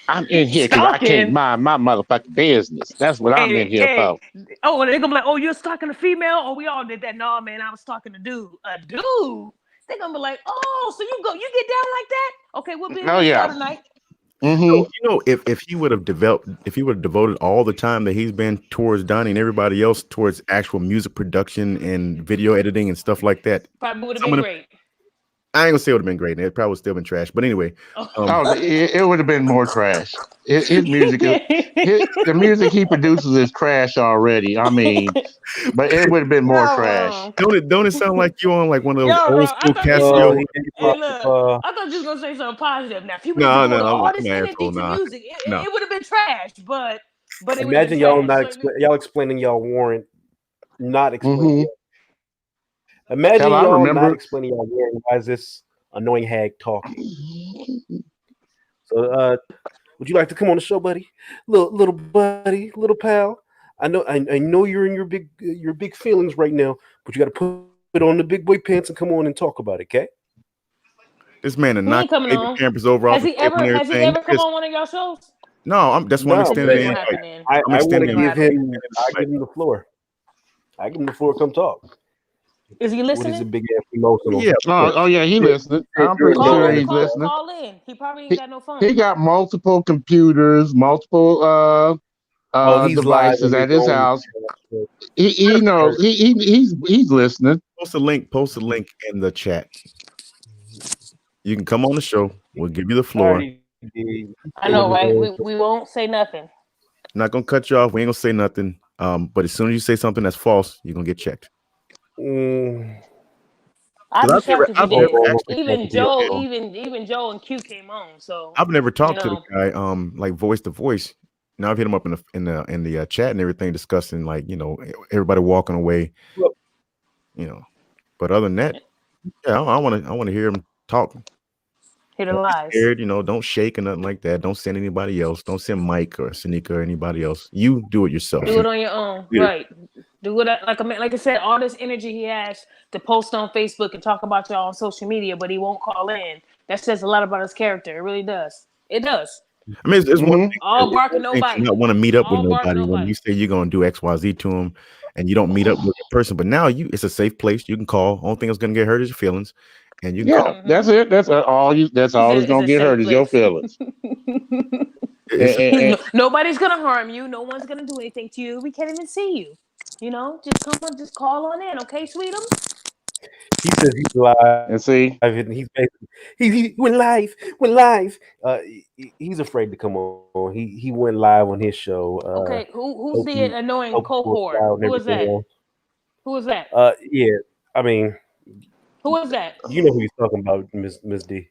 I'm in here because I can't mind my motherfucking business. That's what I'm in here for. Oh, and they're gonna be like, "Oh, you're stalking a female?" Oh, we all did that. No, man, I was stalking a dude. A dude? They're gonna be like, "Oh, so you get down like that? Okay, we'll be tonight." So, if he would have devoted all the time that he's been towards Donnie and everybody else towards actual music production and video editing and stuff like that, probably would have been great. I ain't gonna say it would have been great. It probably would still been trash. But anyway, it would have been more trash. His music, the music he produces is trash already. I mean, but it would have been more trash. Don't it sound like you on like one of those old school Casio? I thought you was gonna say something positive. Now, if you would have put all this energy to music, it would have been trash. But imagine y'all y'all explaining y'all warrant, not explaining. Imagine y'all not explaining y'all warrant. Why is this annoying hag talking? So, would you like to come on the show, buddy? Little buddy, little pal. I know you're in your big feelings right now, but you got to put on the big boy pants and come on and talk about it, okay? This man He ain't coming baby on. campers over off Has the he table and ever? Has he everything. ever come on one of y'all shows? No, that's one No, extended This in. what happened then. I want to give him. I invite. give him the floor. I give him the floor. Come talk. Is he What is listening? a big ass emotional? Yeah. Oh yeah, he listening. I'm pretty sure he's listening. Call in. He probably ain't got no phone. He got multiple computers, multiple he's live devices on at his own house. He knows he's listening. Post a link in the chat. You can come on the show. We'll give you the floor. I know, right? We won't say nothing. Not gonna cut you off. We ain't gonna say nothing. But as soon as you say something that's false, you're gonna get checked. I'd be shocked if you did. Even Joe and Q came on. So I've never talked to the guy like voice to voice. Now I've hit him up in the chat and everything, discussing like everybody walking away. But other than that, yeah, I want to hear him talk. Hear the lies. Scared, don't shake or nothing like that. Don't send anybody else. Don't send Mike or Sanika or anybody else. You do it yourself. Do it on your own, right? Do it like I said. All this energy he has to post on Facebook and talk about y'all on social media, but he won't call in. That says a lot about his character. It really does. It does. I mean, it's one thing. All barking, no bite. Not want to meet up with nobody when you say you're gonna do XYZ to him, and you don't meet up with a person. But now it's a safe place. You can call. Only thing that's gonna get hurt is your feelings, and you can call. That's it. That's all that's gonna get hurt is your feelings. Nobody's gonna harm you. No one's gonna do anything to you. We can't even see you. Just come on, just call on in, okay, sweetum? He says he's live and see, and he went live. He's afraid to come on. He went live on his show. Okay, who's the annoying cohort? Who is that? Who is that? Yeah, I mean, who is that? You know who he's talking about, Miss D.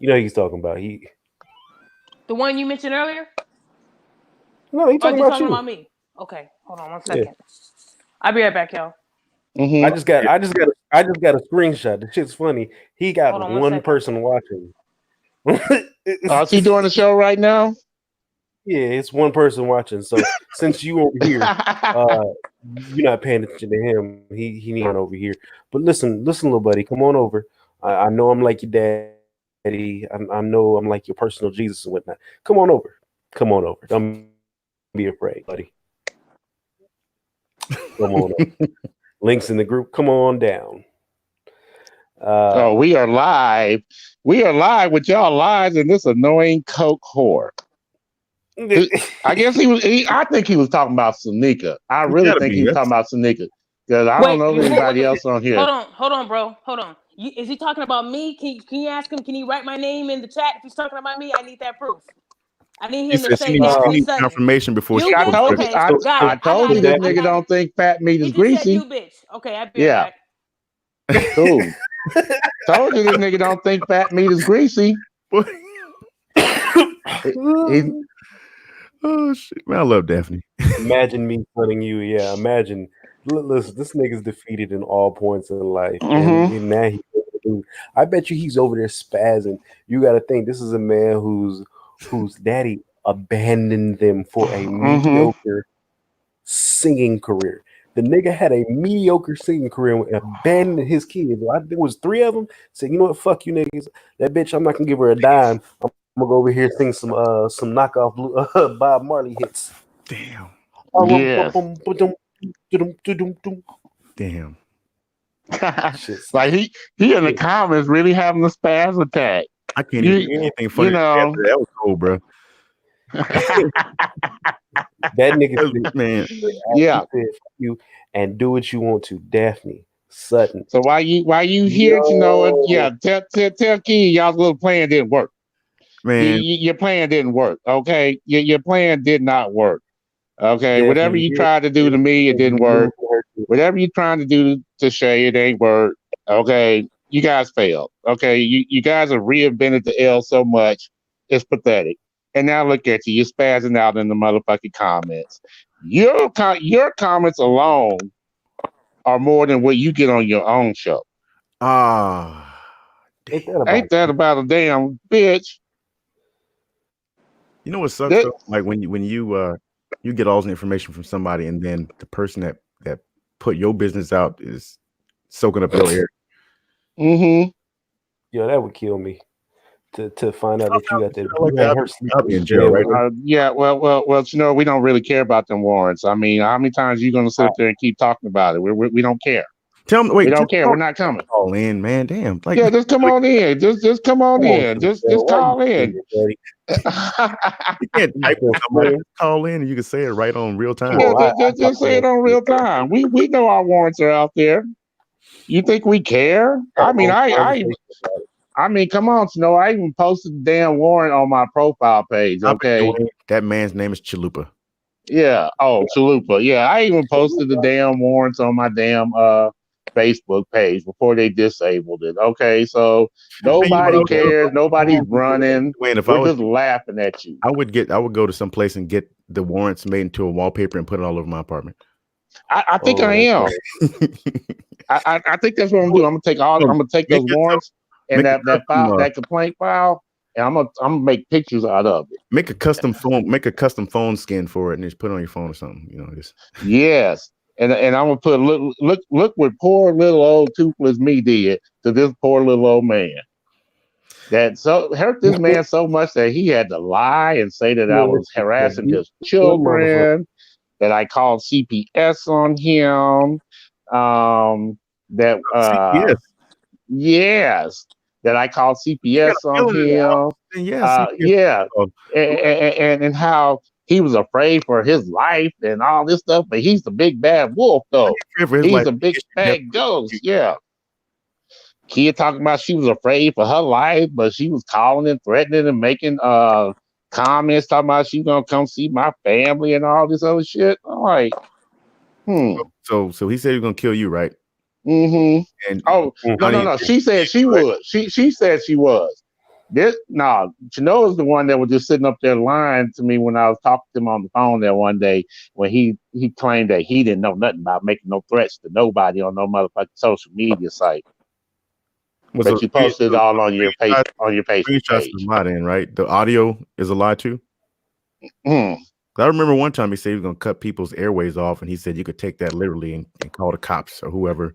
You know who he's talking about. The one you mentioned earlier? No, he's talking about you. About me. Okay, hold on 1 second. Yeah. I'll be right back, y'all. I just got a screenshot. The shit's funny. He got one person watching. Is he doing the show right now? Yeah, it's one person watching. So since you over here, you're not paying attention to him. He need on over here. But listen, little buddy, come on over. I know I'm like your daddy. I know I'm like your personal Jesus and whatnot. Come on over. Don't be afraid, buddy. Come on over. Links in the group. Come on down. We are live. We are live with y'all lives in this annoying coke whore. I guess I think he was talking about Sanika. I really think he was talking about Sanika. Because I don't know if anybody else on here. Hold on, bro. Hold on. Is he talking about me? Can you ask him? Can he write my name in the chat? If he's talking about me, I need that proof. I need him to say that. Confirmation before you I told you. I told you this nigga don't think fat meat is greasy. You bitch. Okay, I'll be right back. Cool. Told you this nigga don't think fat meat is greasy. Oh shit, man, I love Daphne. Imagine me telling you, imagine. Listen, this nigga's defeated in all points in life, and now I bet you he's over there spazzing. You got to think this is a man whose daddy abandoned them for a mediocre singing career. The nigga had a mediocre singing career and abandoned his kids. I think it was 3 of them. Said, you know what, fuck you niggas. That bitch, I'm not gonna give her a dime. I'm gonna go over here and sing some knockoff Bob Marley hits. Damn. Yeah. Damn. Like he in the comments really having a spaz attack. I can't even do anything funny. That was cool, bro. That nigga, man. Yeah. You and do what you want to, Daphne Sutton. So why you here? You know it? Yeah. Tell Key y'all's little plan didn't work. Man, your plan didn't work. Okay, your plan did not work. Okay, Daphne, whatever you tried to do to me, it didn't work. Whatever you're trying to do to Shay, it ain't work. Okay, you guys failed. Okay, you guys have reinvented the L so much, it's pathetic. And now look at you, you're spazzing out in the motherfucking comments. Your comments alone are more than what you get on your own show. Ain't that about a damn bitch? You know what sucks though? Like when you get all the information from somebody, and then the person that put your business out is soaking up your air. Mm-hmm. Yeah, that would kill me. To find out that you got that. Like You had her I'll be in jail, right? Yeah, well, you know, we don't really care about them warrants. I mean, how many times are you going to sit there and keep talking about it? We don't care. Tell me, wait, we don't care. We're not coming. Call in, man. Damn. Like, yeah, just come on in. Just come on in. Just call in. You can't type to somebody. Just call in and you can say it right on real time. Yeah, just say it on real time. We know our warrants are out there. You think we care? I mean, I mean, come on, Snow. I even posted the damn warrant on my profile page. Okay, that man's name is Chalupa. Yeah. Oh, Chalupa. Yeah, I even posted the damn warrants on my damn Facebook page before they disabled it. Okay, so nobody cares. Nobody's running. Wait, if We're I was just laughing at you. I would go to some place and get the warrants made into a wallpaper and put it all over my apartment. I think I am. I think that's what I'm gonna do. I'm gonna take those warrants and that complaint file, and I'm gonna make pictures out of it. Make a custom phone skin for it and just put it on your phone or something. You know, just yes. And I'm gonna put look what poor little old toothless me did to this poor little old man. That hurt this man so much that he had to lie and say that I was harassing his children, that I called CPS on him, CPS. Yes, that I called CPS on him. Yeah, and how he was afraid for his life and all this stuff, but he's the big bad wolf though. He's a big bad ghost. Yeah. Kid talking about she was afraid for her life, but she was calling and threatening and making comments talking about she's gonna come see my family and all this other shit. I'm like, So he said he was gonna kill you, right? Mm-hmm. And no. She said she would. She said she was. Chinoa's the one that was just sitting up there lying to me when I was talking to him on the phone there one day when he claimed that he didn't know nothing about making no threats to nobody on no motherfucking social media site. But you posted it all on your page. Screenshots is not in, right? The audio is a lie too. I remember one time he said he was gonna cut people's airways off, and he said you could take that literally and call the cops or whoever.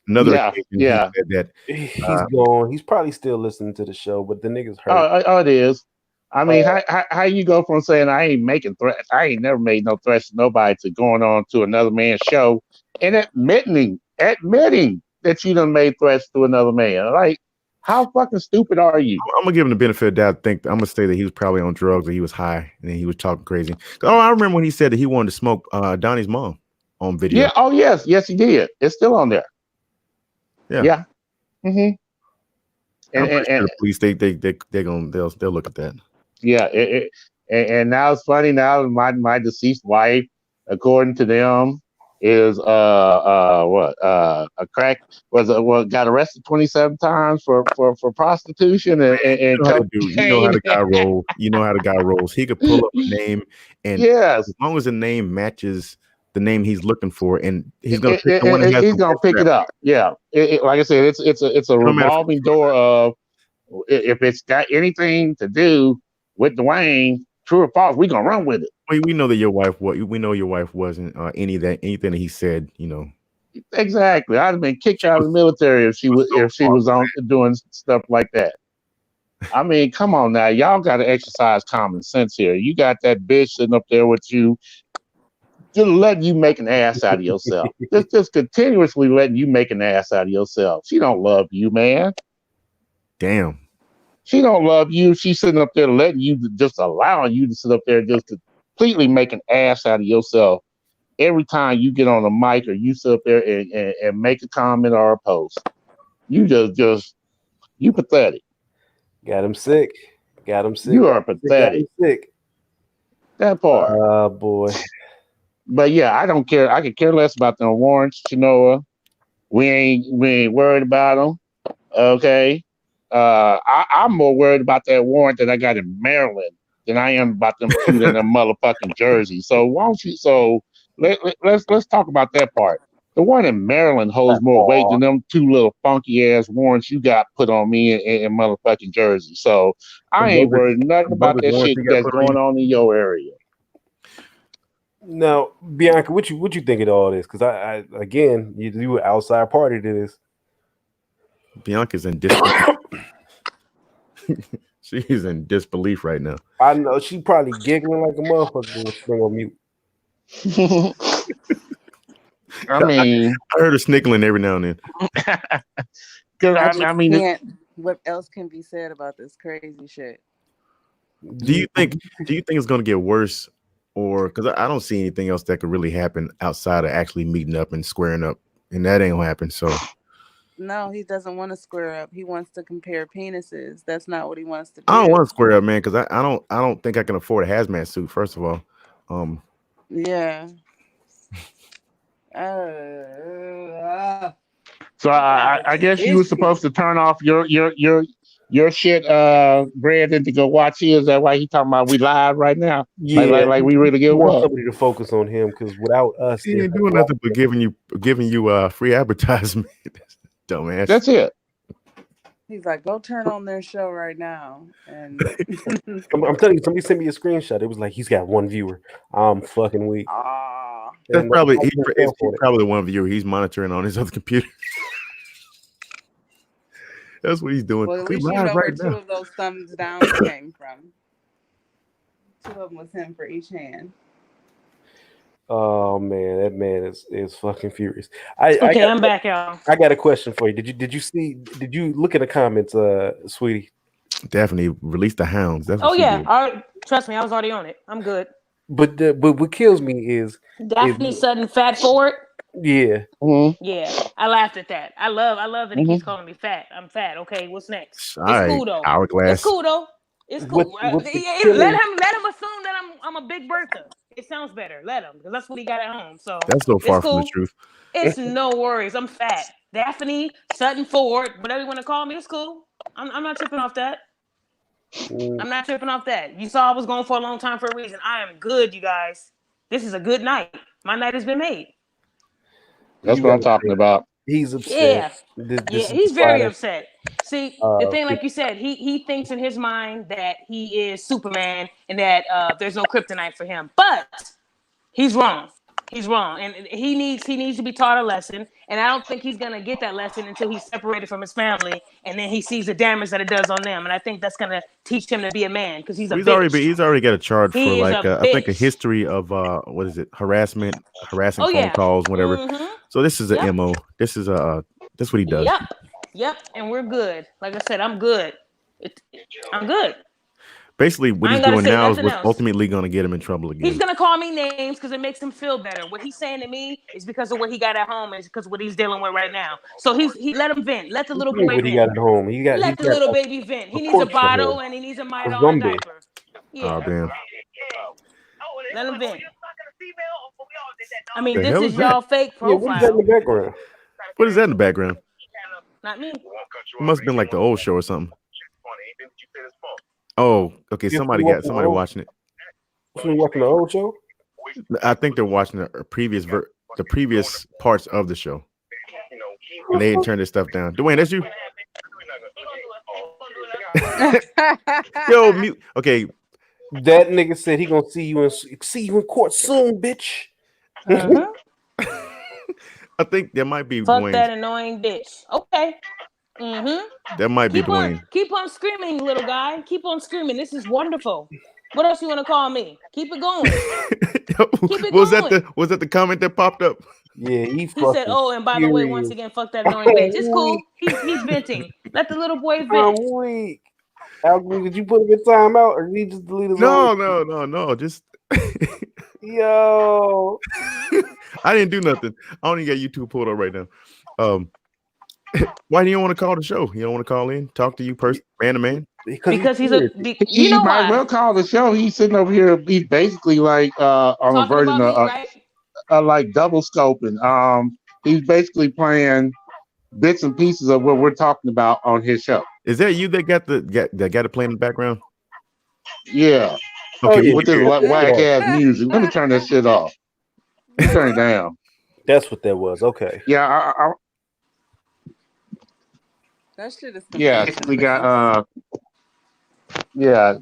Another yeah. He said that he's gone. He's probably still listening to the show, but the nigga's hurt. Oh, it is. I mean, how you go from saying I ain't making threats, I ain't never made no threats to nobody, to going on to another man's show and admitting that you done made threats to another man? Like, how fucking stupid are you? I'm gonna give him the benefit of the doubt. I'm gonna say that he was probably on drugs or he was high and then he was talking crazy. Oh, I remember when he said that he wanted to smoke Donnie's mom on video. Yeah. Oh, yes, he did. It's still on there. Yeah. Mm-hmm. And sure police they'll look at that. Yeah. And now it's funny. Now my deceased wife, according to them, is a crack got arrested 27 times for prostitution and you know how the guy rolls. You know how the guy rolls. He could pull up a name, and as long as the name matches the name he's looking for, and he's gonna pick the one that he's gonna pick it up. Yeah, like I said, it's a revolving door of if it's got anything to do with Dwayne, true or false, we're gonna run with it. We know that your wife. We know your wife wasn't anything that he said. You know. Exactly. I'd have been kicked out of the military if she was on doing stuff like that. I mean, come on now, y'all got to exercise common sense here. You got that bitch sitting up there with you, just letting you make an ass out of yourself. just continuously letting you make an ass out of yourself. She don't love you, man. Damn. She don't love you. She's sitting up there letting you, just allowing you to sit up there just to completely make an ass out of yourself every time you get on a mic or you sit up there and make a comment or a post. You you pathetic. Got him sick. You are pathetic. Sick. That part. Oh boy. But yeah, I don't care. I could care less about them warrants, Chinoa. We ain't worried about them. Okay. I'm more worried about that warrant that I got in Maryland than I am about them shooting in them motherfucking Jersey. So why don't you? So let's talk about that part. The one in Maryland holds more weight than them two little funky ass warrants you got put on me in motherfucking Jersey. So I ain't worried nothing about that shit that's going on in your area. Now, Bianca, what you think of all this? Because I again, you were outside party to this. Bianca's in disbelief. She's in disbelief right now. I know she probably giggling like a motherfucker. Bring on mute. I mean, I heard her snickling every now and then. Because I mean, what else can be said about this crazy shit? Do you think it's going to get worse, or because I don't see anything else that could really happen outside of actually meeting up and squaring up, and that ain't gonna happen. So no, he doesn't want to square up. He wants to compare penises. That's not what he wants to do. I don't want to square up, man, because I don't think I can afford a hazmat suit. First of all, yeah. So I guess you were supposed to turn off your shit, Brandon, to go watch his. Is that why he talking about we live right now? Yeah, like we really give want up. somebody to focus on him because without us, he ain't doing nothing but giving you free advertisement. Dumbass. That's it. He's like, go turn on their show right now. And I'm telling you, somebody sent me a screenshot. It was like he's got one viewer. I'm fucking weak. That's probably he's probably one viewer. He's monitoring on his other computer. That's what he's doing. Well, at least you know where two of those thumbs down came from. Two of them was him for each hand. Oh man, that man is fucking furious. I'm back, y'all. I got a question for you. Did you look at the comments, sweetie? Definitely release the hounds. That's what trust me, I was already on it. I'm good. But what kills me is Daphne Sutton fat forward. Yeah. Mm-hmm. Yeah, I laughed at that. I love that he keeps calling me fat. I'm fat. Okay, what's next? All it's right. cool though. Hourglass. It's cool though. It's cool. Let him assume that I'm a big Bertha. It sounds better. Let him, because that's what he got at home. So that's so far from the truth. It's no worries. I'm fat. Daphne Sutton Ford, whatever you want to call me, it's cool. I'm not tripping off that. I'm not tripping off that. You saw I was going for a long time for a reason. I am good, you guys. This is a good night. My night has been made. That's what I'm talking about. He's upset. Yeah, he's very upset. See, the thing, like you said, he thinks in his mind that he is Superman and that there's no kryptonite for him. But he's wrong. He's wrong, and he needs to be taught a lesson. And I don't think he's gonna get that lesson until he's separated from his family, and then he sees the damage that it does on them. And I think that's gonna teach him to be a man, because he's already got a charge for like I think a history of harassment, harassing phone calls, whatever. Mm-hmm. So this is a MO. This is that's what he does. Yep, and we're good. Like I said, I'm good. I'm good. Basically, what he's doing now is what's ultimately going to get him in trouble again. He's going to call me names because it makes him feel better. What he's saying to me is because of what he got at home, and it's because of what he's dealing with right now. So he let him vent. Let the little boy vent. He got at home. Let the little baby vent. He needs a bottle and he needs a Midol diaper. Yeah. Oh damn. Let him vent. I mean, this is y'all fake profile. What is that in the background? What is that in the background? Not me. It must have been like the old show or something. Oh, okay. Somebody watching it. Somebody watching the old show? I think they're watching the previous parts of the show. And they didn't turn this stuff down. Dwayne, that's you. Yo, mute. Okay. That nigga said he gonna see you in court soon, bitch. I think there might be Fuck Dwayne. That annoying bitch. Okay. That might be Dwayne. Keep on screaming, little guy. Keep on screaming. This is wonderful. What else you want to call me? Keep it going. Was that the comment that popped up? Yeah, he said, "Oh, and by the way, once again, fuck that annoying bitch." It's cool. He's venting. Let the little boy vent. I'm weak. Alvin, did you put him in timeout or did he just delete his No. Just yo. I didn't do nothing. I only got YouTube pulled up right now. Why do you want to call the show? You don't want to call in, talk to you, man to man? Because he's he might as well call the show. He's sitting over here. He's basically like on a version of like double scoping. He's basically playing bits and pieces of what we're talking about on his show. Is that you that got it playing in the background? Yeah. Okay. With this whack ass music. Let me turn that shit off. Let me turn it down. That's what that was. Okay. Yeah, That shit is yeah. confusing. We got yeah.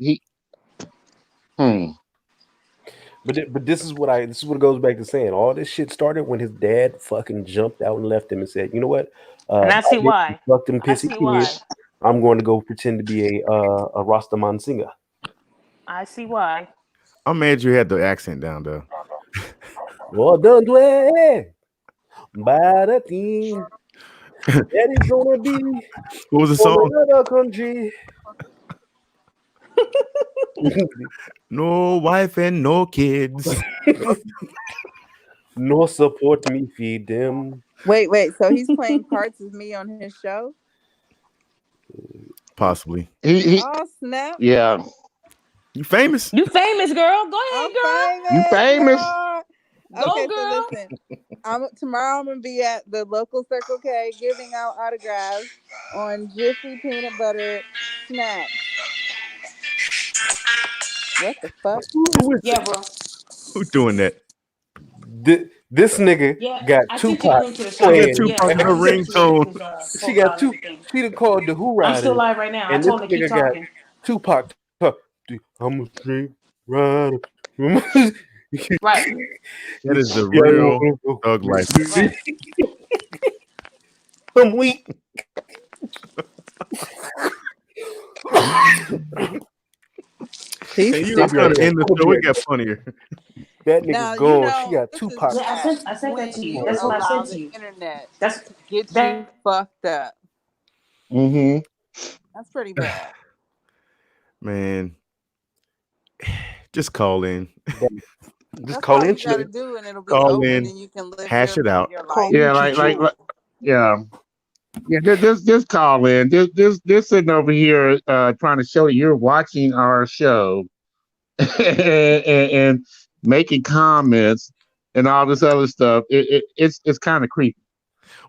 But this is what it goes back to saying. All this shit started when his dad fucking jumped out and left him and said, "You know what? And I see why. Fuck them I pissy see why. kids. I'm going to go pretend to be a Rastaman singer." I see why. I'm mad you had the accent down though. Well done, by the team. That is gonna be What was the from song? another country. No wife and no kids. No support me, feed them. Wait. So he's playing parts of me on his show? Possibly. Oh, snap. Yeah. You famous? You famous, girl. Go ahead, girl. You famous? Girl. Go, Okay, girl. so listen. Tomorrow I'm gonna be at the local Circle K giving out autographs on Jiffy peanut butter snacks. What the fuck? Yeah, bro. Who doing that? This nigga got I sent you the Tupac link to the playing. Tupac in her ringtone. She got two. She done called the Who Riders. I'm still live right now. I And told this her to keep nigga got talking. Tupac. I'm a straight rider. Right. That is the real thug life. Right. I'm weak. Hey, you were trying to end the show. It got funnier. That nigga Now, gone. you know, She got this Tupac. is I sent that to you. when That's what I allow sent to the you. internet That's get that. you fucked up. Mm-hmm. That's pretty bad. Man, just call in. Just call all in. you gotta do, and it'll be Call over, in, and then you can live hash it out. your life. Yeah, like yeah. Yeah, just call in. Just sitting over here trying to show you're watching our show and making comments and all this other stuff. It's kind of creepy.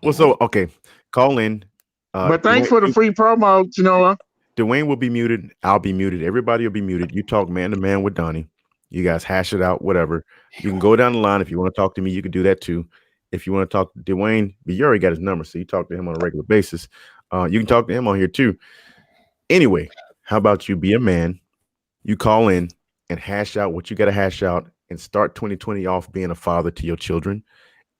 Well, so okay, call in. But thanks for the free promo, Chinoa. Dwayne will be muted. I'll be muted. Everybody will be muted. You talk man to man with Donnie. You guys hash it out, whatever. You can go down the line. If you want to talk to me, you can do that too. If you want to talk to Dwayne, but you already got his number, so you talk to him on a regular basis. You can talk to him on here too. Anyway, how about you be a man? You call in and hash out what you got to hash out and start 2020 off being a father to your children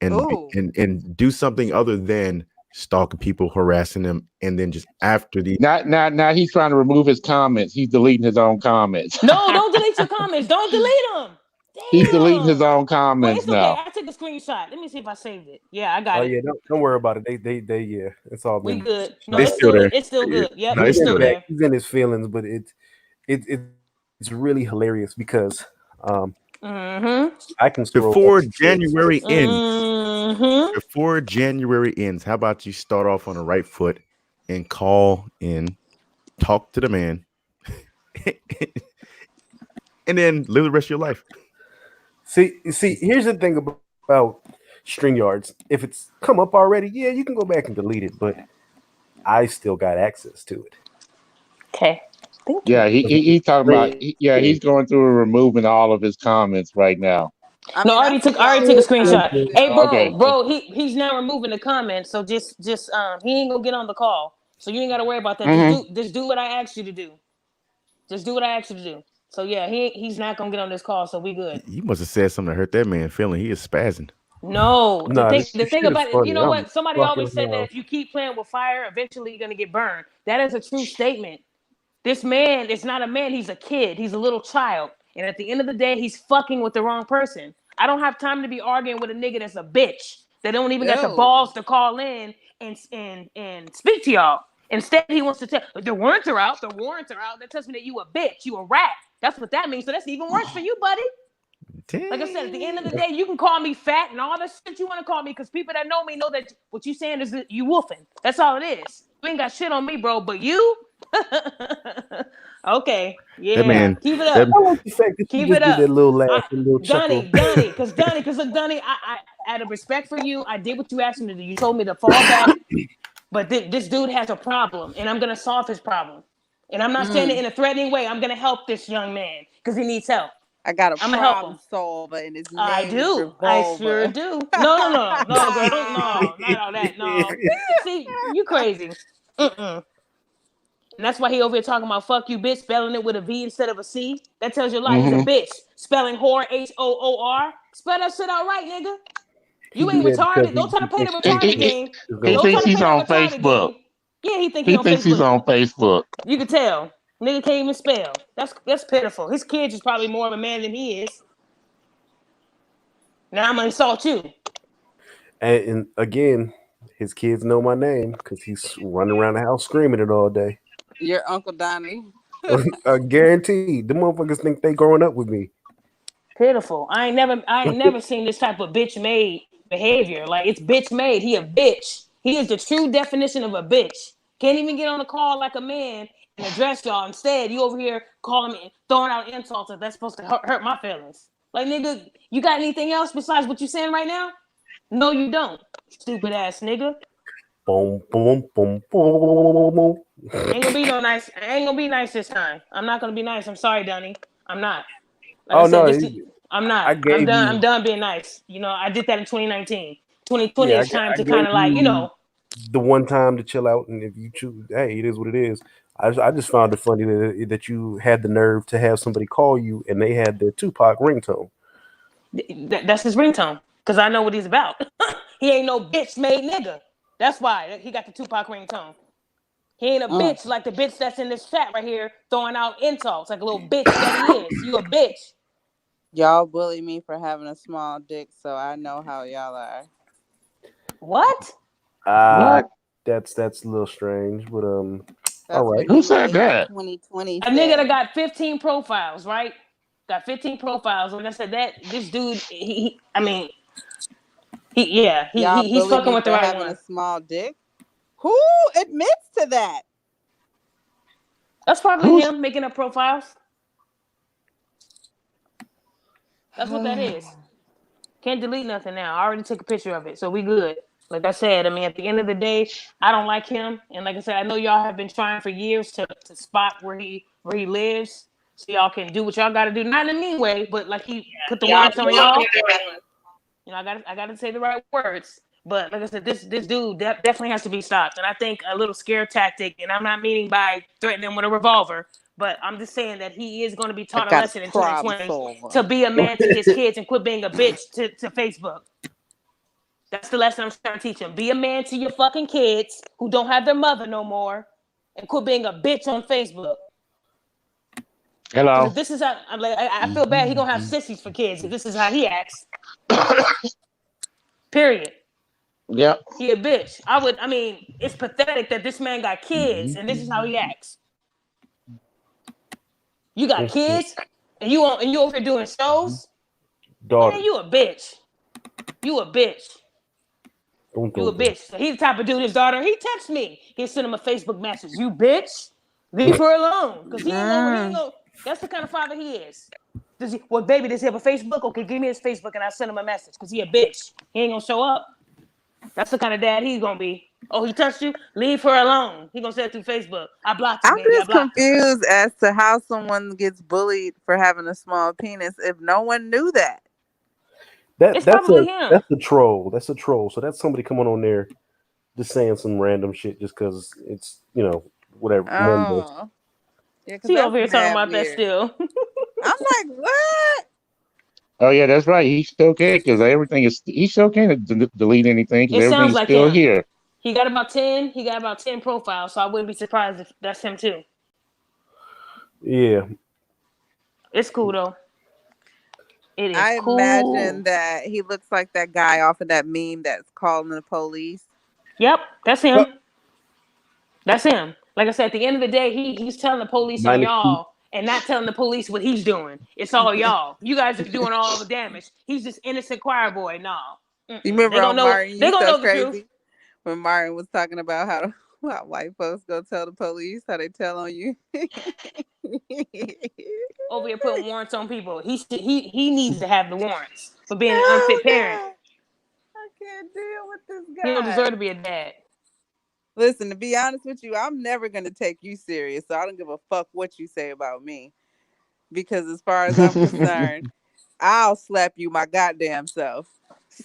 and do something other than stalking people, harassing them, and then just after the Now he's trying to remove his comments. He's deleting his own comments. No, don't delete your comments. Don't delete them. Damn. He's deleting his own comments it's okay. now. I took a screenshot. Let me see if I saved it. Yeah, I got it. Oh yeah, don't worry about it. They yeah, it's all We been. good. No, They it's still still there. it's still good. Yep, No, it's it's still still there. He's in his feelings, but it's really hilarious because I can scroll before January ends. Mm-hmm. Before January ends, how about you start off on the right foot and call in, talk to the man, and then live the rest of your life. See, here's the thing about StreamYards. If it's come up already, yeah, you can go back and delete it, but I still got access to it. Okay. Yeah, he's talking about. He's going through and removing all of his comments right now. I already took a screenshot. Hey, bro, Okay. he's now removing the comments, so just he ain't gonna get on the call, so you ain't gotta worry about that. Mm-hmm. Just do what I asked you to do. Just do what I asked you to do. So yeah, he's not gonna get on this call, so we good. You must have said something to hurt that man feeling. He is spazzing. No, the thing about it, funny. you know I'm what? Somebody always fucking said that if you keep playing with fire, eventually you're gonna get burned. That is a true statement. This man is not a man, he's a kid, he's a little child. And at the end of the day, he's fucking with the wrong person. I don't have time to be arguing with a nigga that's a bitch that don't even got the balls to call in and speak to y'all. Instead, he wants to tell the warrants are out. That tells me that you a bitch, you a rat. That's what that means. So that's even worse for you, buddy. Damn. Like I said, at the end of the day, you can call me fat and all that shit you want to call me, because people that know me know that what you saying is that you woofing. That's all it is. You ain't got shit on me, bro. But you, okay, yeah, That man, keep it up. I like the fact that Keep you it just up. did that little laugh and little chuckle. Donnie, because look, Donnie, I out of respect for you, I did what you asked me to do. You told me to fall back, but this dude has a problem, and I'm gonna solve his problem. And I'm not saying it in a threatening way. I'm gonna help this young man because he needs help. I got a I'm gonna help problem him. solver, and his I name is do. I sure Revolver. do. No, girl, don't, no, not all that. No, see, you crazy. Mm-mm. And that's why he over here talking about fuck you, bitch, spelling it with a V instead of a C. That tells you a lot. He's a bitch. Spelling whore, Hoor. Spell that shit out right, nigga. You ain't retarded. Don't try to play the retarded game. He Don't try thinks to he's play on that retarded Facebook. game. Yeah, he He on thinks he's Facebook. on Facebook. You can tell. Nigga can't even spell. That's pitiful. His kids is probably more of a man than he is. Now I'm gonna insult you. And again, his kids know my name because he's running around the house screaming it all day. Your Uncle Donnie. I guarantee the motherfuckers think they growing up with me. Pitiful. I ain't never seen this type of bitch made behavior. Like, it's bitch made. He a bitch. He is the true definition of a bitch. Can't even get on the call like a man and address y'all. Instead, you over here calling me, throwing out insults that's supposed to hurt my feelings. Like, nigga, you got anything else besides what you saying right now? No, you don't. Stupid ass nigga. Boom, boom, boom, boom. Ain't gonna be no nice. I ain't gonna be nice this time. I'm not gonna be nice. I'm sorry, Dunny. I'm not. Like Oh I said, no, I'm not. I I'm gave done. you. I'm done being nice. You know, I did that in 2019. 2020 Yeah, is time I to kind gave of like, you the one time to chill out, and if you choose, hey, it is what it is. I just found it funny that you had the nerve to have somebody call you and they had their Tupac ringtone. That's his ringtone because I know what he's about. He ain't no bitch made nigga. That's why he got the Tupac ringtone. He ain't a bitch like the bitch that's in this chat right here throwing out insults like a little bitch that he is. You a bitch. Y'all bully me for having a small dick, so I know how y'all are. What? What? That's a little strange, but That's all right. what Who the said lady that? 2020 A said. nigga that got 15 profiles, right? Got 15 profiles. Like I said, that this dude, Y'all he's bully fucking me with the for right having one. a small dick? Who admits to that? That's probably him making up profiles. That's what that is. Can't delete nothing now. I already took a picture of it, so we good. Like I said, I mean, at the end of the day, I don't like him, and like I said, I know y'all have been trying for years to spot where he lives, so y'all can do what y'all got to do. Not in a mean way, but like he put the warrants on y'all. You know, I got to say the right words. But like I said, this dude definitely has to be stopped, and I think a little scare tactic. And I'm not meaning by threatening him with a revolver, but I'm just saying that he is going to be I taught a got lesson a in problem 2020 solver. to be a man to his kids and quit being a bitch to Facebook. That's the lesson I'm trying to teach him. Be a man to your fucking kids who don't have their mother no more, and quit being a bitch on Facebook. Because Hello. if this is how I feel bad, he gonna have sissies for kids if this is how he acts. Period. Yep. He a bitch. It's pathetic that this man got kids and this is how he acts. You got kids and you over here doing shows? Daughter. Man, you a bitch. You a bitch. You a bitch. So he's the type of dude, his daughter, he texts me. He send him a Facebook message. You bitch. Leave her alone. Because he ain't gonna, that's the kind of father he is. Does he have a Facebook? Okay, give me his Facebook and I'll send him a message. Because he a bitch. He ain't gonna show up. That's the kind of dad he's gonna be. Oh, he touched you? Leave her alone. He gonna say it through Facebook. I blocked you, I'm baby. I just blocked you. confused as to how someone gets bullied for having a small penis if no one knew that. It's probably him. That's a troll. That's a troll. So that's somebody coming on there just saying some random shit just because it's, whatever. Oh. Yeah, because She over here talking about weird. that still. I'm like, what? Oh yeah, that's right. He still can because everything is. He still can't delete anything because It everything sounds is like still him. here. He got about 10. He got about 10 profiles, so I wouldn't be surprised if that's him too. Yeah. It's cool though. It is I cool. imagine that he looks like that guy off of that meme that's calling the police. Yep, that's him. That's him. Like I said, at the end of the day, he's telling the police and y'all, and not telling the police what he's doing. It's all y'all. You guys are doing all the damage. He's just innocent choir boy. No. You remember they gonna Martin? They gonna know the crazy truth. When Martin was talking about how white folks go tell the police how they tell on you. Over here putting warrants on people. He needs to have the warrants for being an unfit parent. God. I can't deal with this guy. He don't deserve to be a dad. Listen, to be honest with you, I'm never gonna take you serious, so I don't give a fuck what you say about me. because as far as I'm concerned, I'll slap you my goddamn self.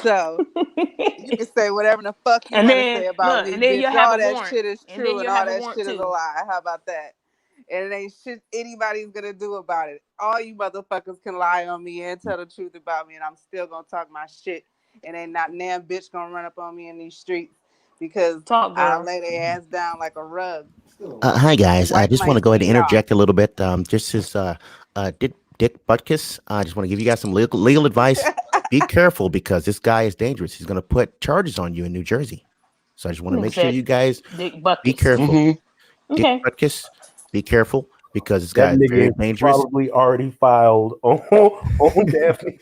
So you can say whatever the fuck you And want to then say about look, me, and then bitch. you'll have All a that warrant. shit is And then true, and you'll all have a that warrant shit is a too. lie. How about that? And it ain't shit anybody's gonna do about it. All you motherfuckers can lie on me and tell the truth about me, and I'm still gonna talk my shit. And ain't not damn bitch gonna run up on me in these streets because Talk, I girl. lay their ass down like a rug. Hi guys, I Wipe just my want to go ahead and feet off. interject a little bit. This is Dick Butkus. I just want to give you guys some legal advice. Be careful because this guy is dangerous. He's going to put charges on you in New Jersey. So I just want to Nigga make sure said you guys Dick be Buckets. careful. Dick Okay. Butkus, be careful because this That guy is nigga very is dangerous. probably already filed on Daphne.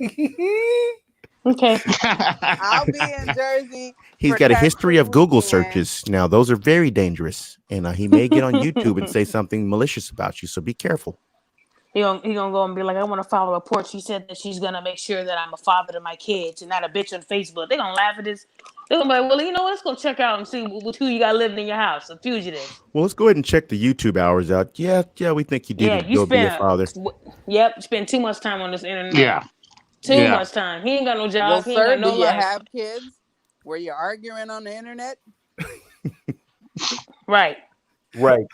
Okay. I'll be in Jersey. He's For got a tax history of free Google weekend. searches. Now, those are very dangerous. And he may get on YouTube and say something malicious about you. So be careful. He gonna go and be like, I want to file a report. She said that she's gonna make sure that I'm a father to my kids and not a bitch on Facebook. They gonna laugh at this. They're gonna be like, well, you know, let's go check out and see who you got living in your house. A fugitive. Well, let's go ahead and check the YouTube hours out. Yeah, we think you Yeah, did you go be a spend. father. Yep, you spend too much time on this internet. Yeah. Too Yeah. much time. He ain't got no job. Well, He ain't sir, got no do you life. have kids? Were you arguing on the internet? Right. Right.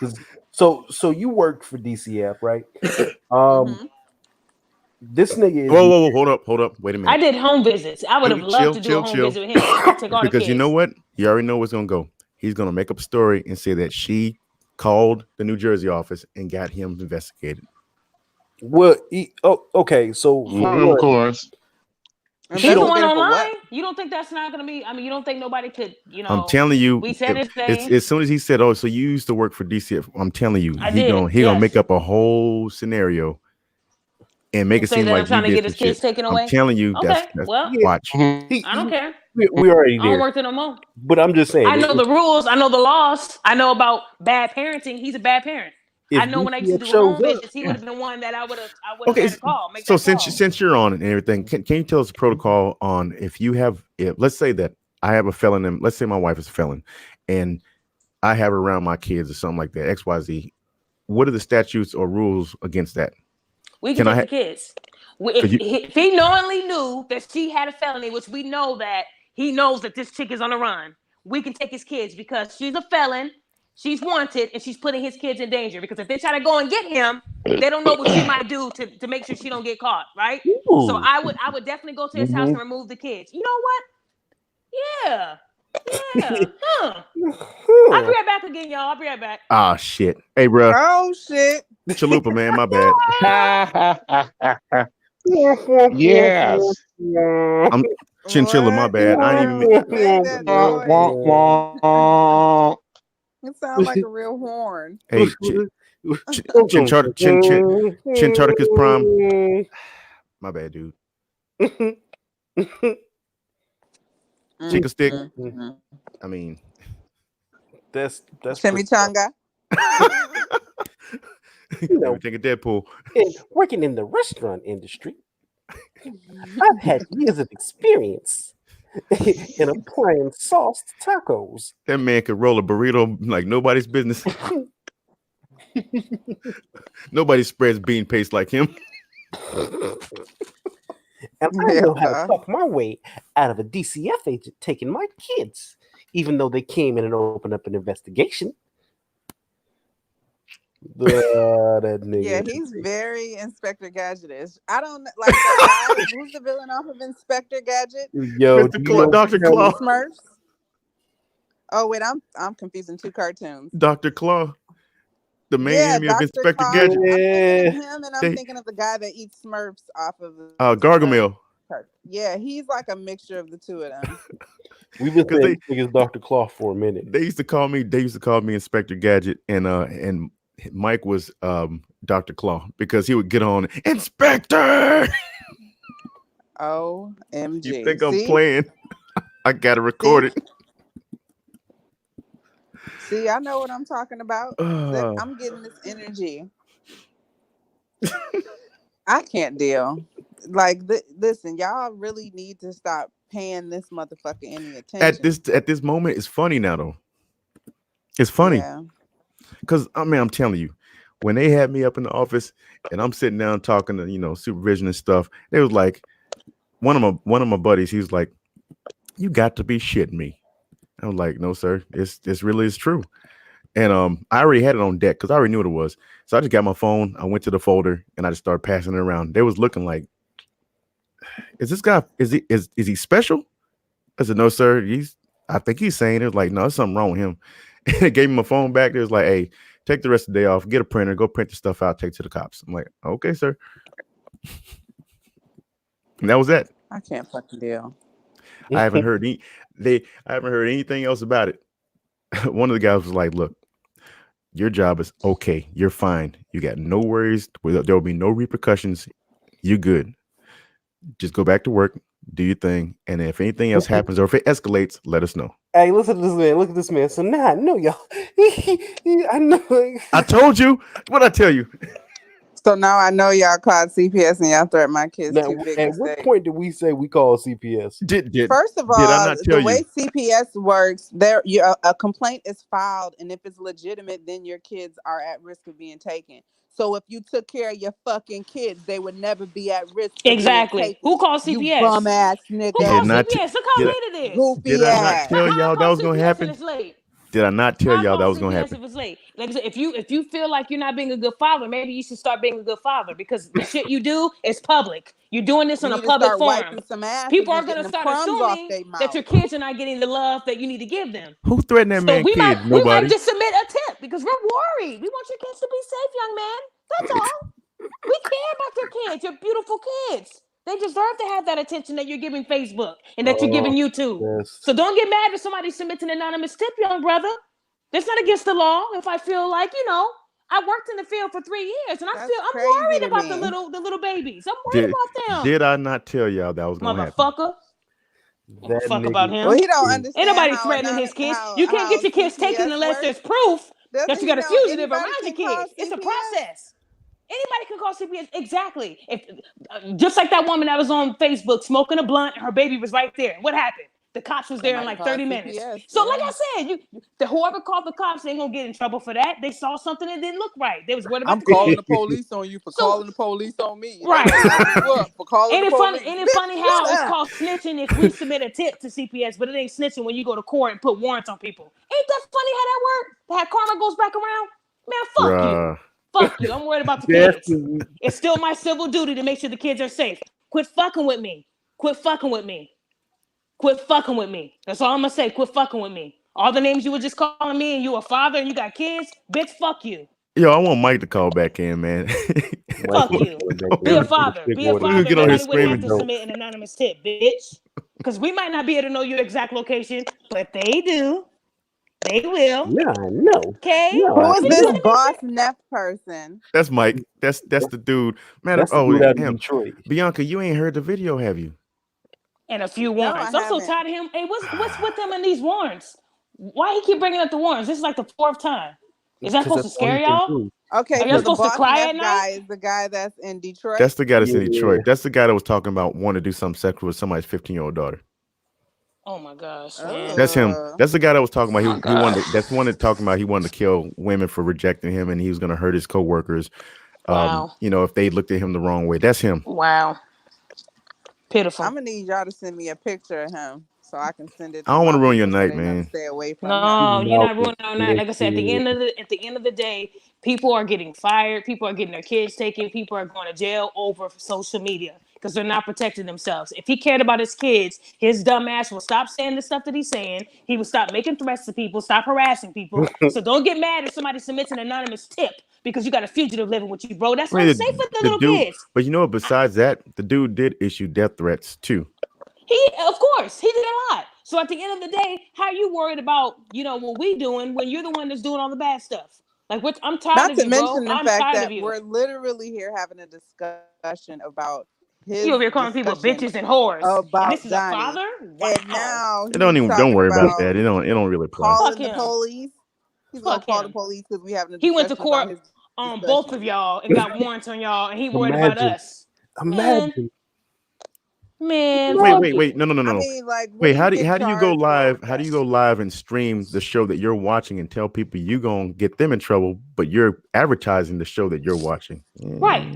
So you worked for DCF, right? This nigga is Whoa, hold up. Wait a minute. I did home visits. I would have loved to do a home visit with him. I take all the because kids. you know what? You already know what's gonna go. He's gonna make up a story and say that she called the New Jersey office and got him investigated. Well, okay. So Of course. He's the one Investigated for online. what? You don't think that's not gonna be? I mean, you don't think nobody could? You know, I'm telling you, we said his name. as soon as he said, "Oh, so you used to work for DCF," I'm telling you, I he did, gonna yes. make up a whole scenario and make it Say seem that like I'm trying to you get did his some kids shit. taken away. I'm telling you, Okay, that's well, watch. I don't care. We already I don't there. work there no more. But I'm just saying. I know the rules. I know the laws. I know about bad parenting. He's a bad parent. I know when I used to do home visits, he would have been one that I would have Okay, had to call. so since you're on it and everything, can you tell us the protocol on if let's say that I have a felon and let's say my wife is a felon and I have her around my kids or something like that, XYZ, what are the statutes or rules against that? We can take the kids. If he knowingly knew that she had a felony, which we know that he knows that this chick is on the run, we can take his kids because she's a felon, she's wanted, and she's putting his kids in danger. Because if they try to go and get him, they don't know what she might do to make sure she don't get caught, right? Ooh. So I would definitely go to his house and remove the kids. You know what? Yeah. Huh. I'll be right back again, y'all. I'll be right back. Ah, shit. Hey, bro. Oh, shit. Chalupa, man. My bad. Yes. I'm Chinchilla. My bad. I ain't even. Make that noise. It sounds like a real horn. Hey, Chintarticus Prime. My bad, dude. Chicken stick. I mean, that's chimichanga. You know, everything a Deadpool. Working in the restaurant industry, I've had years of experience in applying sauce to tacos. That man could roll a burrito like nobody's business. Nobody spreads bean paste like him. And I know how to talk my way out of a DCF agent taking my kids, even though they came in and opened up an investigation. That nigga. Yeah, he's very Inspector Gadget-ish. I don't like that guy. Who's the villain off of Inspector Gadget? Yo, Dr. Claw. Smurfs. Oh wait, I'm confusing two cartoons. Dr. Claw, the main enemy of Inspector Claw. Gadget. I'm thinking of him, and I'm thinking of the guy that eats Smurfs off of. Gargamel. Yeah, he's like a mixture of the two of them. We've been saying it's Dr. Claw for a minute. They used to call me Inspector Gadget, and Mike was Dr. Claw because he would get on Inspector. OMG. You think I'm playing? I gotta record it. See, I know what I'm talking about. I'm getting this energy. I can't deal. Like, listen, y'all really need to stop paying this motherfucker any attention. At this moment, it's funny now though. It's funny because I'm telling you, when they had me up in the office and I'm sitting down talking to supervision and stuff, they was like, one of my buddies, he was like, "You got to be shitting me." I was like, "No, sir, this really is true." And I already had it on deck because I already knew what it was. So I just got my phone, I went to the folder, and I just started passing it around. They was looking like, "Is this guy? Is he special?" I said, "No, sir. I think he's saying it." Was like, "No, there's something wrong with him." And they gave him my phone back. It was like, "Hey, take the rest of the day off, get a printer, go print the stuff out, take it to the cops." I'm like, "Okay, sir." And that was that. I can't fucking deal. I haven't heard anything else about it. One of the guys was like, "Look, your job is okay. You're fine. You got no worries. There will be no repercussions. You're good. Just go back to work, do your thing, and if anything else happens or if it escalates, let us know." Hey, listen to this man. Look at this man. So now I know y'all. I know. I told you. What I tell you? So now I know y'all called CPS and y'all threatened my kids Now, too big. at what point did we say we call CPS? First of all, the way CPS works, a complaint is filed, and if it's legitimate, then your kids are at risk of being taken. So if you took care of your fucking kids, they would never be at risk. Exactly. Who called CPS? You bum ass nigga. Who called CPS? Look how late it is. Goofy did I not ass. tell y'all that was gonna happen? It's late. Did I not tell y'all that was gonna happen? If it's late, like I said, if you feel like you're not being a good father, maybe you should start being a good father because the shit you do is public. You're doing this on a public forum. People are going to start assuming that your kids are not getting the love that you need to give them. Who threatened that man? We Nobody. might just submit a tip because we're worried. We want your kids to be safe, young man. That's all. We care about your kids, your beautiful kids. They deserve to have that attention that you're giving Facebook and that you're giving YouTube. Yes. So don't get mad if somebody submits an anonymous tip, young brother. That's not against the law. If I feel like, I worked in the field for 3 years and I'm worried about the little babies. I'm worried about them. Did I not tell y'all that was gonna happen? Motherfucker. Fuck about him. Well, he don't understand. Ain't nobody threatening his kids. You can't get your kids taken unless there's proof that you got a fugitive around your kids. It's a process. Anybody can call CPS. Exactly. If just like that woman that was on Facebook smoking a blunt and her baby was right there. What happened? The cops was there in like 30 minutes. So like I said, whoever called the cops ain't gonna get in trouble for that. They saw something that didn't look right. They was worried about I'm calling the police on you for calling the police on me. Right. For calling the police. Ain't it funny how it's called snitching if we submit a tip to CPS, but it ain't snitching when you go to court and put warrants on people. Ain't that funny how that works? How karma goes back around? Man, fuck you. Fuck you. I'm worried about the kids. It's still my civil duty to make sure the kids are safe. Quit fucking with me. Quit fucking with me. Quit fucking with me. That's all I'm gonna say. Quit fucking with me. All the names you were just calling me and you a father and you got kids, bitch, fuck you. Yo, I want Mike to call back in, man. Fuck you. Be a father. Be a father. Get on his Nobody would have to submit an anonymous tip, bitch. Because we might not be able to know your exact location, but they do. They will. Yeah, I know. Okay. Who is this boss Neff person? That's Mike. That's the dude. Man, that's the dude out in Detroit. Bianca, you ain't heard the video, have you? And a few warrants. I'm so tired of him. Hey, what's with him in these warrants? Why he keep bringing up the warrants? This is like the 4th time. Is that supposed to scare y'all? Okay, are you supposed to cry at night? Guy is the guy that's in Detroit. That's the guy that's in Detroit. That's the guy that was talking about wanting to do something sexual with somebody's 15-year-old daughter. Oh my gosh, man. That's him. That's the guy that was talking about he wanted. That's one that talking about he wanted to kill women for rejecting him, and he was going to hurt his coworkers. Wow. If they looked at him the wrong way. That's him. Wow. Pitiful. I'm gonna need y'all to send me a picture of him so I can send it. I don't want to ruin your night, man. Stay away from no, him. You're not ruining our night. Like I said, at the end of the day, people are getting fired. People are getting their kids taken. People are going to jail over social media because they're not protecting themselves. If he cared about his kids, his dumb ass will stop saying the stuff that he's saying. He will stop making threats to people, stop harassing people. So don't get mad if somebody submits an anonymous tip because you got a fugitive living with you, bro. That's not safe for the little kids. But you know what? Besides that, the dude did issue death threats too. Of course, he did a lot. So at the end of the day, how are you worried about, what we doing when you're the one that's doing all the bad stuff? Like, I'm tired of you, bro. Not to mention the fact that we're literally here having a discussion about his. You over here calling people bitches and whores. And this is a father? Wow. And now don't worry about that. It don't really apply. Calling the police. He's gonna call the police because we having a discussion. He went to court on both of y'all and got warrants on y'all, and he worried about us. Imagine. Man, Wait. No. I mean, like, Wait, when how you do get you go charged for live? How do you go live and stream the show that you're watching and tell people you gonna get them in trouble, but you're advertising the show that you're watching? right.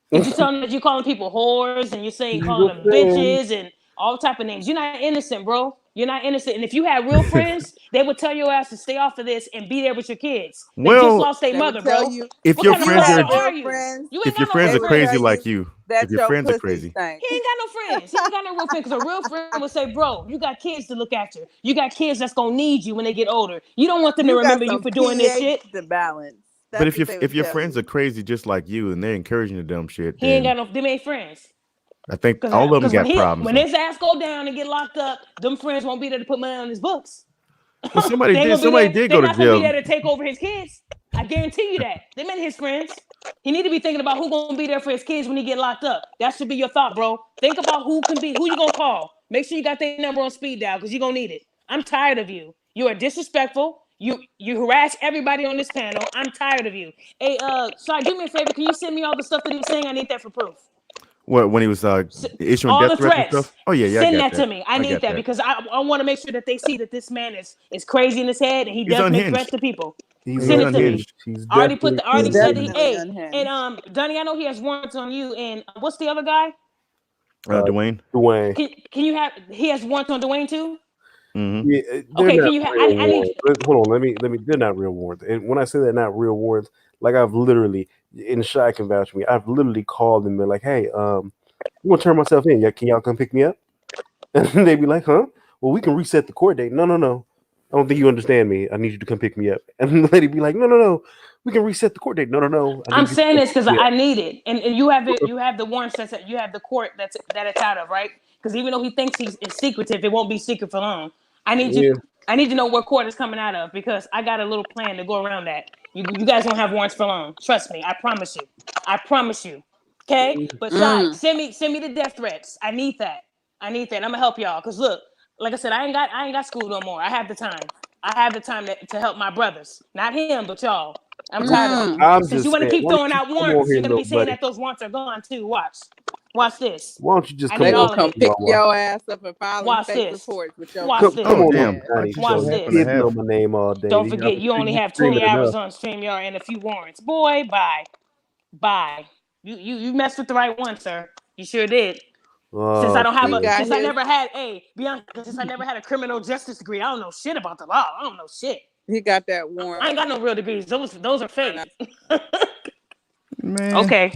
If you tell them that you're calling people whores and you're saying calling them bitches and all type of names, you're not innocent, bro. You're not innocent. And if you had real friends, they would tell your ass to stay off of this and be there with your kids. They just Well, lost their They would mother, tell bro. you if What your kind of friends father are are you? friends, You ain't if got your no friends real are crazy friends. like you, that if your your friends are pussy crazy, stink. He ain't got no friends. He ain't got no real friends. Because a real friend would say, bro, you got kids to look after. You got kids that's gonna need you when they get older. You don't want them to You got remember you some for doing this shit. pH to balance. but That's what they if would your tell friends you. are crazy just like you and they're encouraging the dumb shit, He ain't then got no. Them ain't friends. I think all of them Because got problems. when his ass go down and get locked up, them friends won't be there to put money on his books. Well, somebody They ain't did. gonna be Somebody there. did They're go to not gonna be jail. there to take over his kids. I guarantee you that. Them ain't his friends. He need to be thinking about who gonna be there for his kids when he get locked up. That should be your thought, bro. Think about who you gonna call. Make sure you got their number on speed dial because you're gonna need it. I'm tired of you. You are disrespectful. You harass everybody on this panel. I'm tired of you. Hey, Shy, do me a favor. Can you send me all the stuff that he was saying? I need that for proof. What, when he was issuing All death the threats and threats. stuff? Oh yeah, I Send got that to me. I need got that because I want to make sure that they see that this man is crazy in his head and he He's does make threats unhinged. to people. He's Send it to me. unhinged. He's Already He's said that definitely unhinged. and Dunny, I know he has warrants on you. And what's the other guy? Dwayne. Can you have? He has warrants on Dwayne too. Mm-hmm. Yeah, they're Okay, not can you have? real I need. warrants. Hold on, let me. They're not real warrants. And when I say they're not real warrants, like I've literally, and Shy can vouch for me, I've literally called them and been like, "Hey, I'm gonna turn myself in. Yeah, can y'all come pick me up?" And they'd be like, "Huh? Well, we can reset the court date." No. I don't think you understand me. I need you to come pick me up. And the lady be like, No. We can reset the court date. No. I'm saying this because I need it, and you have it. You have the warrants that you have the court that it's out of, right? Because even though he thinks it's secretive, it won't be secret for long. I need you. I need to know what court it's coming out of because I got a little plan to go around that. You guys won't have warrants for long. Trust me. I promise you. I promise you. Okay? But Shy, send me the death threats. I need that. I'm gonna help y'all. Cause look, like I said, I ain't got school no more. I have the time. I have the time to help my brothers. Not him, but y'all. I'm tired of it. Since you want to keep throwing out warrants, you're gonna be saying that those warrants are gone too. Watch this. Why don't you just They gonna come pick your ass up and file fake reports with your Watch this. Come on, damn. Watch this. Kids know my name all day. Don't forget, you only have 20 hours on StreamYard and a few warrants. Boy, bye. You messed with the right one, sir. You sure did. Since I don't have since I never had Bianca, since I never had a criminal justice degree, I don't know shit about the law. I don't know shit. He got that warrant. I ain't got no real degrees. Those are fake. Man. Okay.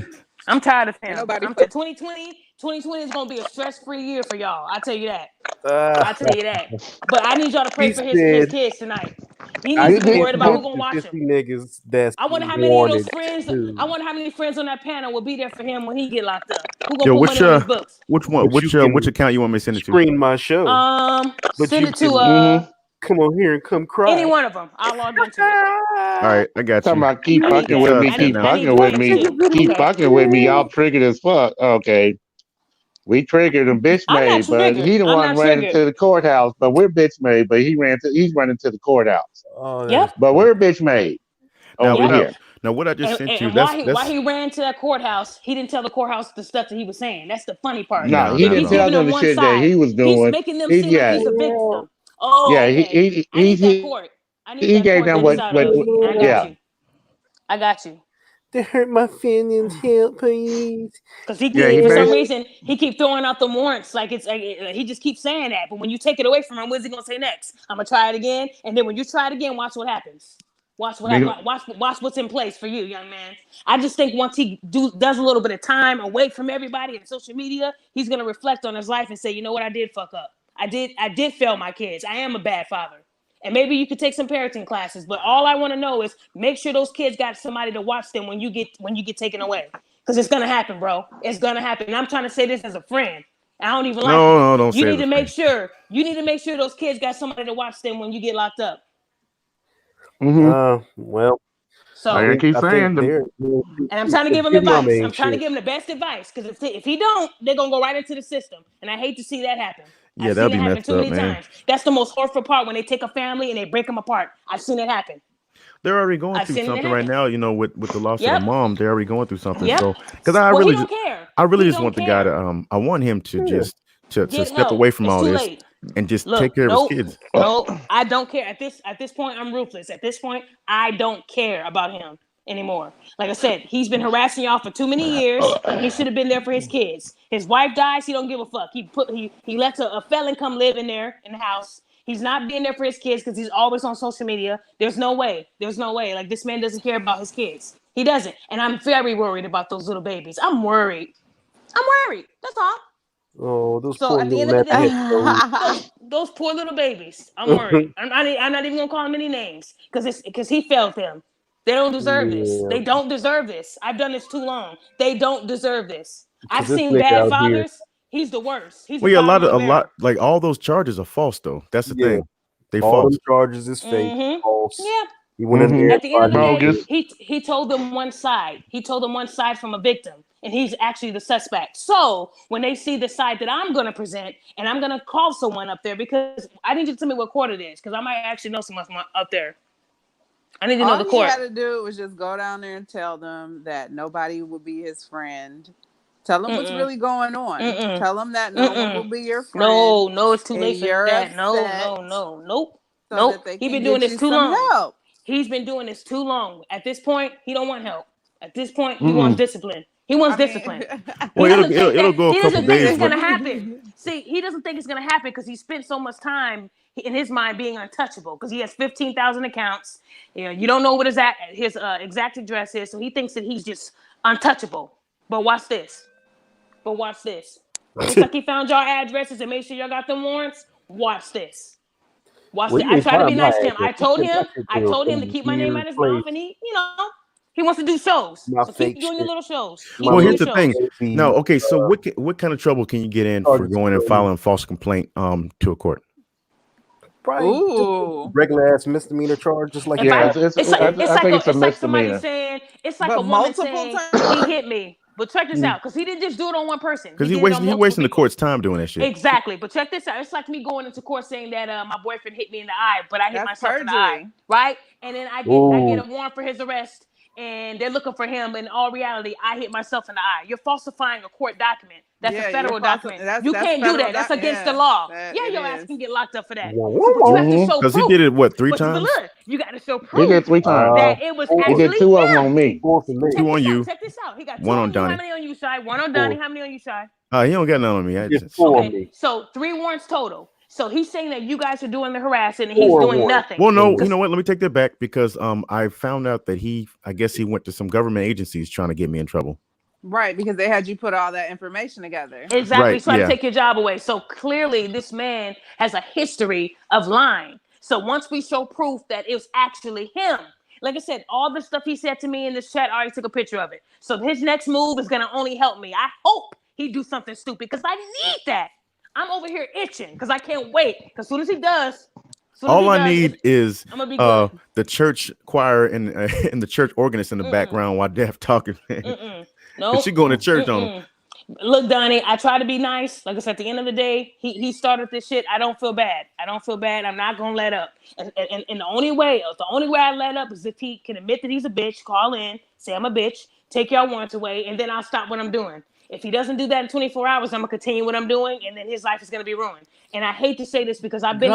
I'm tired of him. 2020 is gonna be a stress-free year for y'all. I tell you that. But I need y'all to pray for his kids tonight. He needs to be worried about who's gonna watch him. Niggas that's I wonder how many of those friends. I wonder how many friends on that panel will be there for him when he get locked up. Who gonna put money on his books? Which one? Which account you want me to send it to? Screen my show. Send it to come on here and come cry. Any one of them. I'll log into it. All right, I got you. Talking about keep fucking with me, keep fucking with me, keep fucking with me. Y'all triggered as fuck. Okay. We triggered him, bitch made, but he the one ran into the courthouse. But we're bitch made, but he's running to the courthouse. Yep. But we're bitch made over here. Now what I just sent you, why he ran to that courthouse, he didn't tell the courthouse the stuff that he was saying. That's the funny part. No, he didn't tell them the shit that he was doing. He's making them seem like he's a victim. Oh, yeah, I need that court. He gave them what I got you. They hurt my feelings, help please. Because for some reason he keep throwing out the warrants like it's he just keeps saying that. But when you take it away from him, what's he gonna say next? I'm gonna try it again, and then when you try it again, watch what happens. Watch what's in place for you, young man. I just think once he does a little bit of time away from everybody and social media, he's gonna reflect on his life and say, you know what, I did fuck up. I did fail my kids. I am a bad father. And maybe you could take some parenting classes, but all I want to know is make sure those kids got somebody to watch them when you get taken away, because it's gonna happen, bro. It's gonna happen. And I'm trying to say this as a friend. I don't even like it. No, don't say You need to make sure. You need to make sure those kids got somebody to watch them when you get locked up. Well. So I keep saying and I'm trying to give him advice. I'm trying to give him the best advice, because if he don't, they're gonna go right into the system, and I hate to see that happen. Yeah, I've that'd seen be it happen messed too up, many man. times. That's the most horrible part, when they take a family and they break them apart. I've seen it happen. They're already going I've through seen it something right happen. now, you know, with the loss of the Yep. mom. They're already going through something. Yep. So, because I Well, he really don't just, care. I really He just don't want the guy care. to, I want him to just to Get step help. away from It's all too this late. and just Look, take care of his kids. Nope. I don't care. At this point, I'm ruthless. At this point, I don't care about him anymore. Like I said, he's been harassing y'all for too many years, and he should have been there for his kids. His wife dies, he don't give a fuck. He lets a felon come live in there in the house. He's not being there for his kids because he's always on social media. There's no way. Like, this man doesn't care about his kids. He doesn't. And I'm very worried about those little babies. I'm worried. That's all. Oh, those So poor at the end little of the day, nappy those poor little babies. I'm worried. I'm not even gonna call them any names because he failed them. They don't deserve this. Yeah. They don't deserve this. I've done this too long. They don't deserve this. I've this seen nigga bad out here. fathers. He's the worst. He's Well, the yeah, bottom of the a barrel. lot, like all those charges are false, though. That's the Yeah. thing. They All false. them charges is fake, false. Yeah. He went in there. At the end of the day, Bogus. he told them one side. He told them one side from a victim, and he's actually the suspect. So when they see the side that I'm going to present, and I'm going to call someone up there because I need you to tell me what court it is because I might actually know someone up there. I need to know All the he court. had to do was just go down there and tell them that nobody will be his friend. Tell them what's really going on. Tell them that no one will be your friend. No, it's too late for you're that. upset Nope. so that they He's can been doing get this you too some long. help. He's been doing this too long. At this point, he don't want help. At this point, he wants discipline. He wants discipline. Well, it'll go a he couple doesn't think days. it's gonna happen. See, he doesn't think it's gonna happen because he spent so much time in his mind being untouchable because he has 15,000 accounts. You know, you don't know what his exact address is, so he thinks that he's just untouchable. But watch this. Just like he found y'all addresses and made sure y'all got them warrants. Watch this. I try to be nice to him. I told him to keep my name out his mouth, and he wants to do shows. So keep doing your little shows. Well, here's the thing. No, okay. So what kind of trouble can you get in for going and filing a false complaint to a court? Probably regular ass misdemeanor charge, just like I think it's a misdemeanor. It's like a woman saying he hit me. But check this out, because he didn't just do it on one person. Because he wasting the court's time doing that shit. Exactly. But check this out. It's like me going into court saying that my boyfriend hit me in the eye, but I hit myself in the eye. Right? And then I get a warrant for his arrest, and they're looking for him. In all reality, I hit myself in the eye. You're falsifying a court document. That's a federal document. You can't do that. That's against the law. Your ass can get locked up for that. So, but you have to show proof. Because he did it, what, 3 times? Look, you got to show proof. He did 3 times. That it was actually he did 2 of them on me. 2 on you. Check this out. He got 1 on Donnie. Donnie. How many on you, Shy? 1 on Donnie. How many on you, Shy? He don't got none on me. Okay. So 3 warrants total. So he's saying that you guys are doing the harassing and he's doing nothing. Well, no, you know what? Let me take that back because I found out that I guess he went to some government agencies trying to get me in trouble. Right, because they had you put all that information together. Exactly, right, trying to take your job away. So clearly this man has a history of lying. So once we show proof that it was actually him, like I said, all the stuff he said to me in this chat, I already took a picture of it. So his next move is going to only help me. I hope he do something stupid because I need that. I'm over here itching because I can't wait. Because as soon as he does, all I need is the church choir and the church organist in the background while Def talking. No, she going to church on him. Look, Donnie, I try to be nice. Like I said, at the end of the day, he started this shit. I don't feel bad. I'm not gonna let up. And the only way I let up is if he can admit that he's a bitch, call in, say I'm a bitch, take y'all warrants away, and then I'll stop what I'm doing. If he doesn't do that in 24 hours, I'm gonna continue what I'm doing, and then his life is gonna be ruined. And I hate to say this because I've been.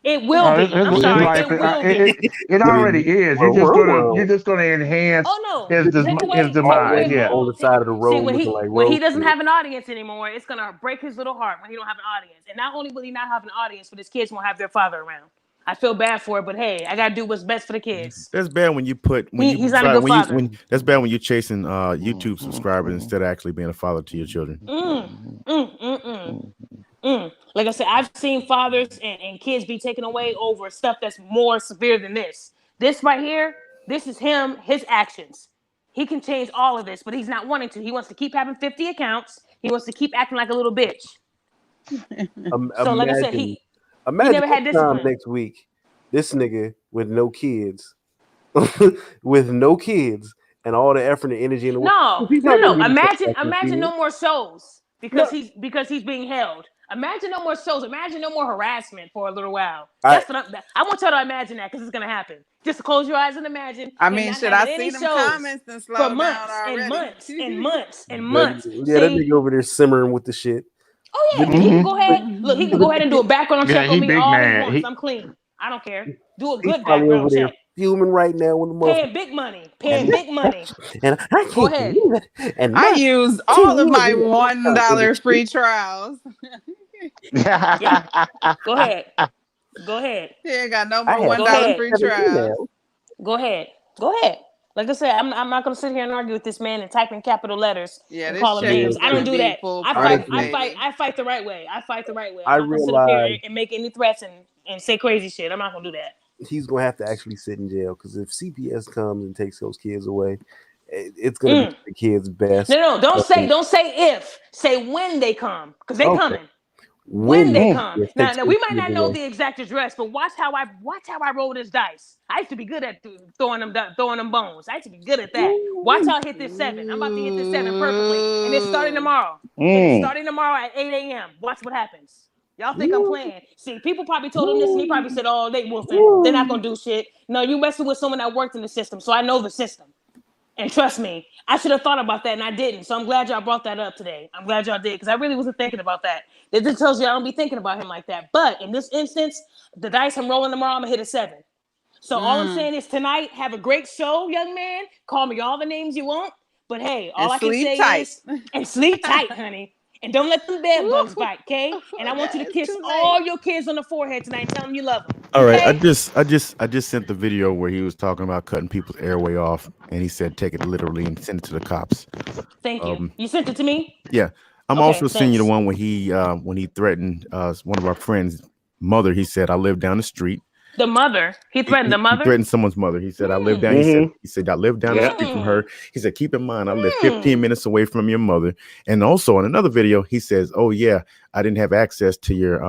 It will be. I'm sorry. It will be. It already is. You're just gonna enhance his demise. Yeah. On the side of the road. See, when he doesn't have an audience anymore, it's gonna break his little heart when he don't have an audience. And not only will he not have an audience, but his kids won't have their father around. I feel bad for it, but hey, I gotta do what's best for the kids. That's bad when you put he's not a good father. That's bad when you're chasing YouTube subscribers instead of actually being a father to your children. Like I said, I've seen fathers and kids be taken away over stuff that's more severe than this. This right here, this is him, his actions. He can change all of this, but he's not wanting to. He wants to keep having 50 accounts. He wants to keep acting like a little bitch. So like I said, he never had discipline. Next week, this nigga with no kids, and all the effort and energy in the world. No. Imagine no more shows because he's being held. Imagine no more shows. Imagine no more harassment for a little while. That's what I want y'all to imagine that because it's gonna happen. Just close your eyes and imagine. I mean, should I see them comments and slow for down months already? and months and months and months. Yeah, that nigga over there simmering with the shit. Oh yeah, he can go ahead. Look, he can go ahead and do a background check on me all he wants. I'm clean. I don't care. Do a good background check. Fuming right now with the paying big money. And I can't go ahead. And I used all of my $1 free trials. Yeah. Go ahead. He ain't got no more $1 free trials. Go ahead. Like I said, I'm not gonna sit here and argue with this man and type in capital letters and call him names. I don't do that. I fight the right way. I'm not gonna sit up here and make any threats and say crazy shit. I'm not gonna do that. He's gonna have to actually sit in jail because if CPS comes and takes those kids away, it's gonna be the kids' best. No, don't say if. Say when they come, because they coming. When they come. Now we might not know the exact address, but watch how I roll this dice. I used to be good at throwing them bones. I used to be good at that. Watch how I hit this 7. I'm about to hit this 7 perfectly, and it's starting tomorrow. It's starting tomorrow at 8 a.m. Watch what happens. Y'all think I'm playing? See, people probably told him this, and he probably said, "Oh, they wolfing. They're not gonna do shit." No, you messing with someone that worked in the system, so I know the system. And trust me, I should have thought about that, and I didn't. So I'm glad y'all brought that up today. I'm glad y'all did, because I really wasn't thinking about that. It just tells you I don't be thinking about him like that. But in this instance, the dice I'm rolling tomorrow, I'm gonna hit a 7. So all I'm saying is tonight, have a great show, young man. Call me all the names you want. But hey, all I can say is, and sleep tight, honey. And don't let them bed bugs bite, okay? And I want you to kiss all your kids on the forehead tonight and tell them you love them. All right, I just sent the video where he was talking about cutting people's airway off, and he said take it literally and send it to the cops. Thank you. You sent it to me? Yeah, I'm also sending you the one when he threatened one of our friends' mother. He said, "I live down the street." The mother. He threatened the mother. He threatened someone's mother. He said, "I live down." He said, "I live down the street from her." He said, "Keep in mind, I live 15 minutes away from your mother." And also in another video, he says, "Oh yeah, I didn't have access to your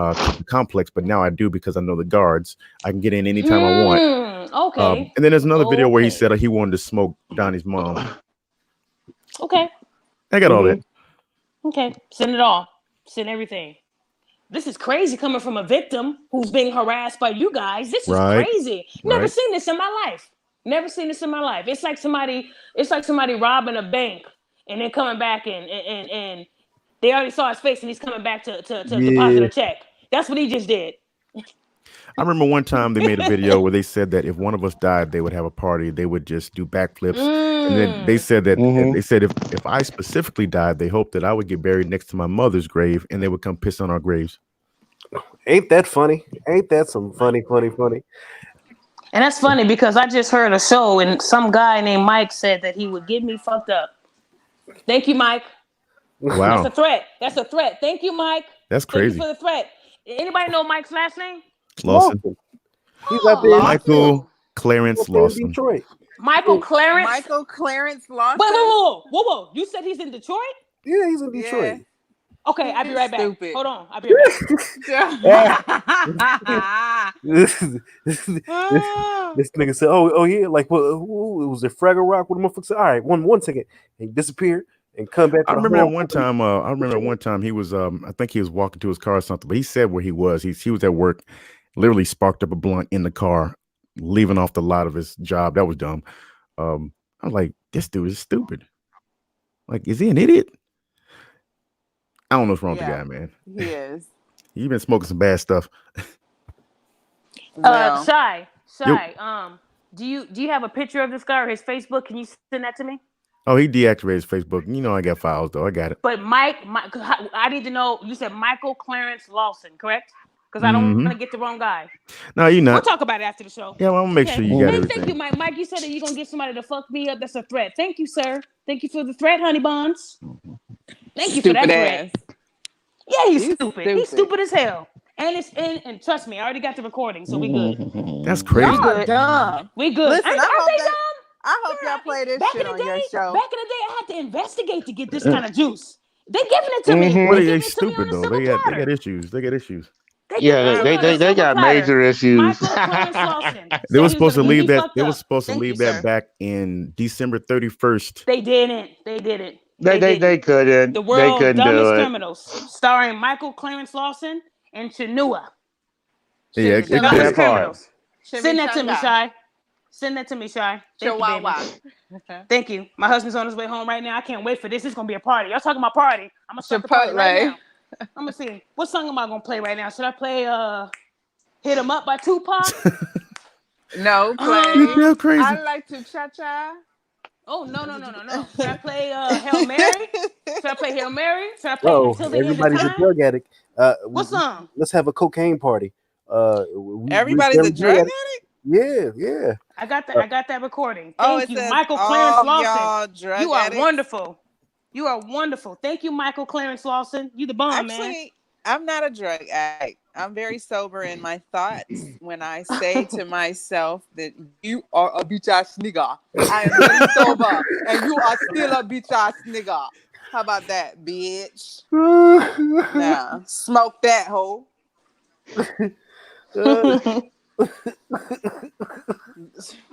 complex, but now I do because I know the guards. I can get in anytime I want." Okay. And then there's another video where he said he wanted to smoke Donnie's mom. Okay. I got all that. Okay. Send it all. Send everything. This is crazy coming from a victim who's being harassed by you guys. This is crazy. Never seen this in my life. It's like somebody robbing a bank and then coming back and they already saw his face and he's coming back to deposit a check. That's what he just did. I remember one time they made a video where they said that if one of us died, they would have a party. They would just do backflips. And then they said that they said if I specifically died, they hoped that I would get buried next to my mother's grave and they would come piss on our graves. Ain't that funny? Ain't that some funny? And that's funny because I just heard a show and some guy named Mike said that he would get me fucked up. Thank you, Mike. Wow. That's a threat. Thank you, Mike. That's crazy. Thank you for the threat. Anybody know Mike's last name? Lawson. He's out there. Michael Clarence Lawson. Detroit. Michael Clarence Lawson. Wait, whoa. You said he's in Detroit? Yeah, he's in Detroit. Yeah. Okay, I'll be right back. Stupid. Hold on. I'll be right back. This nigga said, "Oh yeah, like what? Was it Fraggle Rock? What the motherfucker said? All right, one second." And he disappeared and come back. I remember at one time. He was I think he was walking to his car or something, but he said where he was. He was at work, literally sparked up a blunt in the car, leaving off the lot of his job. That was dumb. I was like, this dude is stupid. Like, is he an idiot? I don't know what's wrong with the guy, man. He is. He's been smoking some bad stuff. Shy. Do you have a picture of this guy or his Facebook? Can you send that to me? Oh, he deactivated his Facebook. You know I got files though. I got it. But Mike, I need to know. You said Michael Clarence Lawson, correct? Because I don't want to get the wrong guy. No, you're not. We'll talk about it after the show. Yeah, well, I'm gonna make sure you got everything. Thank you, Mike. Mike, you said that you're gonna get somebody to fuck me up. That's a threat. Thank you, sir. Thank you for the threat, honey buns. Thank you for that threat. Yeah, he's stupid. He's stupid as hell. And trust me, I already got the recording, so we good. That's crazy. Y'all dumb. We good. Listen, Are they dumb? I hope y'all play this shit on your show. Back in the day, I had to investigate to get this kind of juice. They giving it to me. Well, they stupid though. They got issues. They got major issues. They were supposed to leave that. They were supposed to leave that back in December 31st. They didn't. They couldn't. The They World's couldn't Dumbest do it. Criminals, starring Michael Clarence Lawson and Chinua. Yeah, The Dumbest That part. Criminals. Send that to me, Shy. Send that to me, Shy. Thank you, baby. Thank you. My husband's on his way home right now. I can't wait for this. It's gonna be a party. Y'all talking about party? I'm gonna start the party right now. I'm gonna see what song am I gonna play right now. Should I play "Hit 'Em Up" by Tupac? No, play. You're crazy. I like to cha-cha. Oh no. Should I play Hail Mary? Should I play Hail Mary? Should I play Until the End of Everybody's a Time? drug addict. What song? Let's have a cocaine party. Everybody's a drug addict? Yeah. I got that recording. Thank you, Michael Clarence Lawson. You are wonderful. You are wonderful. Thank you, Michael Clarence Lawson. You the bomb, man. Actually, I'm not a drug addict. I'm very sober in my thoughts when I say to myself that you are a bitch ass nigga. I am very sober, and you are still a bitch ass nigga. How about that, bitch? Now, smoke that hoe.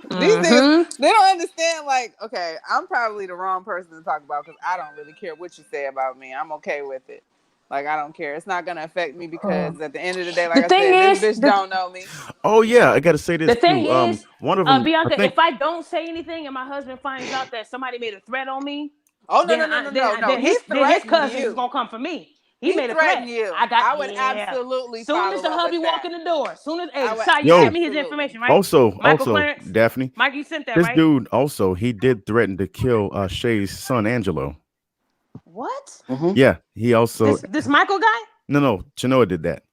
These niggas, they don't understand. Like, okay, I'm probably the wrong person to talk about because I don't really care what you say about me. I'm okay with it. Like, I don't care. It's not gonna affect me because at the end of the day, like I said, this bitch don't know me. Oh yeah, I gotta say this the thing too. Is, one of them, Bianca, if I don't say anything and my husband finds out that somebody made a threat on me, no. Then his cousin is gonna come for me. He made a threat. You. I would absolutely. Soon as the hubby walk in the door, soon as you sent me his information, right? Also, Clarence, Daphne, Mike, you sent that, this right? dude also he did threaten to kill Shay's son Angelo. What? Mm-hmm. Yeah, he also this Michael guy. No, Chinoa did that.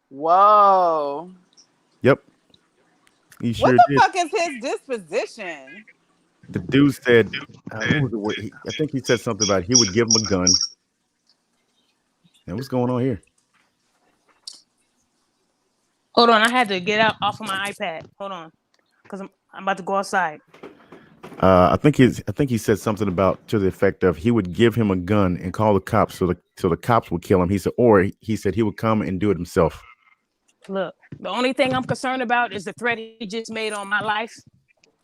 Whoa. Yep. He sure what the did. fuck is his disposition? The dude said, I think he said something about he would give him a gun. And what's going on here? Hold on, I had to get off of my iPad. Hold on, because I'm about to go outside. I think he said something about to the effect of he would give him a gun and call the cops so the cops would kill him. He said he would come and do it himself. Look, the only thing I'm concerned about is the threat he just made on my life.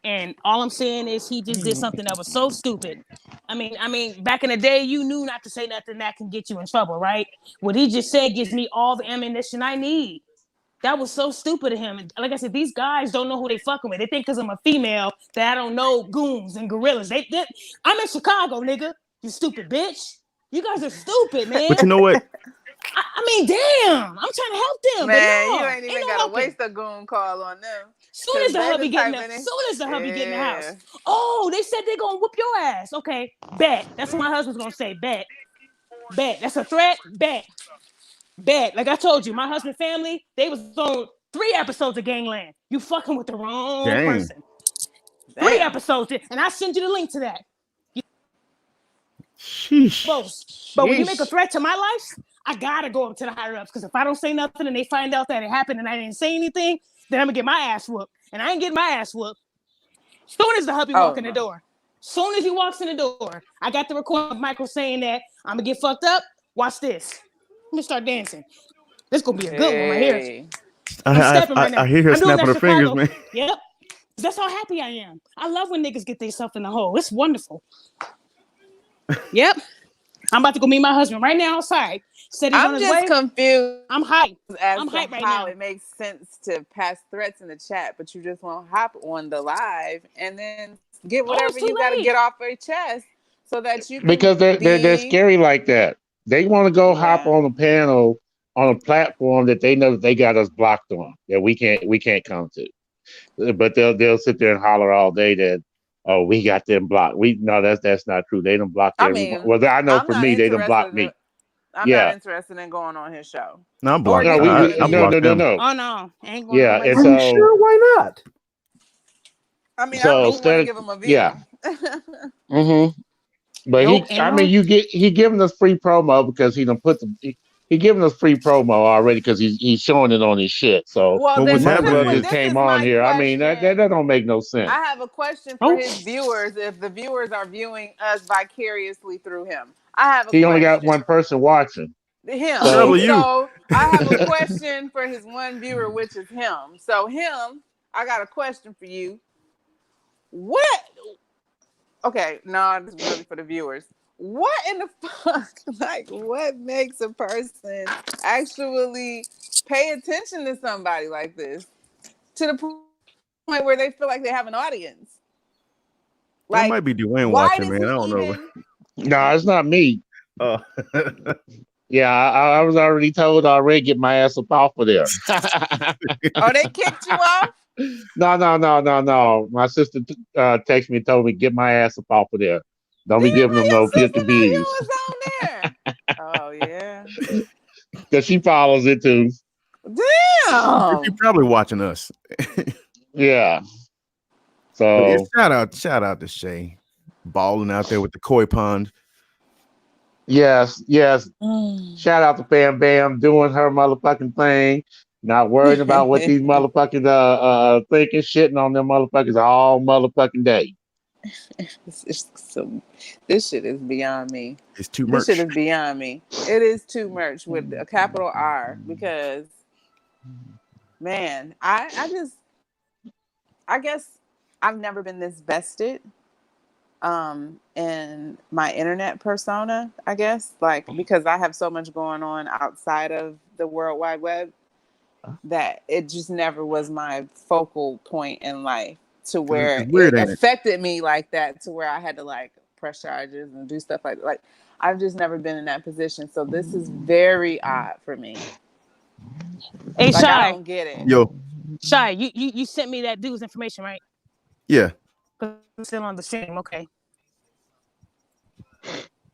And all I'm saying is he just did something that was so stupid. I mean, back in the day, you knew not to say nothing that can get you in trouble, right? What he just said gives me all the ammunition I need. That was so stupid of him. And like I said, these guys don't know who they fucking with. They think because I'm a female that I don't know goons and gorillas. I'm in Chicago, nigga. You stupid bitch. You guys are stupid, man. But you know what? I mean, damn. I'm trying to help them. Man, but no, you ain't even got to waste a goon call on them. Soon as the hubby get in the house. Oh, they said they're going to whoop your ass. Okay, bet. That's what my husband's going to say. Bet. That's a threat? Bet. Like I told you, my husband's family, they was on 3 episodes of Gangland. You fucking with the wrong person. 3 episodes. And I sent you the link to that. Sheesh. But when you make a threat to my life, I got to go up to the higher ups. Because if I don't say nothing and they find out that it happened and I didn't say anything, then I'm going to get my ass whooped. And I ain't getting my ass whooped. Soon as the hubby walk in the door. Soon as he walks in the door, I got the record of Michael saying that I'm going to get fucked up. Watch this. Let me start dancing. This going to be a good one right here. I hear her snapping her fingers, man. Yep. That's how happy I am. I love when niggas get themselves in the hole. It's wonderful. Yep. I'm about to go meet my husband right now outside. I'm just confused. I'm hyped. I'm hyped right now. It makes sense to pass threats in the chat, but you just won't hop on the live and then get whatever you got to get off your chest so that you can because they're scary like that. They want to go hop on a panel on a platform that they know that they got us blocked on, that we can't come to. But they'll sit there and holler all day that, oh, we got them blocked. That's not true. They done blocked everyone. Well, I know for me, they done blocked me. I'm not interested in going on his show. No, I'm blocked. No. Oh no, ain't going. Yeah, and so sure, why not? I mean, I don't want to give him a view. Yeah. But he giving us free promo because he done he giving us free promo already because he's showing it on his shit. So my brother just came on here. I mean, that don't make no sense. I have a question for his viewers. If the viewers are viewing us vicariously through him, I have a question. He only got one person watching. Him. So I have a question for his one viewer, which is him. So I got a question for you. What Okay, no, this is really for the viewers. What in the fuck? Like, what makes a person actually pay attention to somebody like this to the point where they feel like they have an audience? That Like, might be Dwayne why watching, does man. I he don't know. even? No, it's not me. Oh. Yeah, I was already told already. Get my ass up off of there. Oh, they kicked you off? No. My sister texted me and told me get my ass up off of there. Don't be Damn, giving how them your no sister 50 know you views. was on there? Oh yeah. Because she follows it too. She's Damn. probably watching us. Yeah. But yeah, So shout out to Shay, balling out there with the koi pond. yes. Shout out to Bam Bam doing her motherfucking thing. Not worrying about what these motherfuckers thinking, shitting on them motherfuckers all motherfucking day. This shit is beyond me. It's too This much. shit is beyond me. It is too much with a capital R because, man, I guess I've never been this vested in my internet persona, I guess, like because I have so much going on outside of the World Wide Web that it just never was my focal point in life to where It's weird, it ain't it? affected me like that, to where I had to like press charges and do stuff like that. Like I've just never been in that position, so this is very odd for me. Hey, Like I Shy. don't get it. Yo, Shy, you sent me that dude's information, right? yeah, I'm still on the stream. Okay.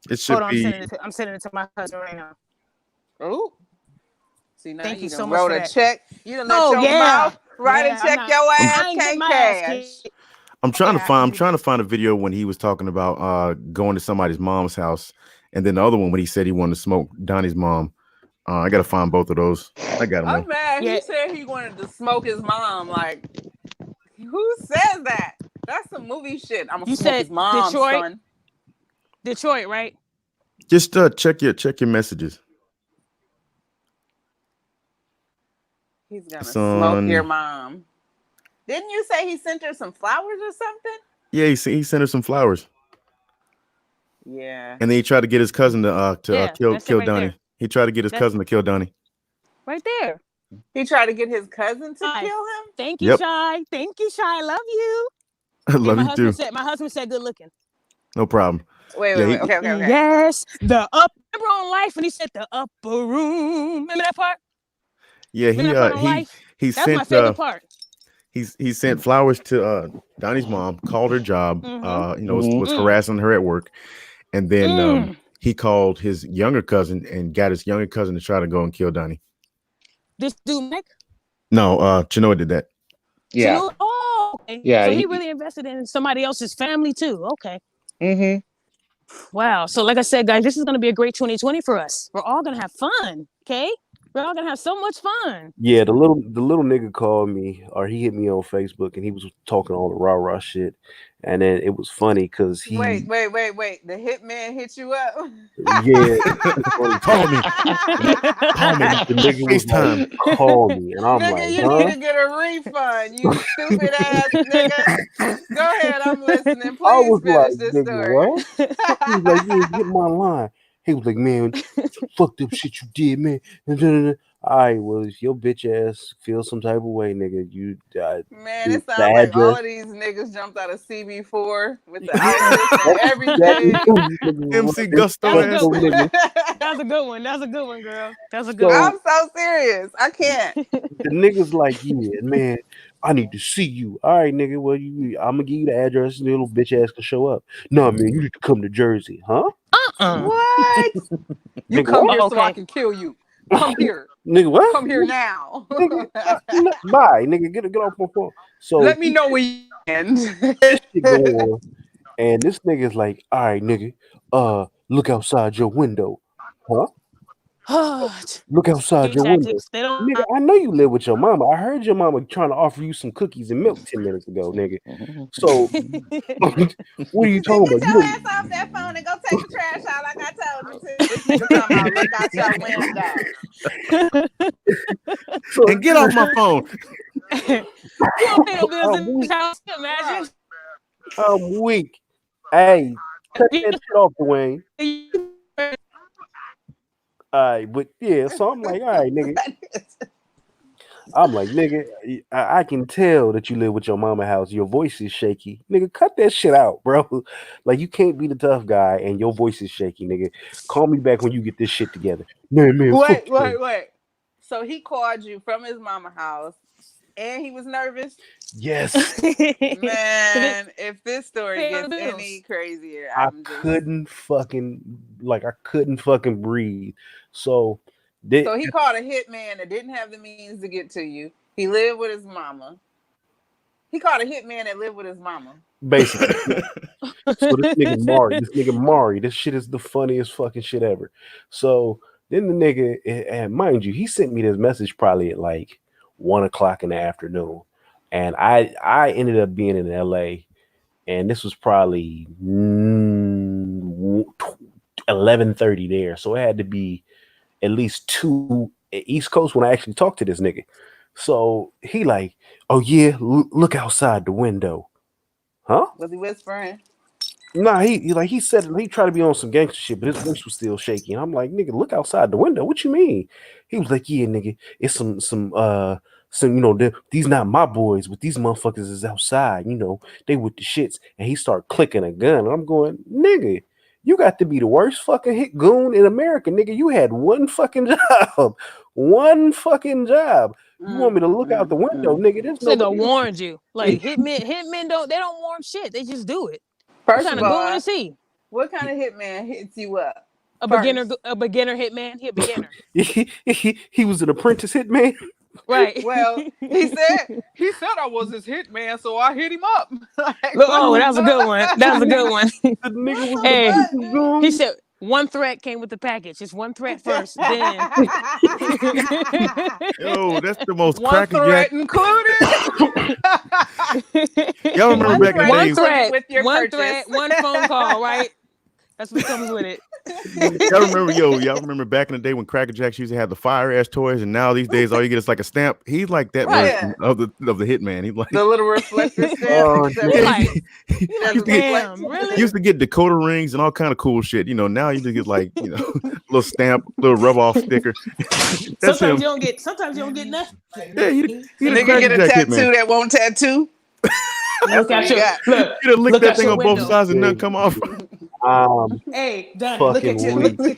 it should Hold on, be. I'm sending it to my cousin right now. Oh, see now Thank you done so much wrote for a that. check. You done Oh, let your yeah. mouth write Yeah, a check your ass I ain't getting can't my ass cash. kicked. I'm trying to find a video when he was talking about going to somebody's mom's house, and then the other one when he said he wanted to smoke Donnie's mom. I gotta find both of those. I got them. I'm mad. Yeah. He said he wanted to smoke his mom. Like, who says that? That's some movie shit. I'm gonna You smoke said his mom, Detroit? son. Detroit, right? Just check your messages. He's gonna Son. smoke your mom. Didn't you say he sent her some flowers or something? Yeah, he sent her some flowers, Yeah. and then he tried to get his cousin to kill right Donnie. there. He tried to get his cousin to kill Donnie. Right there. He tried to get his cousin to Shy. kill him? Thank you, Yep. Shy. Thank you, Shy. I love you. I love you too. My husband said good looking. No problem. Wait. Okay. Yes, the upper on life, and he said the upper room. Remember that part? Yeah, he That's sent my favorite part. He sent flowers to Donnie's mom, called her job, was harassing her at work, and then he called his younger cousin and got his younger cousin to try to go and kill Donnie. This dude, Mike? No, Chinoa did that. Yeah. Chinoa? Oh, okay. Yeah. So he really invested in somebody else's family too. Okay. Mm-hmm. Wow. So like I said, guys, this is going to be a great 2020 for us. We're all going to have fun. Okay. We're all going to have so much fun. Yeah, the little nigga called me, or he hit me on Facebook, and he was talking all the rah shit, and then it was funny because he Wait. The hitman hit you up? Yeah, call me. The nigga was like, call me, and I'm nigga, like, you need to get a refund, you stupid ass nigga. Go ahead, I'm listening. I Please was finish like, this nigga, story. what? He was like, yeah, get my line. He was like, man, some fucked up shit you did, man. All right, well, if your bitch ass feels some type of way, nigga, you man, it sounds like all of these niggas jumped out of CB4 with the outfits and everything. MC Gusto. That's a good one. That's a good one, girl. That's a good one. I'm so serious. I can't. The nigga's like, yeah, man, I need to see you. All right, nigga, well, I'm gonna give you the address and the little bitch ass can show up. No, man, you need to come to Jersey, huh? What? You nigga, come what? here so I can kill you. Come here. Nigga, what? Come here now. Nigga, bye, nigga, get off my phone. So let me know when you end. This shit go on, and this nigga's like, all right, nigga, look outside your window, huh? Look outside your window. Nigga, I know you live with your mama. I heard your mama trying to offer you some cookies and milk 10 minutes ago, nigga. So, what are you talking about? Get your ass off that phone and go take the trash out like I told you to. This nigga talking about look out your window. And get off my phone. You don't pay no bills in this house, imagine. I'm weak. Hey, cut that shit off, Dwayne. All right, but yeah, so I'm like, all right, nigga. I'm like, nigga, I can tell that you live with your mama house. Your voice is shaky. Nigga, cut that shit out, bro. Like, you can't be the tough guy and your voice is shaky, nigga. Call me back when you get this shit together. Man, Wait. So he called you from his mama house and he was nervous? Yes. Man, if this story gets any crazier, I couldn't fucking breathe. So he called a hitman that didn't have the means to get to you. He lived with his mama. He called a hitman that lived with his mama. Basically. So this nigga Mari, this shit is the funniest fucking shit ever. So then the nigga, and mind you, he sent me this message probably at like 1:00 in the afternoon. And I ended up being in LA, and this was probably 11:30 there. So it had to be at least 2 East Coast when I actually talked to this nigga. So he like, oh yeah, look outside the window. Huh? Was he whispering? Nah, he said he tried to be on some gangster shit, but his voice was still shaky. And I'm like, nigga, look outside the window. What you mean? He was like, yeah, nigga, it's some these not my boys, but these motherfuckers is outside. They with the shits. And he started clicking a gun. And I'm going, nigga, you got to be the worst fucking hit goon in America, nigga. You had one fucking job. One fucking job. You want me to look out the window, nigga? This nigga warned you. Like hitmen don't warm shit. They just do it. First of all, goon is he? What kind of hitman hits you up? A beginner hitman. He a beginner. he was an apprentice hitman. Right. Well, he said I was his hitman, so I hit him up. That was a good one. The nigga was he said one threat came with the package. Just one threat first, then. Yo, that's the most one threat included. Y'all remember back in the day? One threat, one phone call, right? That's what comes with it. Y'all remember back in the day when Cracker Jacks used to have the fire ass toys, and now these days all you get is like a stamp. He's like that version of the hitman. He's like the little reflector stamp. Used to get decoder rings and all kind of cool shit. Now you just get like little stamp, little rub off sticker. Sometimes you don't get nothing. Yeah, you nigga get a tattoo that won't tattoo. Look, lick that thing on both sides and nothing come off. Hey, Donnie, look at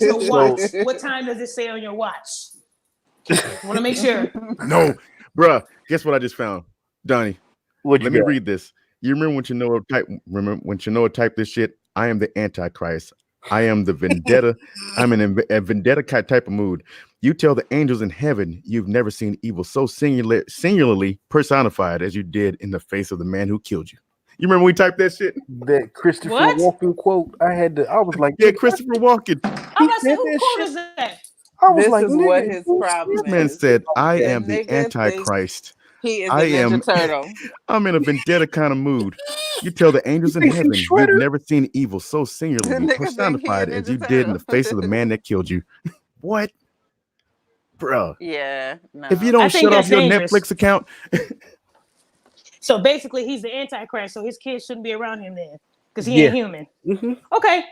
your watch. What time does it say on your watch? Want to make sure. No, bruh. Guess what I just found, Donnie. Let me read this. You remember when Chenoa typed this shit? I am the Antichrist. I am the vendetta. I'm in a vendetta type of mood. You tell the angels in heaven you've never seen evil so singularly personified as you did in the face of the man who killed you. You remember when we typed that shit? That Christopher Walken quote. I was like, yeah, Christopher Walken. I'm not saying who quote is that? I was this like, is what his problem is. This man said, I am the Antichrist. He is a Ninja Turtle. I'm in a vendetta kind of mood. You tell the angels in heaven you've never seen evil so singularly personified as you did in the face of the man that killed you. What? Bro. Yeah. No. If you don't shut off your Netflix account. So basically, he's the Antichrist, so his kids shouldn't be around him then, because he ain't human. Mm-hmm. Okay.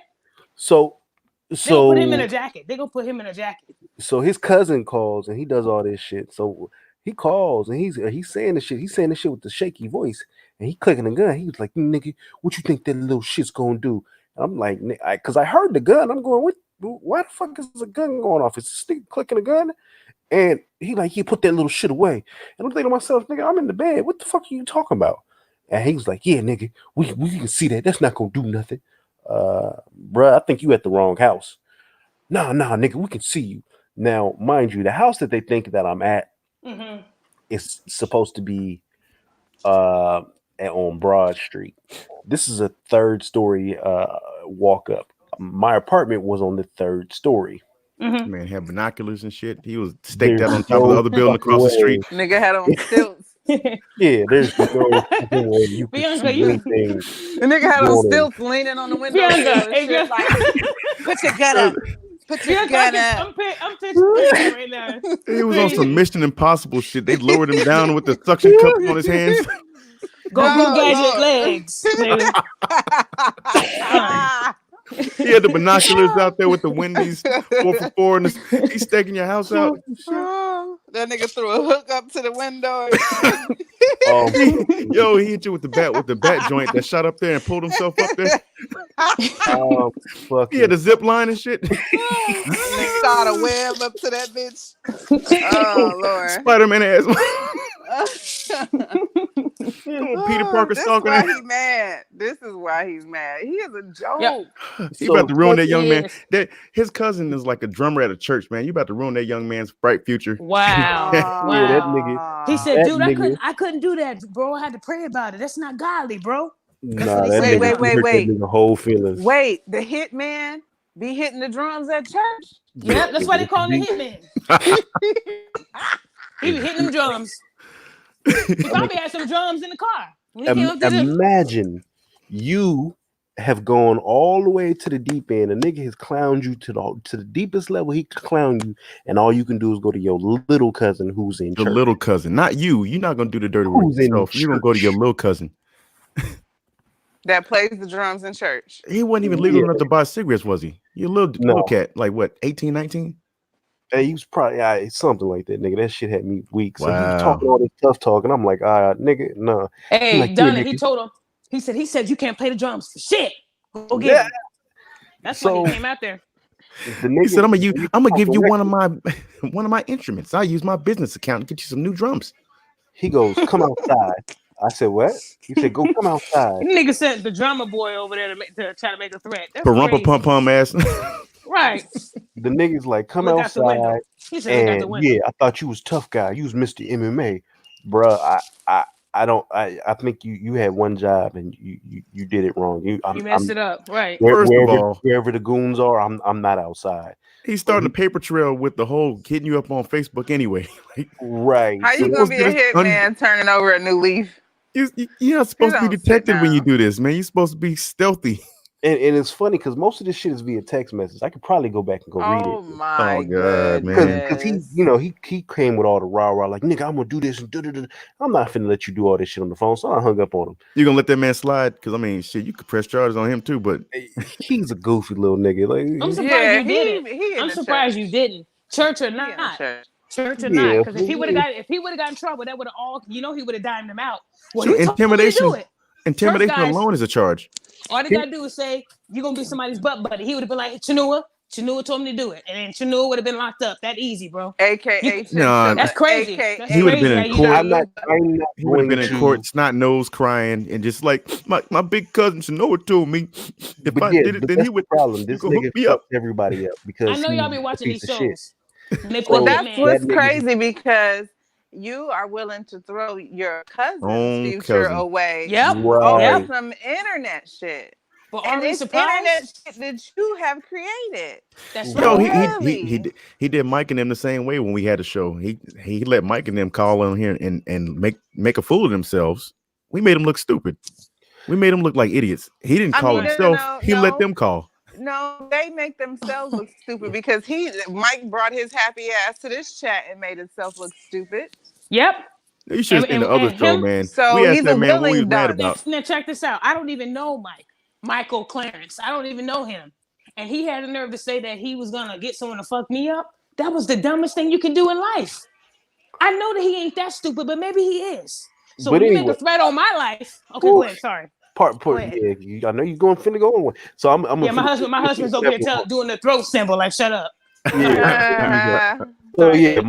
So they'll put him in a jacket. They gonna put him in a jacket. So his cousin calls and he does all this shit. So he calls and he's saying the shit. He's saying the shit with the shaky voice, and he clicking the gun. He was like, "Nigga, what you think that little shit's gonna do?" And I'm like, because I heard the gun. I'm going, why the fuck is the gun going off? Is the stick clicking the gun? And he put that little shit away. And I'm thinking to myself, nigga, I'm in the bed. What the fuck are you talking about? And he was like, yeah, nigga, we can see that. That's not gonna do nothing. Bruh, I think you at the wrong house. Nah, nigga, we can see you. Now, mind you, the house that they think that I'm at is supposed to be on Broad Street. This is a 3rd story walk up. My apartment was on the 3rd story. Man had binoculars and shit. He was staked out on top of the other building across the street. Nigga had on stilts. Yeah, there's no way you can see anything. The nigga had on stilts leaning on the window. Like, put your gun up. Put your gun up. I'm picturing right now. He was on some Mission Impossible shit. They lowered him down with the suction cup on his hands. Goku gadget Lord. legs, nigga. He had the binoculars out there with the Wendy's 4 for 4, and he's staking your house out. That nigga threw a hook up to the window. He hit you with the bat joint that shot up there and pulled himself up there. Fuck He had a zip line and shit. Nigga shot a web up to that bitch. Oh Lord. Spider-Man ass. Peter Parker This is stalking why him. he mad. This is why he's mad. He is a joke. Yep. He about to ruin that young man. His cousin is like a drummer at a church, man. You about to ruin that young man's bright future. Wow. Yeah, that nigga. He said, that dude, nigga- I couldn't do that, bro. I had to pray about it. That's not godly, bro. Nah, what he that said. nigga hurt that nigga whole feelings. Wait, the hitman be hitting the drums at church? Yep, that's why they call him the hitman. He be hitting them drums. He probably had some drums in the car. When he came up to the- Imagine you have gone all the way to the deep end. A nigga has clowned you to the deepest level he could clown you, and all you can do is go to your little cousin who's in church. The little cousin, not you. You're not gonna do the dirty work yourself. You're gonna go to your little cousin. That plays the drums in church. He wasn't even legal enough to buy cigarettes, was he? You little cat, like what, 18, 19? He was probably something like that, nigga. That shit had me weak. So he Wow. was talking all this tough talk, and I'm like, nigga, nah. Hey, like, Donna, nigga. he told him. He said you can't play the drums for shit. Go get him. That's why he came out there. He said, "I'm gonna give you one of my instruments. I use my business account to get you some new drums." He goes, "Come outside." I said, "What?" He said, "Go come outside." Nigga sent the drummer boy over there to try to make a threat. That's Parumpa crazy. pum pum ass. Right. The nigga's like, "Come Look out the window. outside." He said, "Look out the And window." yeah, I thought you was tough guy. You was Mr. MMA, bruh. I think you had one job and you did it wrong. You messed it up, right? First of all, wherever the goons are, I'm not outside. He's starting a paper trail with the whole hitting you up on Facebook anyway. Right. How you gonna be a hitman turning over a new leaf? You're not supposed to be detected when you do this, man. You're supposed to be stealthy. And it's funny because most of this shit is via text message. I could probably go back and go read it. Oh my God, man! Because he came with all the rah like, nigga, I'm gonna do this and da-da-da. I'm not finna let you do all this shit on the phone. So I hung up on him. You gonna let that man slide? Because I mean, shit, you could press charges on him too. But he's a goofy little nigga. Like, I'm surprised you didn't. I'm surprised you didn't. Church or not. Church or not. Because if he would have got in trouble, that would have all he would have dimed him out. Well, so he intimidation. told me to do it. Intimidation alone is a charge. All they gotta do is say you're gonna be somebody's butt buddy. He would have been like, Chinua told me to do it, and then Chinua would have been locked up. That easy, bro. AKA, that's crazy. He would have been in court. He would have been in court, snot nose, crying, and just like my big cousin Chinua told me if I did it, then he would. Problem. This nigga fucked everybody up because I know y'all be watching these shows. Well, that's what's crazy because you are willing to throw your cousin's future away over some internet shit. But and it's internet shit that you have created. That's right. He did Mike and them the same way when we had a show. He let Mike and them call on here and make a fool of themselves. We made them look stupid. We made them look like idiots. He didn't call himself. He let them call. No, they make themselves look stupid because Mike brought his happy ass to this chat and made himself look stupid. Yep. You should have seen the other show, man. So we he's asked that a man what he was willing mad dog. about. Now check this out. I don't even know Michael Clarence. I don't even know him. And he had the nerve to say that he was gonna get someone to fuck me up. That was the dumbest thing you can do in life. I know that he ain't that stupid, but maybe he is. So when you make a threat on my life, okay, go ahead. Sorry. Yeah, I know you're finna go on one. So I'm my husband's over here doing the throat symbol, like shut up. Yeah. So yeah,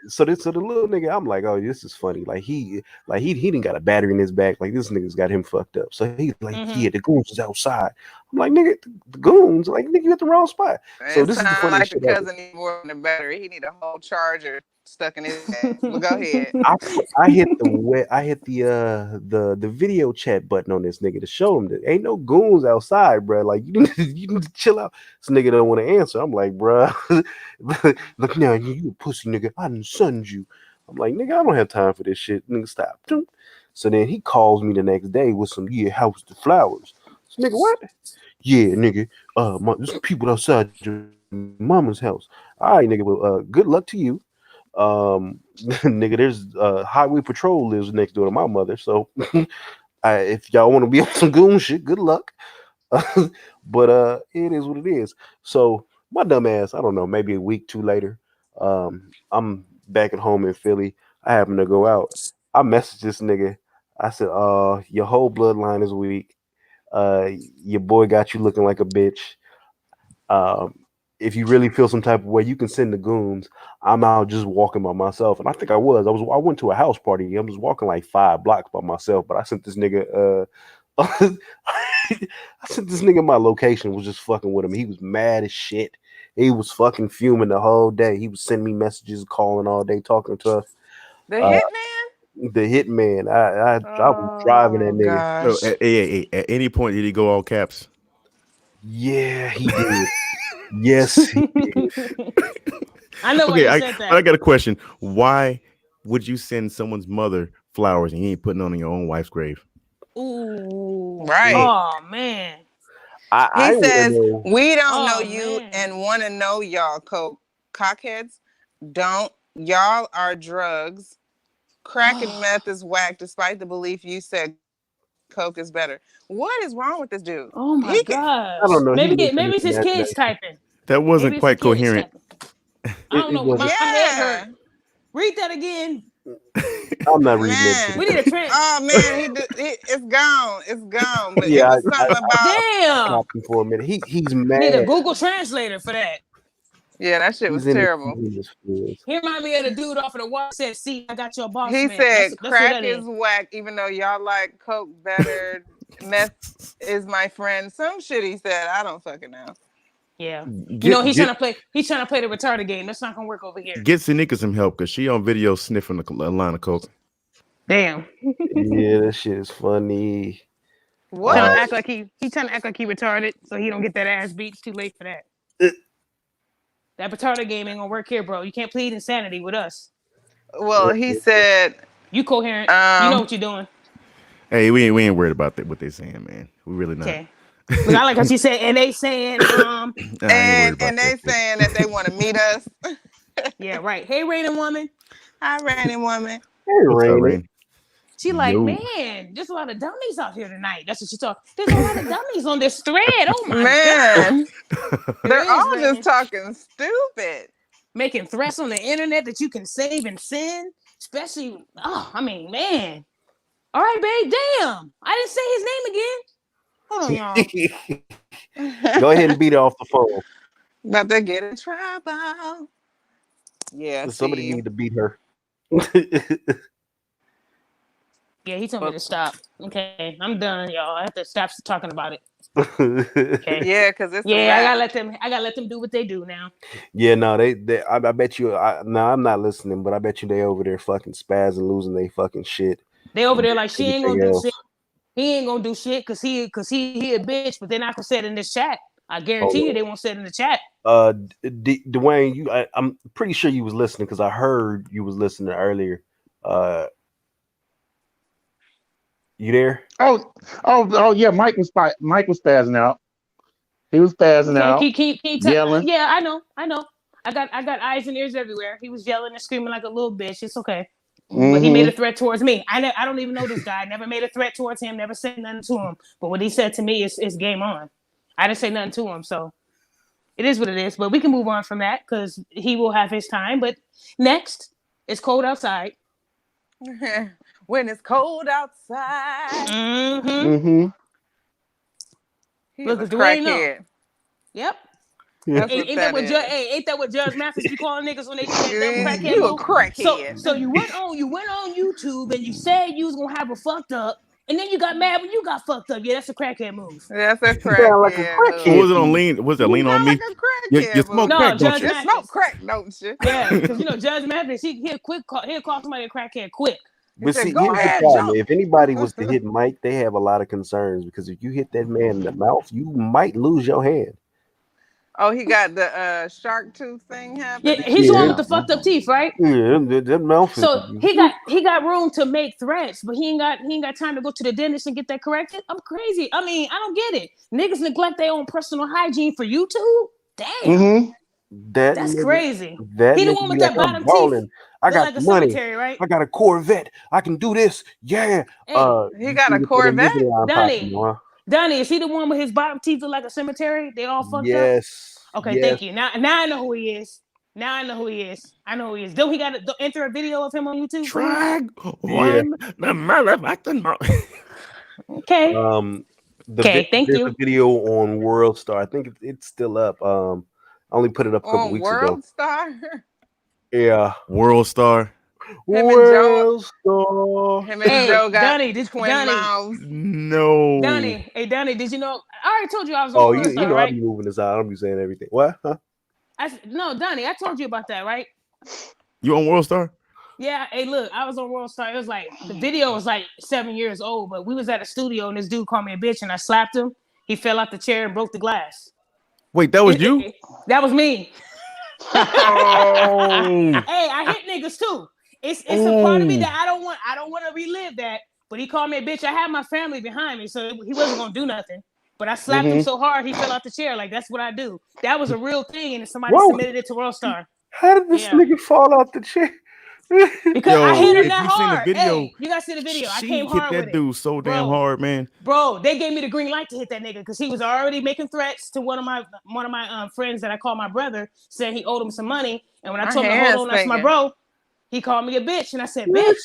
so the little nigga, I'm like, oh, this is funny. Like he didn't got a battery in his back. Like this nigga's got him fucked up. So he's like, yeah, the goons is outside. I'm like, nigga, the goons, like nigga, you at the wrong spot. So this is the funny like shit. The cousin need more than a battery. He need a whole charger stuck in his ass. Well, go ahead. I hit the video chat button on this nigga to show him that ain't no goons outside, bro. Like you need to chill out. This nigga don't want to answer. I'm like, bro, look now, you a pussy nigga. I done sunned you. I'm like, nigga, I don't have time for this shit. Nigga, stop. So then he calls me the next day with some how's the flowers? So nigga, what? Yeah, nigga. There's people outside your mama's house. All right, nigga. Well, good luck to you. Nigga, there's highway patrol lives next door to my mother, so If y'all want to be on some goon shit, good luck. But it is what it is. So my dumb ass, I don't know, maybe a week, two later, I'm back at home in Philly. I happen to go out. I messaged this nigga. I said, your whole bloodline is weak. Your boy got you looking like a bitch. If you really feel some type of way, you can send the goons. I'm out just walking by myself. And I think I went to a house party. I was walking like 5 blocks by myself, but I sent this nigga I sent this nigga my location, was just fucking with him. He was mad as shit. He was fucking fuming the whole day. He was sending me messages, calling all day, talking to us. The hitman? The hitman. I was driving that nigga. Gosh. No, at any point did he go all caps? Yeah, he did. Yes, he did. I know why you said that. I got a question. Why would you send someone's mother flowers and you ain't putting on your own wife's grave? Ooh. Right. Oh man. He says, we don't know you and want to know y'all, cockheads. Don't. Y'all are drugs. Crack and meth is whack, despite the belief you said coke is better. What is wrong with this dude? Oh my God. I don't know. Maybe it's his kids typing. That wasn't quite coherent. I don't know. My head hurt. Read that again. I'm not reading it. We need a trend. Oh man, it's gone. It's gone. But yeah, it was something about. Damn. For a minute. He's mad. Need a Google Translator for that. Yeah, that shit was terrible. He reminded me of the dude off of the wall said, "See, I got your boss." He man. said, that's "Crack is whack, even though y'all like coke better. Meth is my friend." Some shit he said. I don't fucking know. Yeah, he's trying to play. He's trying to play the retarded game. That's not gonna work over here. Get Sanika some help because she on video sniffing a line of coke. Damn. Yeah, that shit is funny. What? Trying to act like he trying to act like he retarded so he don't get that ass beat. It's too late for that. That retarded game ain't gonna work here, bro. You can't plead insanity with us. Well, he said you coherent. You know what you're doing. Hey, we ain't worried about that. What they saying, man. We really not. Okay. But I like how she said, and they saying, and they saying that they want to meet us. Yeah, right. Hey, Raining Woman. Hi, Raining Woman. Hey, Rain. She like, man, there's a lot of dummies out here tonight. That's what she talking. There's a lot of dummies on this thread. Oh my God. They're all just talking stupid. Making threats on the internet that you can save and send. Especially, man. All right, babe, damn. I didn't say his name again. Hold on, y'all. Go ahead and beat her off the phone. About to get in trouble. Yeah, somebody need to beat her. Yeah, he told me to stop. Okay, I'm done, y'all. I have to stop talking about it. Okay. Yeah, because it's I gotta let them do what they do now. Yeah, no, they I bet you. I'm not listening, but I bet you they over there fucking spazzing, losing they fucking shit. They over there like she ain't gonna do shit. He ain't gonna do shit because he a bitch, but they're not gonna say it in this chat. I guarantee you they won't say it in the chat. Dwayne, I'm pretty sure you was listening because I heard you was listening earlier. You there? Oh yeah, Mike was spazzing out. He was spazzing out. Yelling. Yeah, I know. I got eyes and ears everywhere. He was yelling and screaming like a little bitch. It's okay. Mm-hmm. But he made a threat towards me. I don't even know this guy. I never made a threat towards him. Never said nothing to him. But what he said to me is game on. I didn't say nothing to him, so it is what it is. But we can move on from that because he will have his time. But next, it's cold outside. When it's cold outside. Mm-hmm. Look, it's crackhead. Yep. Ain't that what Judge Mathis be calling niggas when they do that crackhead? You a crackhead. So you went on YouTube and you said you was gonna have a fucked up, and then you got mad when you got fucked up. Yeah, that's a crackhead move. That's a crackhead. Like a crackhead. Was it on lean? Was it lean on me? Like you smoke crack, don't you? Smoke crack, don't you? Yeah, because Judge Mathis, he'll call somebody a crackhead quick. But see, here's the problem. If anybody was to hit Mike, they have a lot of concerns because if you hit that man in the mouth, you might lose your hand. Oh, he got the shark tooth thing happening. Yeah, he's the one with the fucked up teeth, right? Yeah, that mouth. So he got room to make threats, but he ain't got time to go to the dentist and get that corrected. I'm crazy. I mean, I don't get it. Niggas neglect their own personal hygiene for YouTube. Damn. Mm-hmm. That's crazy. That he the one with that bottom teeth. I Look got like the a money. cemetery, right? I got a Corvette. I can do this. Yeah. Hey, he got a Corvette. Donnie, is he the one with his bottom teeth look like a cemetery? They all fucked up. Okay, Yes. thank you. Now I know who he is. I know who he is. Don't he got to enter a video of him on YouTube? Drag one the motherfucking. Okay. Thank there's you. a video on World Star. I think it's still up. I only put it up a couple On weeks World ago. Star. Yeah. World Star. World Star. Him and Joe got Donnie, twin mouths. No. Donnie, did you know? I already told you I was on Oh, World Star, you know right? I be moving this out. I'll be saying everything. What? Huh? No, Donnie, I told you about that, right? You on World Star? Yeah. Hey, look, I was on World Star. It was like the video was like 7 years old, but we was at a studio and this dude called me a bitch and I slapped him. He fell out the chair and broke the glass. Wait, that was you? That was me. Oh. Hey, I hit niggas too. It's a part of me that I don't want to relive that. But he called me a bitch. I had my family behind me, so he wasn't gonna do nothing. But I slapped him so hard he fell out the chair. Like that's what I do. That was a real thing, and somebody submitted it to World Star. How did this nigga fall out the chair? Because I hit him that hard. Seen the video, hey, you gotta see the video. I she came hit hard that with dude it. so damn hard, man. Bro, they gave me the green light to hit that nigga because he was already making threats to one of my friends that I call my brother, saying he owed him some money. And when I told him to hold on, that's my bro, he called me a bitch, and I said, "Bitch."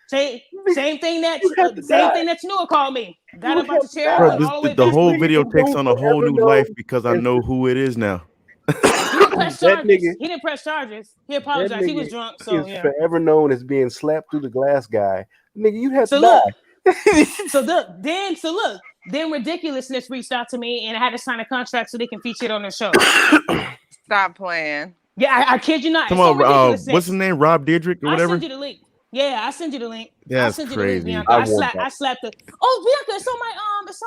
Same thing that Chinua called me. Got up out the chair. Bro, the whole video takes on a whole new life because I know who it is now. He didn't press charges. He didn't press charges. He apologized. He was drunk. So is forever known as being slapped through the glass guy. Nigga, you have to die. Then Ridiculousness reached out to me and I had to sign a contract so they can feature it on their show. Stop playing. Yeah, I kid you not. Come on, what's his name? Rob Diedrich or whatever? I'll send you the link. Yeah, I'll send you the link. That's I'll send crazy. You the link, Bianca. I slapped the. Oh, Bianca, it's on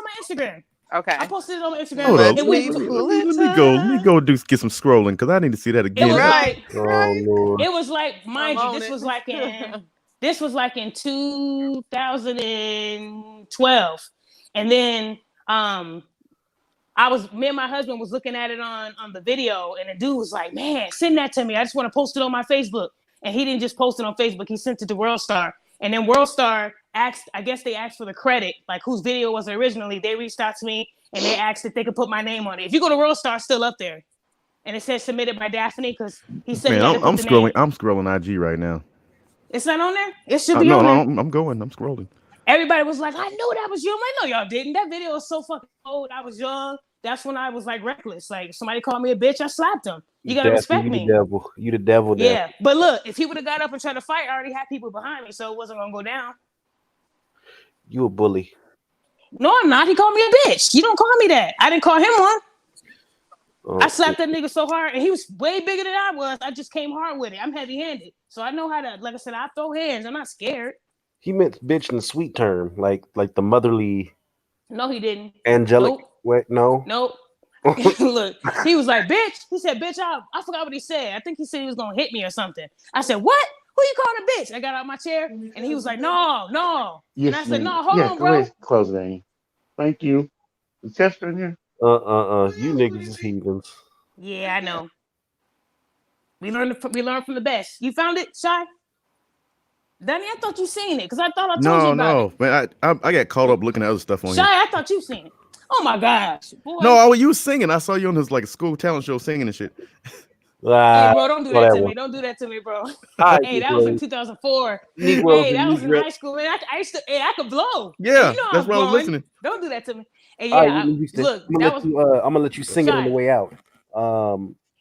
my Instagram. Okay. I posted it on my Instagram. Hold up. Let me go get some scrolling because I need to see that again. It was Lord. It was like, mind you, this was like in 2012, and then me and my husband was looking at it on the video, and the dude was like, "Man, send that to me. I just want to post it on my Facebook." And he didn't just post it on Facebook; he sent it to World Star, and then World Star asked. I guess they asked for the credit, like whose video was it originally. They reached out to me and they asked if they could put my name on it. If you go to World Star, it's still up there, and it says submitted by Daphne because he said. Man, I'm scrolling. I'm scrolling IG right now. It's not on there. It should be on there. I'm going. I'm scrolling. Everybody was like, "I know that was you." I know y'all didn't. That video was so fucking old. I was young. That's when I was like reckless. Like somebody called me a bitch, I slapped him. You gotta respect me. You the devil. Yeah, but look, if he would have got up and tried to fight, I already had people behind me, so it wasn't gonna go down. You a bully. No, I'm not. He called me a bitch. You don't call me that. I didn't call him one. I slapped that nigga so hard, and he was way bigger than I was. I just came hard with it. I'm heavy-handed, so I know how to. Like I said, I throw hands. I'm not scared. He meant bitch in the sweet term, like the motherly. No, he didn't. Angelic. Nope. Wait, no. Nope. Look, he was like, bitch. He said, bitch, I forgot what he said. I think he said he was gonna hit me or something. I said, what? Who you calling a bitch? I got out of my chair and he was like, no. Yes, and I said, no, hold on, bro. Go ahead, close it in. Thank you. Is Chester in here? You niggas is heathens. Yeah, I know. We learned from the best. You found it, Shy? Danny, I thought you seen it because I thought I told you about it. Man, I got caught up looking at other stuff on Shy, here. I thought you seen it. Oh my gosh, boy. No, you was singing. I saw you on this like school talent show singing and shit. Hey, bro, don't do that to me. Don't do that to me, bro. Hey, that was in 2004. Hey, that was in high school. Man, I could blow. Yeah, you know that's why I was listening. Don't do that to me. Hey, yeah, look, I'm gonna let you sing it on the way out.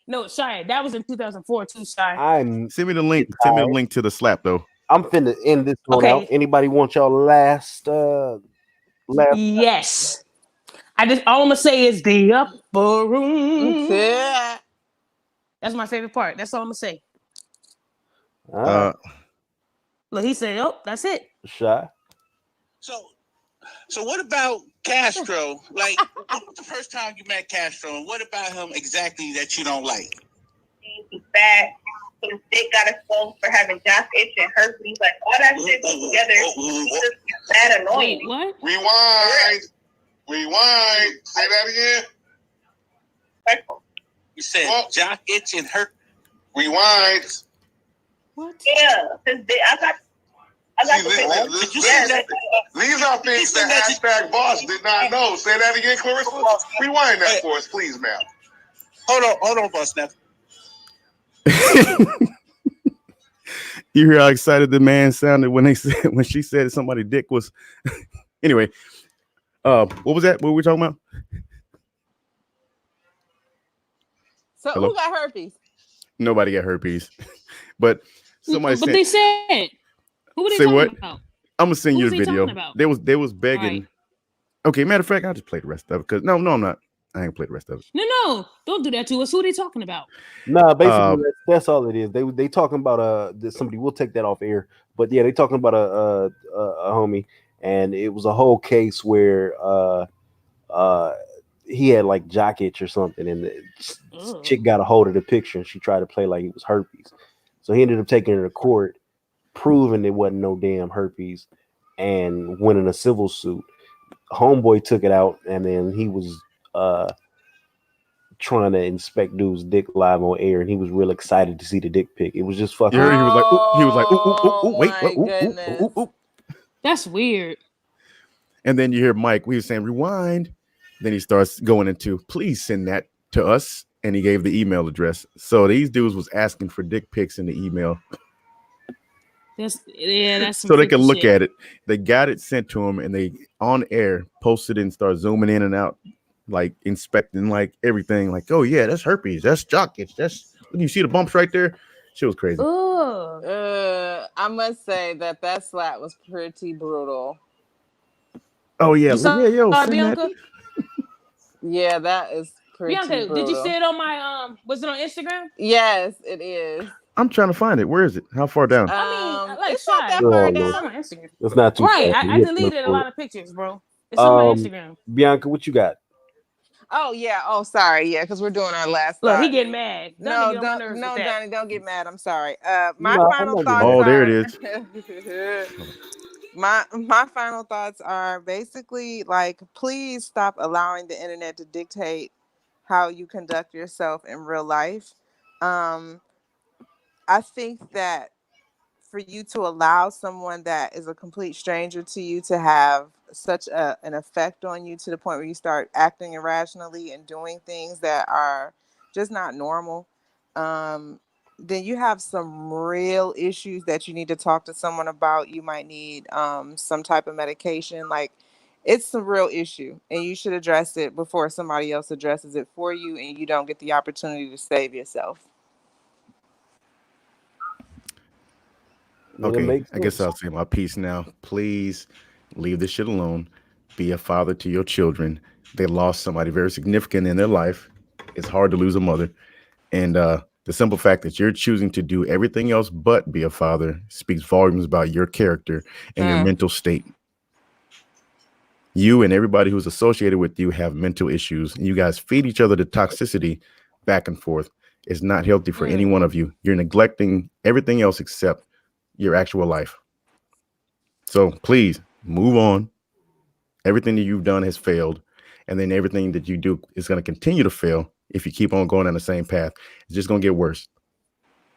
No, Shy, that was in 2004 too, Shy. Send me the link. Send me the link to the slap though. I'm finna end this one out. Anybody want y'all last? Yes. All I'm gonna say is the upper room. Yeah. That's my favorite part. That's all I'm gonna say. Look, he said, "Oh, that's it." Shy. So what about Castro? Like the first time you met Castro, and what about him exactly that you don't like? He's fat. His dick got exposed for having jock itch and herpes. Like all that shit put together. He's just that annoying. What? Rewind. Say that again. You said jock itch and herpes. Rewind. What? Yeah, I got these are things that hashtag boss did not know. Say that again, Clarissa. Rewind that for us, please, ma'am. Hold on, boss. Now, you hear how excited the man sounded when she said somebody's dick was. Anyway, what was that? What were we talking about? So Hello? who got herpes? Nobody got herpes, but somebody. But they said. Who were they say talking what? about? I'm gonna send Who you was the he video. talking about? They was begging. Right. Okay, matter of fact, I'll just play the rest of it because no, I'm not. I ain't play the rest of it. No, don't do that to us. Who are they talking about? Nah, basically that's all it is. They talking about somebody. We'll take that off air, but yeah, they talking about a homie, and it was a whole case where he had like jock itch or something, and the chick got a hold of the picture, and she tried to play like it was herpes, so he ended up taking her to court, proving it wasn't no damn herpes, and winning a civil suit. Homeboy took it out, and then he was trying to inspect dude's dick live on air, and he was real excited to see the dick pic. It was just fucking. He was like, ooh, wait, ooh. That's weird. And then you hear Mike. We were saying rewind. Then he starts going into, please send that to us, and he gave the email address. So these dudes was asking for dick pics in the email. That's some so they can look shit. at it. They got it sent to them, and they on air posted it and start zooming in and out, like inspecting like everything. Like, oh yeah, that's herpes. That's jock itch. That's when you see the bumps right there. Shit was crazy. I must say that slap was pretty brutal. Oh yeah, yo, Bianca. Yeah, that is pretty Bianca, brutal. did you see it on my was it on Instagram? Yes, it is. I'm trying to find it. Where is it? How far down? I mean, like it's not that far down. It's on my Instagram. It's not too right. far. I deleted a lot of pictures, bro. It's on my Instagram. Bianca, what you got? Oh yeah. Oh, sorry. Yeah, because we're doing our last. Look, thought. he getting mad. No, Donnie, don't get mad. I'm sorry. My final thoughts. Oh, there it is. My final thoughts are basically like, please stop allowing the internet to dictate how you conduct yourself in real life. I think that for you to allow someone that is a complete stranger to you to have such an effect on you to the point where you start acting irrationally and doing things that are just not normal, then you have some real issues that you need to talk to someone about. You might need some type of medication. Like, it's a real issue, and you should address it before somebody else addresses it for you, and you don't get the opportunity to save yourself. Okay, I guess I'll say my piece now. Please leave this shit alone. Be a father to your children. They lost somebody very significant in their life. It's hard to lose a mother. And the simple fact that you're choosing to do everything else but be a father speaks volumes about your character and your mental state. You and everybody who's associated with you have mental issues. And you guys feed each other the toxicity back and forth. It's not healthy for any one of you. You're neglecting everything else except your actual life. So please move on. Everything that you've done has failed, and then everything that you do is going to continue to fail if you keep on going on the same path. It's just going to get worse.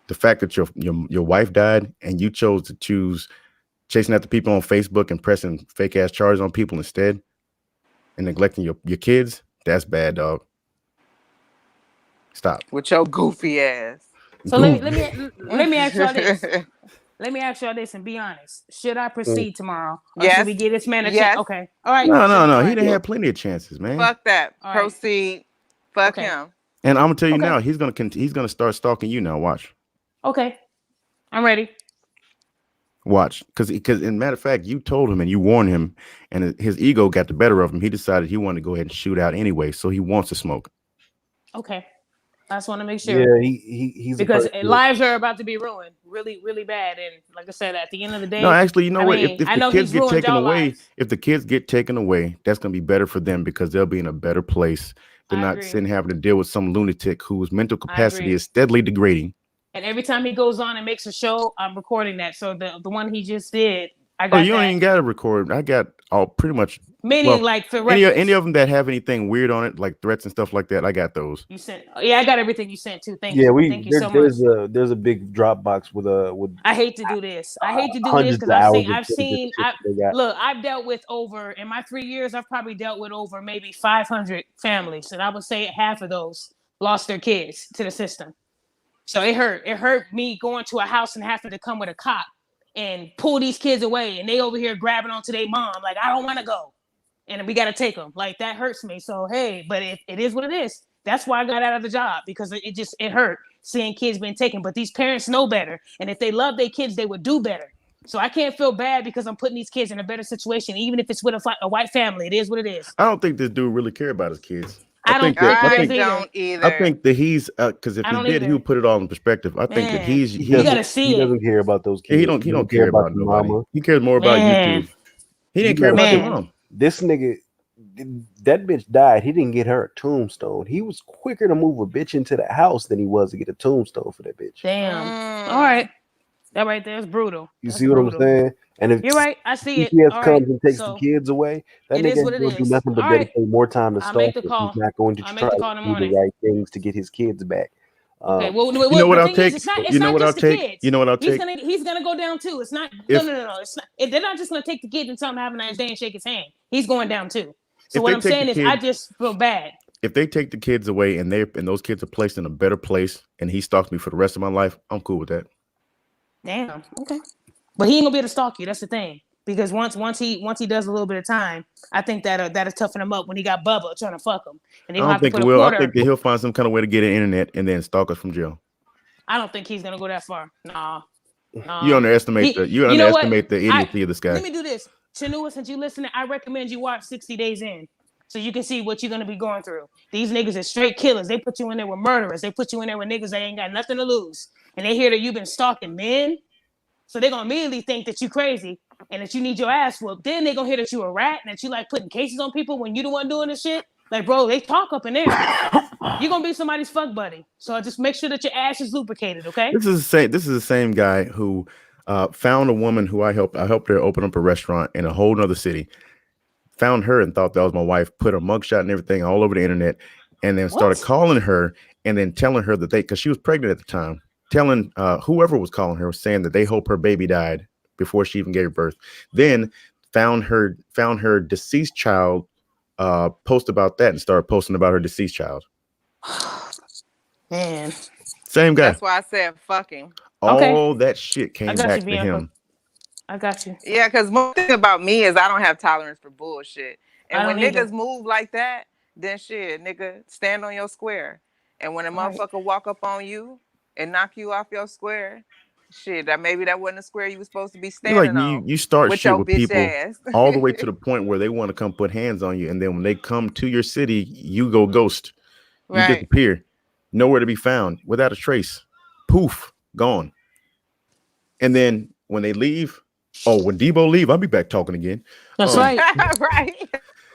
The fact that your wife died and you chose to choose chasing after people on Facebook and pressing fake ass charges on people instead and neglecting your kids, that's bad, dog. Stop. With your goofy ass. So let me ask y'all this. Let me ask y'all this and be honest. Should I proceed tomorrow? Or should we give this man a chance? Okay. All right. No. He didn't have plenty of chances, man. Fuck that. All proceed. Right. Fuck him. And I'm gonna tell you now, he's gonna start stalking you now. Watch. Okay. I'm ready. Watch, because in matter of fact, you told him and you warned him, and his ego got the better of him. He decided he wanted to go ahead and shoot out anyway, so he wants to smoke. Okay. I just want to make sure. Yeah, he's because lives are about to be ruined, really, really bad. And like I said, at the end of the day, no, actually, you know what? Mean, if the kids get taken away, if the kids get taken away, that's gonna be better for them because they'll be in a better place. They're not sitting having to deal with some lunatic whose mental capacity is steadily degrading. And every time he goes on and makes a show, I'm recording that. So the one he just did, I got. Oh, you don't even got to record. I got pretty much Meaning, like for any of them that have anything weird on it, like threats and stuff like that, I got those. You sent, yeah, I got everything you sent too. Thank you, thank you so much. There's a big Dropbox with. I hate to do this. I hate to do this hundreds because of hours I've of seen. shit they got. Look, I've dealt with over in my 3 years. I've probably dealt with over maybe 500 families, and I would say half of those lost their kids to the system. So it hurt. It hurt me going to a house and having to come with a cop and pull these kids away, and they over here grabbing onto their mom like, I don't want to go, and we got to take them. Like that hurts me. So hey, but it is what it is. That's why I got out of the job, because it hurt seeing kids being taken. But these parents know better, and if they love their kids, they would do better. So I can't feel bad because I'm putting these kids in a better situation, even if it's with a white family. It is what it is. I don't think this dude really care about his kids. I don't either. I think that he's because if he did, he would put it all in perspective. I think that he gotta see he doesn't care about those kids. He don't care about nobody. Mama. He cares more about you two. He didn't care about your mom. This nigga, that bitch died. He didn't get her a tombstone. He was quicker to move a bitch into the house than he was to get a tombstone for that bitch. Damn. All right. That right there is brutal. You see what I'm saying? And if you're right, I see it. CPS comes and takes the kids away, that nigga ain't gonna do nothing but dedicate more time to stalk. He's not going to try to do the right things to get his kids back. Okay, well, you know what I'll take? You know what I'll take? You know what I'll take? He's gonna go down too. It's not. No. It's not. They're not just gonna take the kid and tell him to have a nice day and shake his hand. He's going down too. So what I'm saying is, I just feel bad. If they take the kids away and those kids are placed in a better place, and he stalks me for the rest of my life, I'm cool with that. Damn. Okay. But he ain't gonna be able to stalk you. That's the thing. Because once he does a little bit of time, I think that'll toughen him up when he got Bubba trying to fuck him. And I don't think he will. I think that he'll find some kind of way to get an internet and then stalk us from jail. I don't think he's gonna go that far. Nah. You underestimate the idiocy of this guy. Let me do this. Chanua, since you listening, I recommend you watch 60 Days In, so you can see what you're gonna be going through. These niggas are straight killers. They put you in there with murderers. They put you in there with niggas that ain't got nothing to lose. And they hear that you've been stalking men. So they're gonna immediately think that you crazy and that you need your ass whooped. Then they're gonna hear that you a rat and that you like putting cases on people when you the one doing this shit. Like, bro, they talk up in there. You're gonna be somebody's fuck buddy. So just make sure that your ass is lubricated, okay? This is the same guy who found a woman who I helped her open up a restaurant in a whole nother city. Found her and thought that was my wife, put her mugshot and everything all over the internet, and then started calling her and then telling her that because she was pregnant at the time. Telling whoever was calling her, saying that they hope her baby died before she even gave birth. Then found her deceased child post about that and started posting about her deceased child. Man, same guy. That's why I said fucking. All that shit came back to him. I got you. Yeah, because one thing about me is I don't have tolerance for bullshit. And when niggas move like that, then shit, nigga, stand on your square. And when a motherfucker walk up on you and knock you off your square, shit, that wasn't a square you were supposed to be standing on. You start with shit with people ass. all the way to the point where they want to come put hands on you, and then when they come to your city, you go ghost. You disappear, nowhere to be found, without a trace. Poof, gone. And then when they leave, when Debo leave, I'll be back talking again. That's right. Right.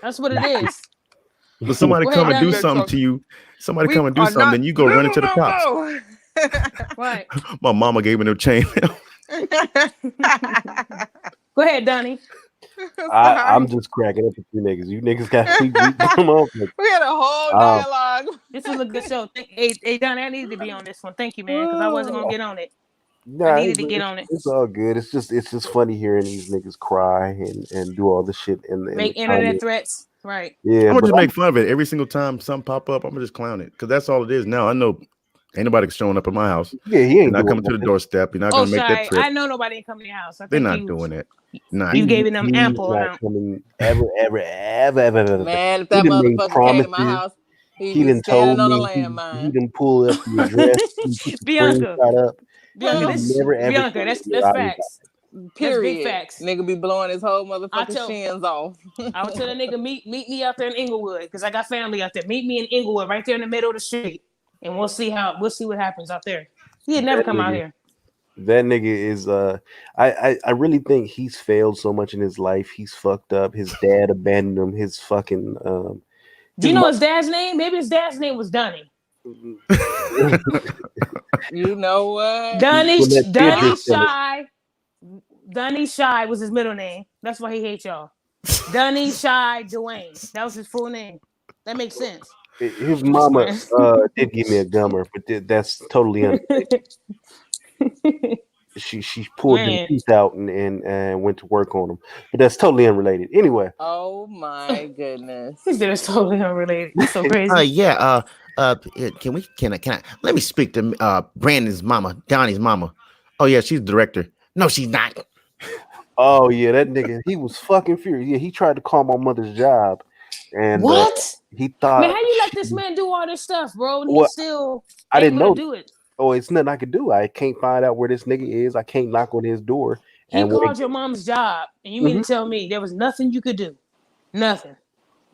That's what it is. But somebody come and do something to you. Somebody come and do something, then you go run into the cops. Right. My mama gave me no chain. Go ahead, Donnie. I'm just cracking up with you niggas. You niggas got come on. We had a whole dialogue. This was a good show. Hey, Donnie, I needed to be on this one. Thank you, man, because I wasn't gonna get on it. Nah, I needed to get on it. It's all good. It's just funny hearing these niggas cry and do all the shit and make internet threats. Right. Yeah. I'm gonna just make fun of it every single time something pop up. I'm gonna just clown it because that's all it is now. I know ain't nobody showing up at my house. Yeah, he ain't not coming to the doorstep. You're not gonna make that trip. I know nobody ain't coming to your house. They're not doing it. Nah, you gave them ample amount. Ever. Man, if that motherfucker came to my house, he done told on a landmine. He done pull up the address. Bianca, that's facts. Period. That's big facts. Nigga be blowing his whole motherfucking shins off. I would tell the nigga meet me out there in Inglewood because I got family out there. Meet me in Inglewood, right there in the middle of the street, and we'll see what happens out there. He'd never come out here. That nigga is I really think he's failed so much in his life. He's fucked up. His dad abandoned him. His fucking Do you know his dad's name? Maybe his dad's name was Donnie. You know what? Donnie Shy was his middle name. That's why he hates y'all. Dunny Shy Dwayne. That was his full name. That makes sense. His mama did give me a gummer, but that's totally unrelated. She pulled them teeth out and went to work on them, but that's totally unrelated. Anyway. Oh my goodness. He said it's totally unrelated. You're so crazy. Can I let me speak to Brandon's mama, Donnie's mama. Oh yeah, she's the director. No, she's not. Oh yeah, that nigga, he was fucking furious. Yeah, he tried to call my mother's job, and what? He thought, man, how you let this man do all this stuff, bro? And well, he's still I didn't know. Do it. Oh, it's nothing I could do. I can't find out where this nigga is. I can't knock on his door. He called your mom's job, and you mean to tell me there was nothing you could do? Nothing.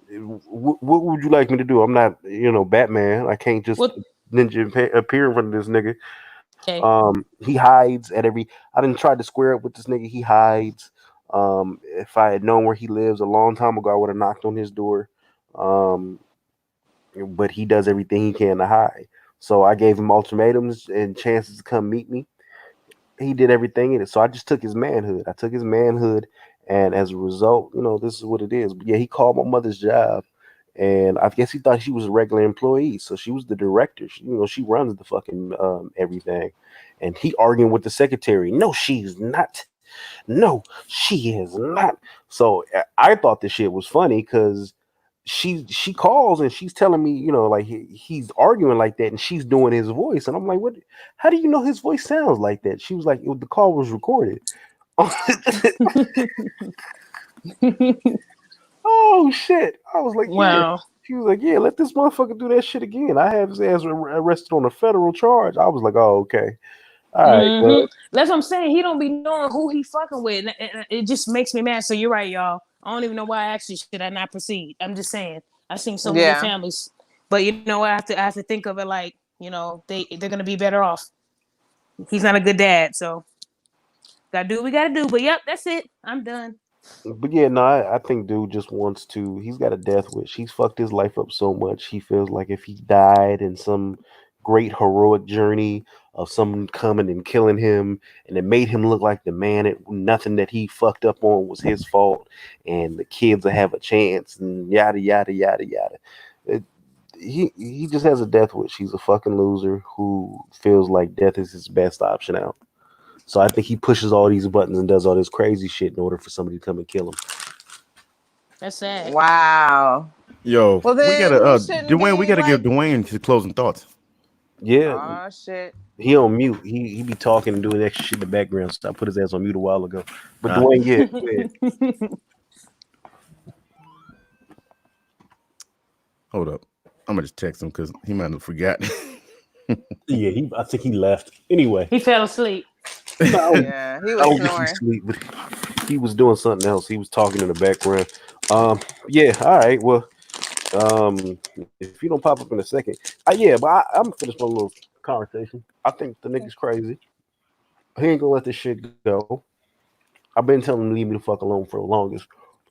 What would you like me to do? I'm not, Batman. I can't just ninja appear in front of this nigga. Okay. He hides at every. I didn't try to square up with this nigga. He hides. If I had known where he lives a long time ago, I would have knocked on his door. But he does everything he can to hide. So I gave him ultimatums and chances to come meet me. He did everything in it. So I just took his manhood. And as a result, this is what it is. But yeah, he called my mother's job, and I guess he thought she was a regular employee. So she was the director. She runs the fucking everything. And he arguing with the secretary. No, she's not. No, she is not. So I thought this shit was funny because she calls and she's telling me, like he's arguing like that, and she's doing his voice, and I'm like, what? How do you know his voice sounds like that? She was like, the call was recorded. Oh shit! I was like, wow. Yeah. She was like, yeah, let this motherfucker do that shit again. I have his ass arrested on a federal charge. I was like, oh okay. All right, well, that's what I'm saying. He don't be knowing who he fucking with. And it just makes me mad. So you're right, y'all. I don't even know why actually should I not proceed. I'm just saying. I've seen so many families, but I have to think of it like they're gonna be better off. He's not a good dad, so gotta do what we gotta do. But yep, that's it. I'm done. But yeah, no, I think dude just wants to. He's got a death wish. He's fucked his life up so much. He feels like if he died in some great heroic journey of someone coming and killing him, and it made him look like the man. Nothing that he fucked up on was his fault, and the kids will have a chance, and yada yada yada yada. He just has a death wish. He's a fucking loser who feels like death is his best option out. So I think he pushes all these buttons and does all this crazy shit in order for somebody to come and kill him. That's sad. Wow. Yo, well, we gotta Dwayne. We gotta give Dwayne his closing thoughts. Yeah. Oh shit. He on mute. He be talking and doing extra shit in the background. So I put his ass on mute a while ago. But Dwayne, yeah. Hold up. I'm gonna just text him because he might have forgotten. Yeah, I think he left. Anyway. He fell asleep. Yeah, he was snoring. Asleep, but he was doing something else. He was talking in the background. Yeah, all right. Well, if you don't pop up in a second, but I'm gonna finish my little conversation. I think the nigga's crazy. He ain't gonna let this shit go. I've been telling him to leave me the fuck alone for the longest.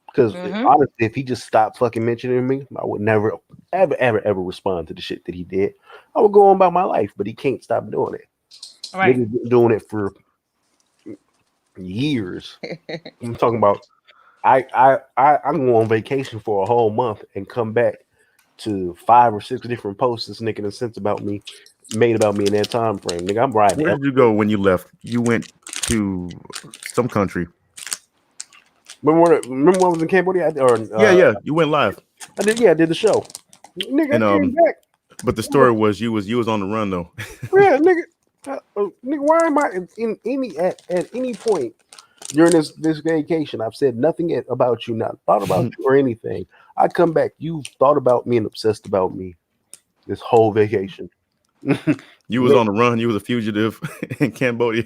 Because honestly, if he just stopped fucking mentioning me, I would never, ever respond to the shit that he did. I would go on about my life, but he can't stop doing it. Right. Niggas been doing it for years. I'm talking about I can go on vacation for a whole month and come back to 5 or 6 different posts this nigga done sent about me, made about me in that time frame. Nigga, I'm riding. Where did you go when you left? You went to some country. Remember when I was in Cambodia? Yeah, you went live. I did the show. Nigga, I came back. But the story was you was on the run though. Yeah, nigga. Nigga, why am I at any point during this vacation? I've said nothing about you, not thought about you or anything. I come back, you thought about me and obsessed about me this whole vacation. You was on the run. You was a fugitive in Cambodia.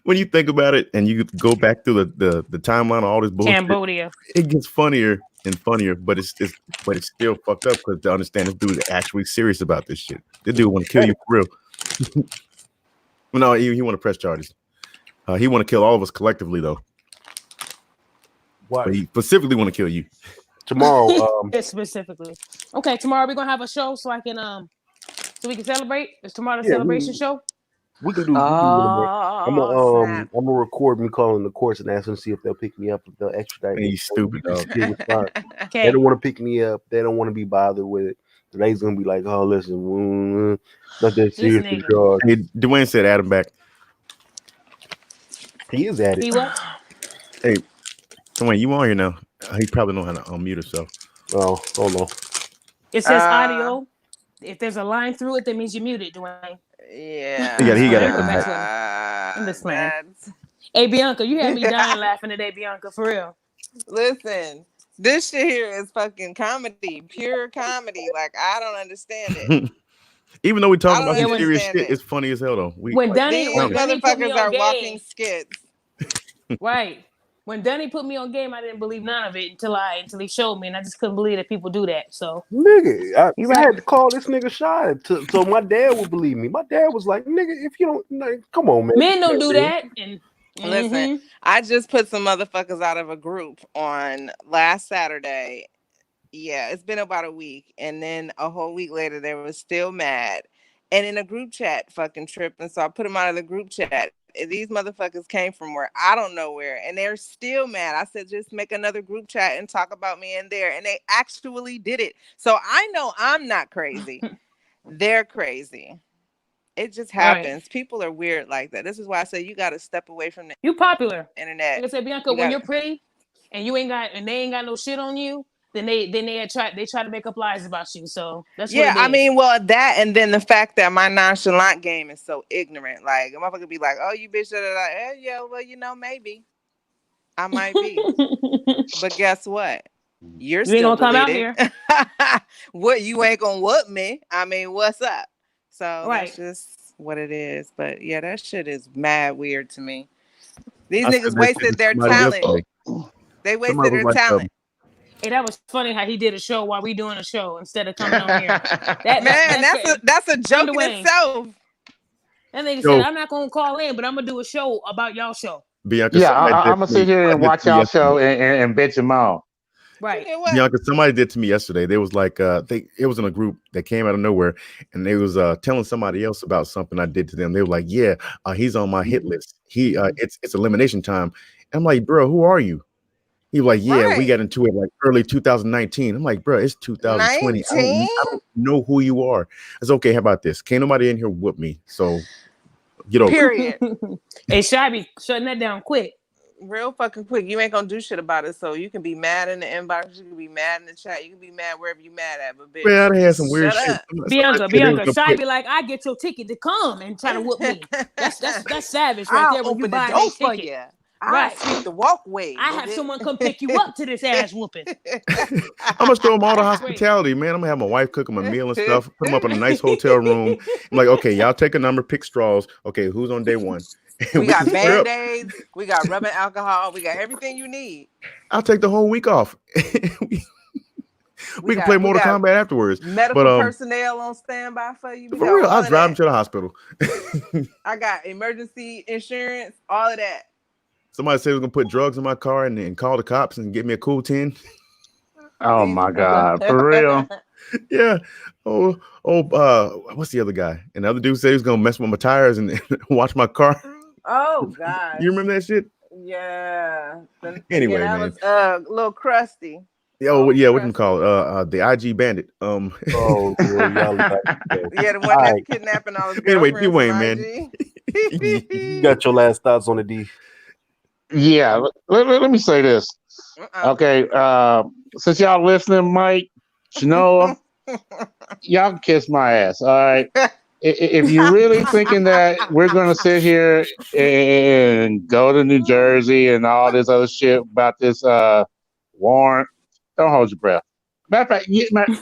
When you think about it and you go back through the timeline of all this bullshit, Cambodia, it gets funnier and funnier, but it's still fucked up because to understand this dude is actually serious about this shit. This dude want to kill you for real. No, he want to press charges. He want to kill all of us collectively though. Why? But he specifically want to kill you tomorrow. Specifically, okay. Tomorrow we're gonna have a show so we can celebrate. Is tomorrow the celebration show? We can do. snap. I'm gonna record me calling the courts and ask them to see if they'll pick me up, if they'll extradite Man, me. you stupid dog. They Okay. don't want to pick me up. They don't want to be bothered with it. They's gonna be like, "Oh, listen, not that serious nigga. charge." Hey, Dwayne said add him back. He is at it. He what? Hey, Dwayne, you on here now? He probably know how to unmute himself. Oh, hold on. It says audio. If there's a line through it, that means you're muted, Dwayne. Yeah. He got to Go come back back. to him. I'm just playing. Hey, Bianca, you had me dying laughing today, Bianca, for real. Listen, this shit here is fucking comedy, pure comedy. Like, I don't understand it. Even though we talking about don't some serious understand shit, it's funny as hell though. When Dunny These put me motherfuckers are on walking game, skits. right? When Dunny put me on game, I didn't believe none of it until he showed me, and I just couldn't believe that people do that. So, Nigga, I right. had to call this nigga shy so my dad would believe me. My dad was like, "Nigga, if you don't, come on, man. Men don't do that." And Listen, I just put some motherfuckers out of a group on last Saturday. Yeah, it's been about a week, and then a whole week later, they were still mad, and in a group chat, fucking tripping. So I put them out of the group chat. These motherfuckers came from where I don't know where, and they're still mad. I said, just make another group chat and talk about me in there, and they actually did it. So I know I'm not crazy. They're crazy. It just happens. Right. People are weird like that. This is why I say you got to step away from the popular internet. Like I said, Bianca, when you're pretty and they ain't got no shit on you, then they try to make up lies about you. So that's what it is. I mean, well, that and then the fact that my nonchalant game is so ignorant. Like a motherfucker be like, "Oh, you bitch," yeah, well, maybe I might be, but guess what? You still ain't gonna deleted. Come out here. What, you ain't gonna whoop me? I mean, what's up? So that's just what it is. But yeah, that shit is mad weird to me. These niggas wasted their talent. They wasted their talent. Hey, that was funny how he did a show while we doing a show instead of coming on here. That's a joke in itself. That nigga said, "I'm not gonna call in, but I'm gonna do a show about y'all show." Bianca, yeah, I'm gonna sit here and watch y'all show and bitch them out. Right. Bianca, somebody did to me yesterday. They was like, it was in a group that came out of nowhere, and they was telling somebody else about something I did to them. They were like, "Yeah, he's on my hit list. It's elimination time." And I'm like, "Bro, who are you?" He was like, "Yeah, we got into it like early 2019." I'm like, "Bro, it's 2020. I don't know who you are." It's okay. How about this? Can't nobody in here whoop me. So get over. Period. Hey, Shabby, shutting that down quick. Real fucking quick. You ain't gonna do shit about it. So you can be mad in the inbox. You can be mad in the chat. You can be mad wherever you mad at. But bitch, man, I had some weird shit. Bianca, Shy be like, "I get your ticket to come and try to whoop me." That's savage right there. When you buy the door for you. Right, sweep the walkway. I have someone come pick you up to this ass whooping. I'm gonna show them all the hospitality, man. I'm gonna have my wife cook them a meal and stuff. Put them up in a nice hotel room. I'm like, okay, y'all take a number, pick straws. Okay, who's on day one? We got Band-Aids. We got rubbing alcohol. We got everything you need. I'll take the whole week off. we can play Mortal Kombat afterwards. Medical personnel on standby for you. For real, I'll drive them to the hospital. I got emergency insurance, all of that. Somebody said was gonna put drugs in my car and call the cops and get me a cool 10. Oh my God, for real? Yeah. What's the other guy? And the other dude said he was gonna mess with my tires and watch my car. Oh God. You remember that shit? Yeah. Anyway, that man. was a little crusty. Oh yeah, what do you call it? The IG bandit. Oh, yeah, yeah, the one that's kidnapping all his anyway, Dwayne, man. You got your last thoughts on the D. Yeah, let me say this. Okay, since y'all listening, Mike, Shanoa, y'all can kiss my ass. All right. If you're really thinking that we're gonna sit here and go to New Jersey and all this other shit about this warrant, don't hold your breath. Matter of fact,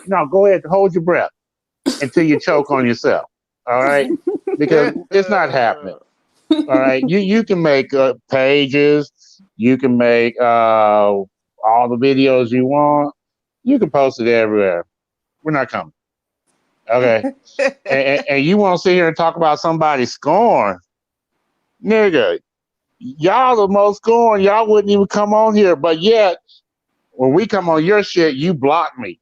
no, go ahead, hold your breath until you choke on yourself. All right, because it's not happening. All right, you can make pages, you can make all the videos you want, you can post it everywhere. We're not coming. Okay, and you want to sit here and talk about somebody's scorn, nigga? Y'all the most scorn. Y'all wouldn't even come on here, but yet when we come on your shit, you block me.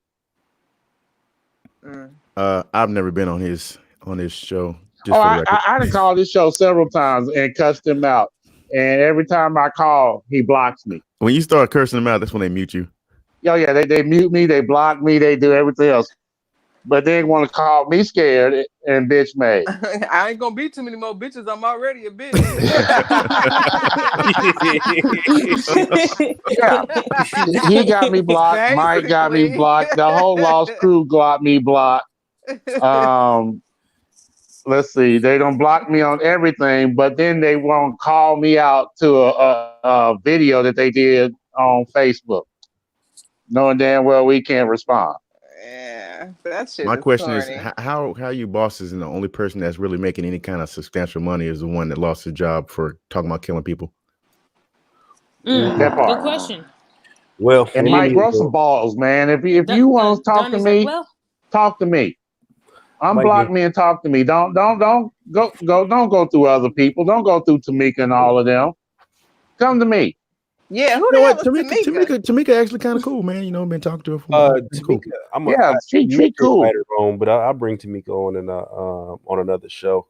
I've never been on his show. Just for the record. I done called this show several times and cussed him out. And every time I call, he blocks me. When you start cursing them out, that's when they mute you. Oh, yeah, they mute me, they block me, they do everything else. But they want to call me scared and bitch made. I ain't gonna be too many more bitches. I'm already a bitch. Yeah. He got me blocked. Basically. Mike got me blocked. The whole Lost crew got me blocked. Let's see. They don't block me on everything, but then they won't call me out to a video that they did on Facebook, knowing damn well we can't respond. Yeah, that shit. My question corny. is, how you bosses and the only person that's really making any kind of substantial money is the one that lost his job for talking about killing people? That part. Good question. Well, and Mike, grow some balls, man. If you want to talk to me, talk to me. Unblock me and talk to me. Don't go through other people. Don't go through Tamika and all of them. Come to me. Yeah, who the hell is Tamika? Tamika actually kind of cool, man. You know, I've been talking to her for a while. Tamika, she cool. Right or wrong, but I'll bring Tamika on another show.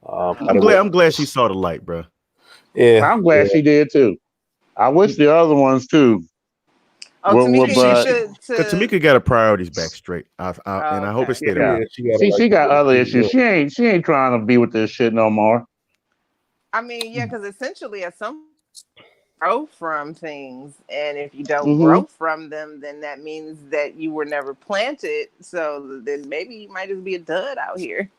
I'm glad she saw the light, bro. Yeah, I'm glad she did too. I wish the other ones too. Tamika got her priorities back straight, and I hope it stayed around. She got other issues. She ain't trying to be with this shit no more. I mean, yeah, because essentially at some grow from things, and if you don't grow from them, then that means that you were never planted. So then maybe you might just be a dud out here.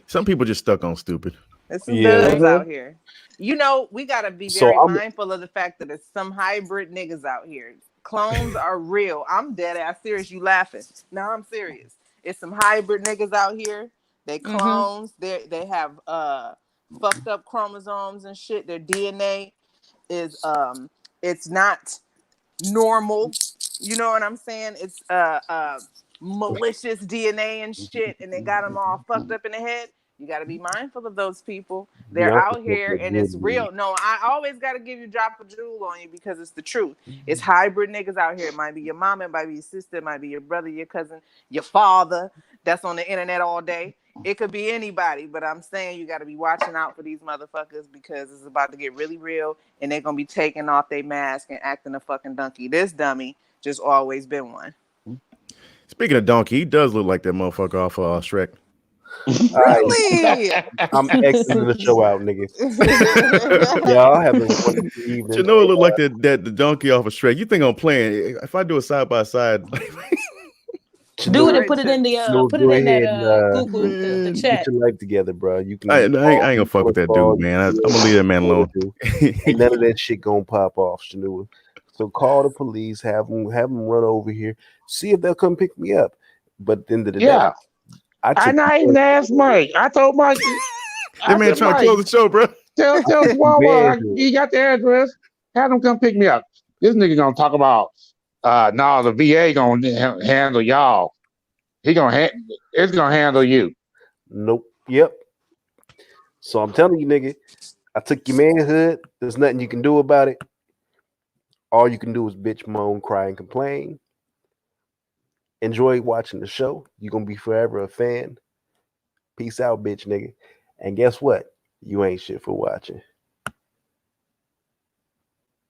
Some people just stuck on stupid. There's some duds out here. You know, we gotta be very mindful of the fact that there's some hybrid niggas out here. Clones are real. I'm dead ass serious. You laughing? No, I'm serious. It's some hybrid niggas out here. They clones. They have fucked up chromosomes and shit. Their DNA is it's not normal. You know what I'm saying? It's malicious DNA and shit, and they got them all fucked up in the head. You got to be mindful of those people. They're out here and it's real. No, I always got to give you drop a jewel on you because it's the truth. It's hybrid niggas out here. It might be your mama, it might be your sister, it might be your brother, your cousin, your father that's on the internet all day. It could be anybody, but I'm saying you got to be watching out for these motherfuckers because it's about to get really real and they're going to be taking off their mask and acting a fucking donkey. This dummy just always been one. Speaking of donkey, he does look like that motherfucker off Shrek. Really? I'm exiting the show out, niggas. Y'all have a wonderful evening. You know, it look like the donkey off of Shrek. You think I'm playing? If I do it side by side, do it and put it in the Google the chat. Get your life together, bro. You can. I ain't gonna fuck with that dude, man. I'm gonna leave that man alone. Ain't none of that shit gonna pop off, Shanua. So call the police, have them run over here, see if they'll come pick me up. But at the end of the day, I even asked Mike. I told Mike. That man trying to close the show, bro. Tell Wawa you got the address. Have them come pick me up. This nigga gonna talk about no, the VA gonna handle y'all. It's gonna handle you. Nope. Yep. So I'm telling you, nigga, I took your manhood. There's nothing you can do about it. All you can do is bitch, moan, cry, and complain. Enjoy watching the show. You're gonna be forever a fan. Peace out, bitch, nigga. And guess what? You ain't shit for watching.